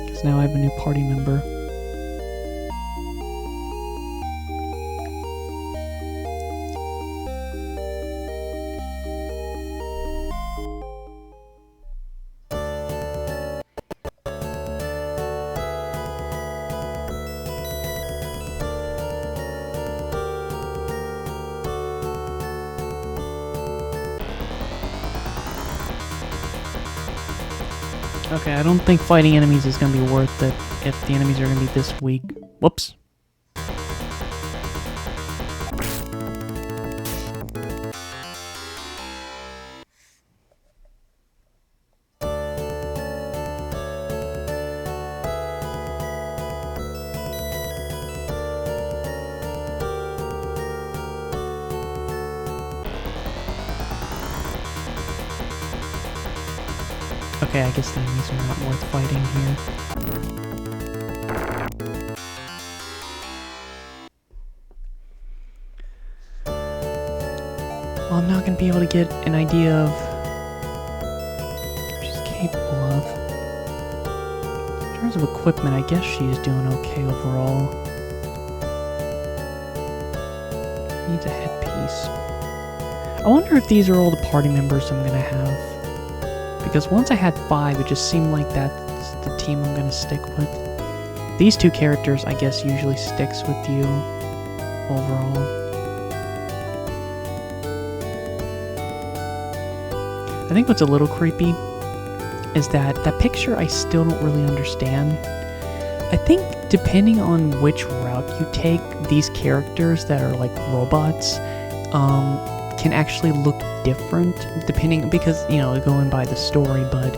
Because now I have a new party member. Okay, I don't think fighting enemies is going to be worth it if the enemies are going to be this weak. Whoops. Okay, I guess the enemies are not worth fighting here. Well, I'm not gonna be able to get an idea of what she's capable of. In terms of equipment, I guess she is doing okay overall. Needs a headpiece. I wonder if these are all the party members I'm gonna have. Because once I had 5, it just seemed like that's the team I'm gonna stick with. These 2 characters, I guess, usually sticks with you overall. I think what's a little creepy is that picture I still don't really understand. I think depending on which route you take, these characters that are like robots can actually look different depending, because, you know, going by the story, but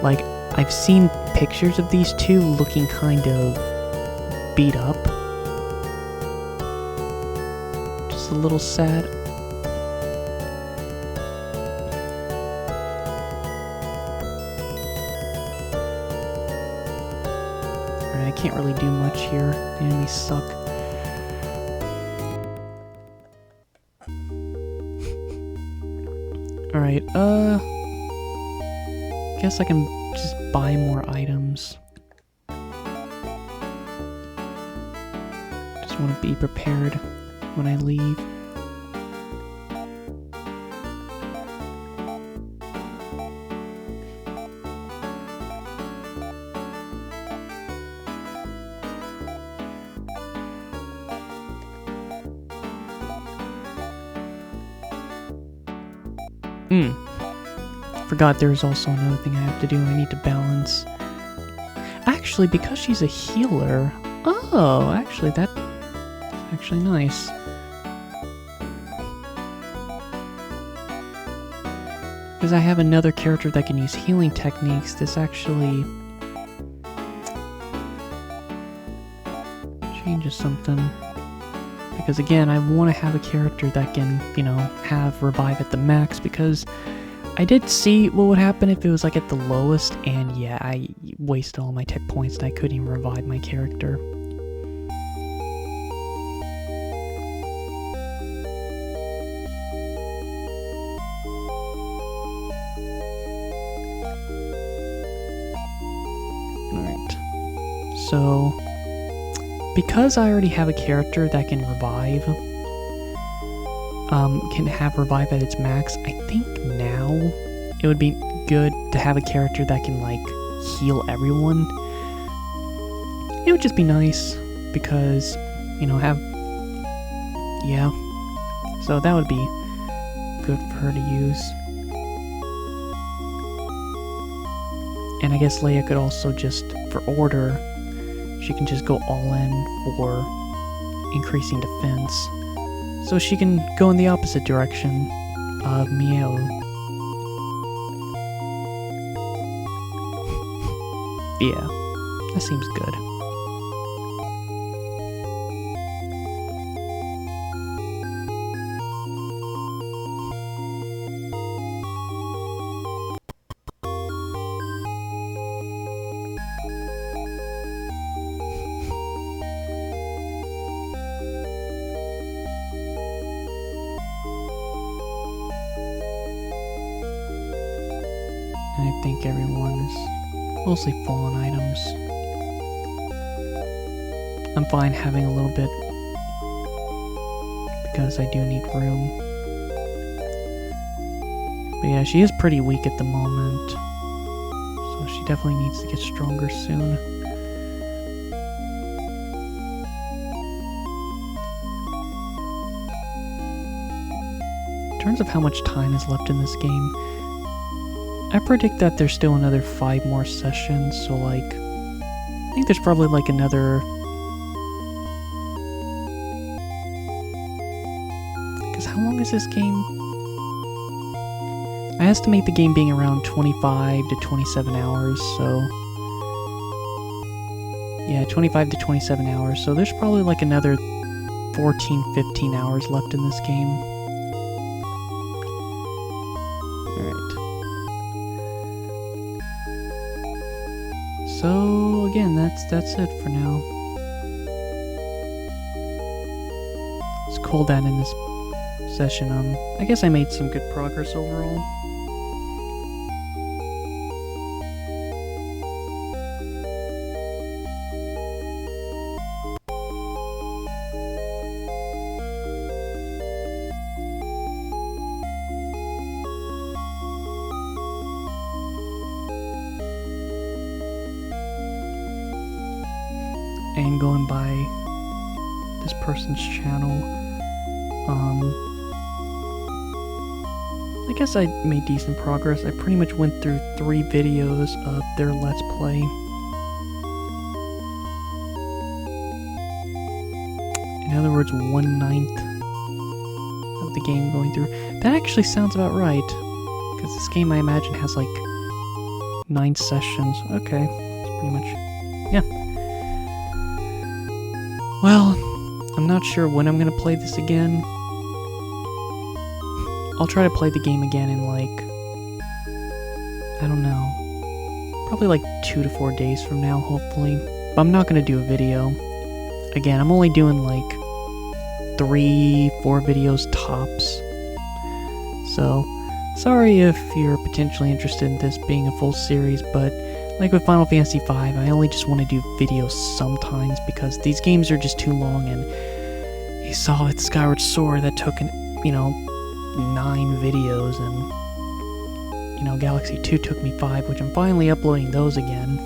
like I've seen pictures of these 2 looking kind of beat up. Just a little sad. Alright, I can't really do much here. The enemies suck. Alright, guess I can just buy more items. Just want to be prepared when I leave. Forgot there's also another thing I have to do. I need to balance. Actually, because she's a healer... Oh, actually, that's actually nice. Because I have another character that can use healing techniques, this actually... changes something. Because again, I want to have a character that can, you know, have revive at the max, because I did see what would happen if it was like at the lowest, and yeah, I wasted all my tech points and I couldn't even revive my character. Alright. So, because I already have a character that can revive, can have revive at its max, I think now it would be good to have a character that can, like, heal everyone. It would just be nice, because, you know, yeah. So that would be good for her to use. And I guess Leia could also just, for order, she can just go all in for increasing defense. So she can go in the opposite direction of Nial. Yeah, that seems good. And I think everyone is mostly full on items. I'm fine having a little bit, because I do need room. But yeah, she is pretty weak at the moment, so she definitely needs to get stronger soon. In terms of how much time is left in this game, I predict that there's still another 5 more sessions, so like, I think there's probably like another... Because how long is this game? I estimate the game being around 25 to 27 hours, so... Yeah, 25 to 27 hours, so there's probably like another 14, 15 hours left in this game. So again, that's it for now. Let's call that in this session. I guess I made some good progress overall. And going by this person's channel, I guess I made decent progress. I pretty much went through 3 videos of their Let's Play. In other words, 1/9 of the game going through. That actually sounds about right, because this game I imagine has like 9 sessions. Okay, that's pretty much, yeah. Well, I'm not sure when I'm gonna play this again. I'll try to play the game again in like, I don't know, probably like 2 to 4 days from now, hopefully. But I'm not gonna do a video. Again, I'm only doing like 3-4 videos tops. So, sorry if you're potentially interested in this being a full series, but like with Final Fantasy V, I only just want to do videos sometimes because these games are just too long, and you saw with Skyward Sword that took, 9 videos, and, Galaxy 2 took me 5, which I'm finally uploading those again.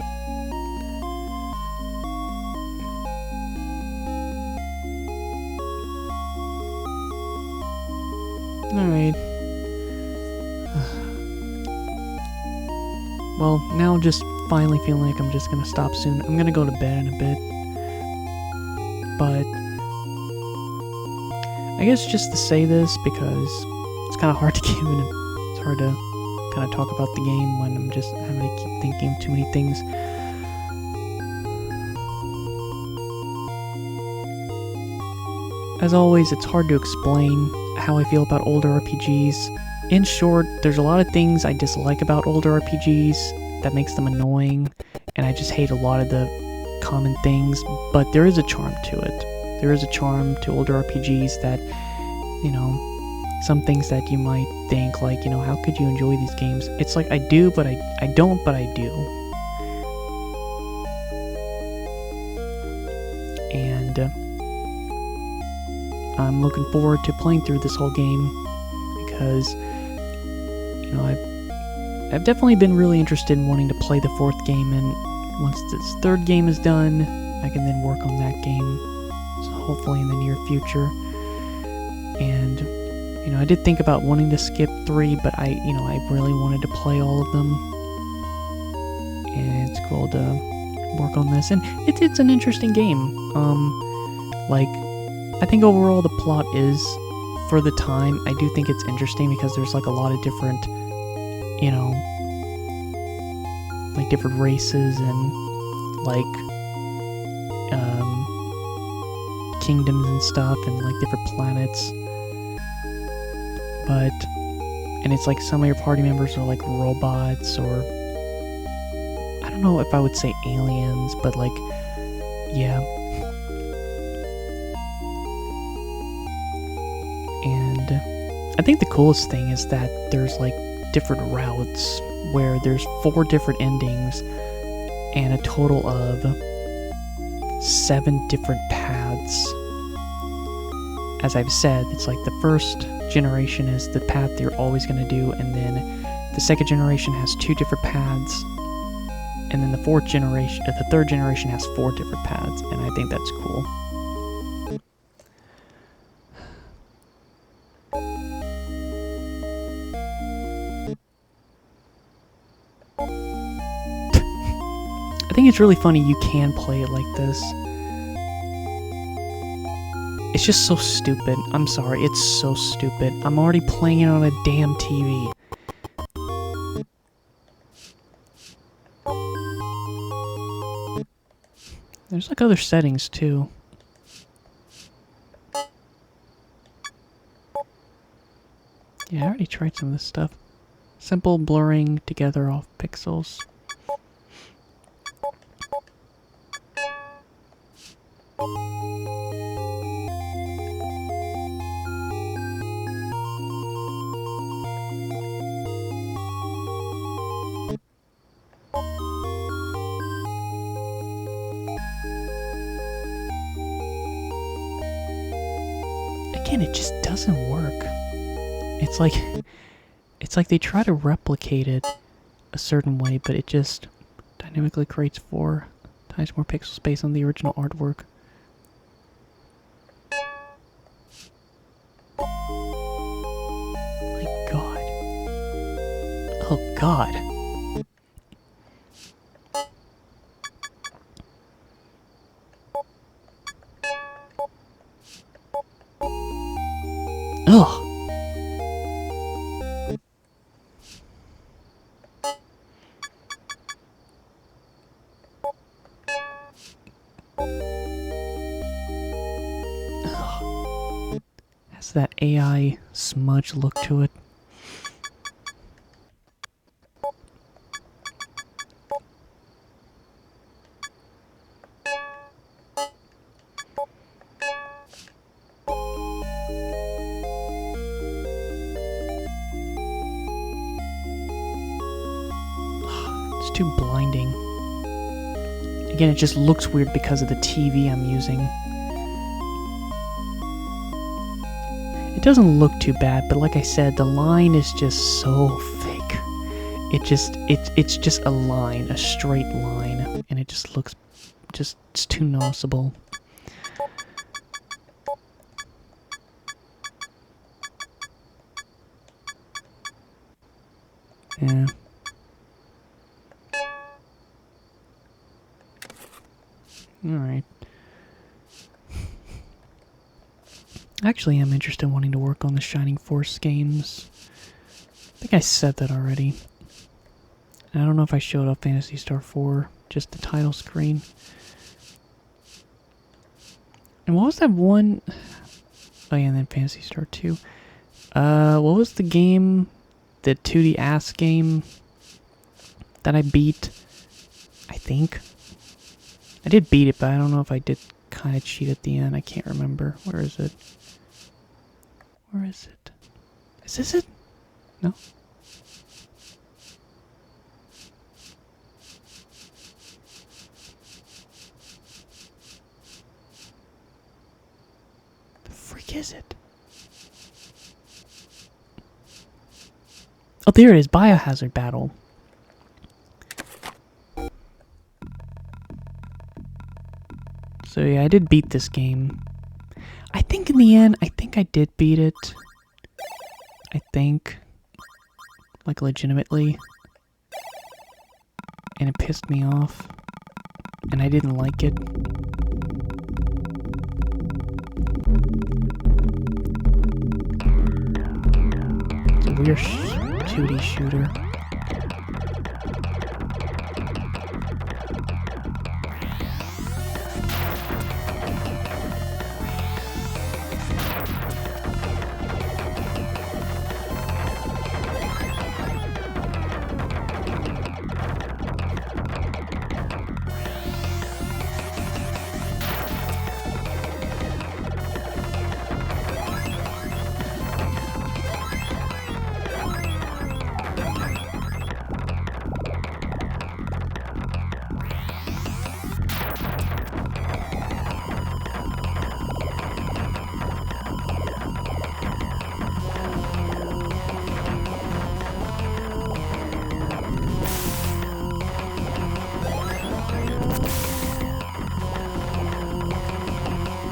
Alright. Well, now just finally feeling like I'm just gonna stop soon. I'm gonna go to bed in a bit. But I guess just to say this, because it's kind of hard to it's hard to kind of talk about the game when I'm just having to keep thinking of too many things. As always, it's hard to explain how I feel about older RPGs. In short, there's a lot of things I dislike about older RPGs that makes them annoying, and I just hate a lot of the common things, but there is a charm to it. There is a charm to older RPGs that, some things that you might think, like, how could you enjoy these games? It's like, I do, but I don't, but I do. And I'm looking forward to playing through this whole game, because, I've definitely been really interested in wanting to play the 4th game, and once this 3rd game is done, I can then work on that game, so hopefully in the near future. And, I did think about wanting to skip 3, but I really wanted to play all of them, and it's cool to work on this, and it's an interesting game. I think overall the plot is, for the time, I do think it's interesting because there's like a lot of different, like different races and like kingdoms and stuff, and like different planets. And it's like some of your party members are like robots, or I don't know if I would say aliens, but like, yeah. And I think the coolest thing is that there's like different routes where there's 4 different endings and a total of 7 different paths. As I've said, it's like the first generation is the path you're always going to do, and then the 2nd generation has 2 different paths, and then the 3rd generation has 4 different paths, and I think that's cool. I think it's really funny you can play it like this. It's just so stupid. I'm sorry, it's so stupid. I'm already playing it on a damn TV. There's like other settings too. Yeah, I already tried some of this stuff. Simple blurring together off pixels. again, it just doesn't work. It's like they try to replicate it a certain way, but it just dynamically creates 4 times more pixel space on the original artwork. My god. Oh god. Ugh. Has that AI smudge look to it. It's too blinding. Again, it just looks weird because of the TV I'm using. It doesn't look too bad, but like I said, the line is just so fake. It's just a line, a straight line, and it just looks it's too noticeable. Yeah. Alright. Actually, I'm interested in wanting to work on the Shining Force games. I think I said that already. I don't know if I showed up Phantasy Star 4, just the title screen. And what was that one? Oh yeah, and then Phantasy Star 2. What was the game? The 2D ass game that I beat? I think. I did beat it, but I don't know if I did kind of cheat at the end. I can't remember. Where is it? Where is it? Is this it? No? The freak is it? Oh, there it is. Biohazard Battle. So yeah, I did beat this game. I think in the end, I think I did beat it. I think. Like, legitimately. And it pissed me off. And I didn't like it. It's a weird 2D shooter.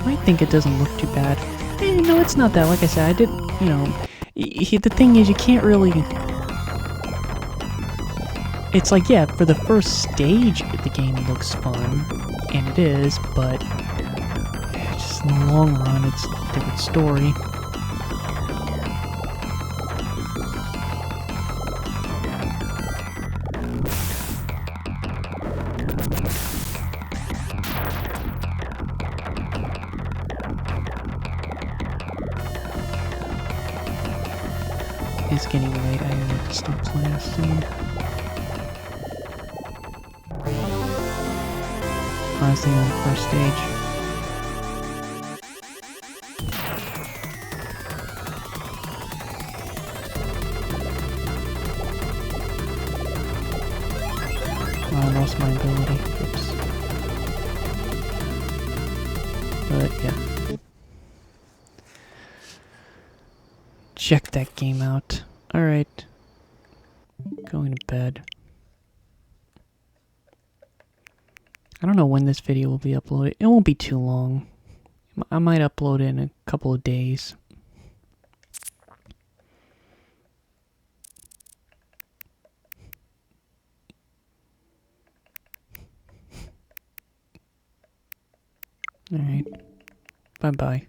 I think it doesn't look too bad. No, it's not that. Like I said, I did, you know... the thing is, you can't really... It's like, yeah, for the first stage, the game looks fun. And it is, but... just in the long run, it's a different story. It's getting late, I need to stop playing soon. Honestly, on the first stage. Oh, I lost my ability. Oops. But, yeah. check that game out. Alright. Going to bed. I don't know when this video will be uploaded. It won't be too long. I might upload it in a couple of days. Alright. Bye-bye.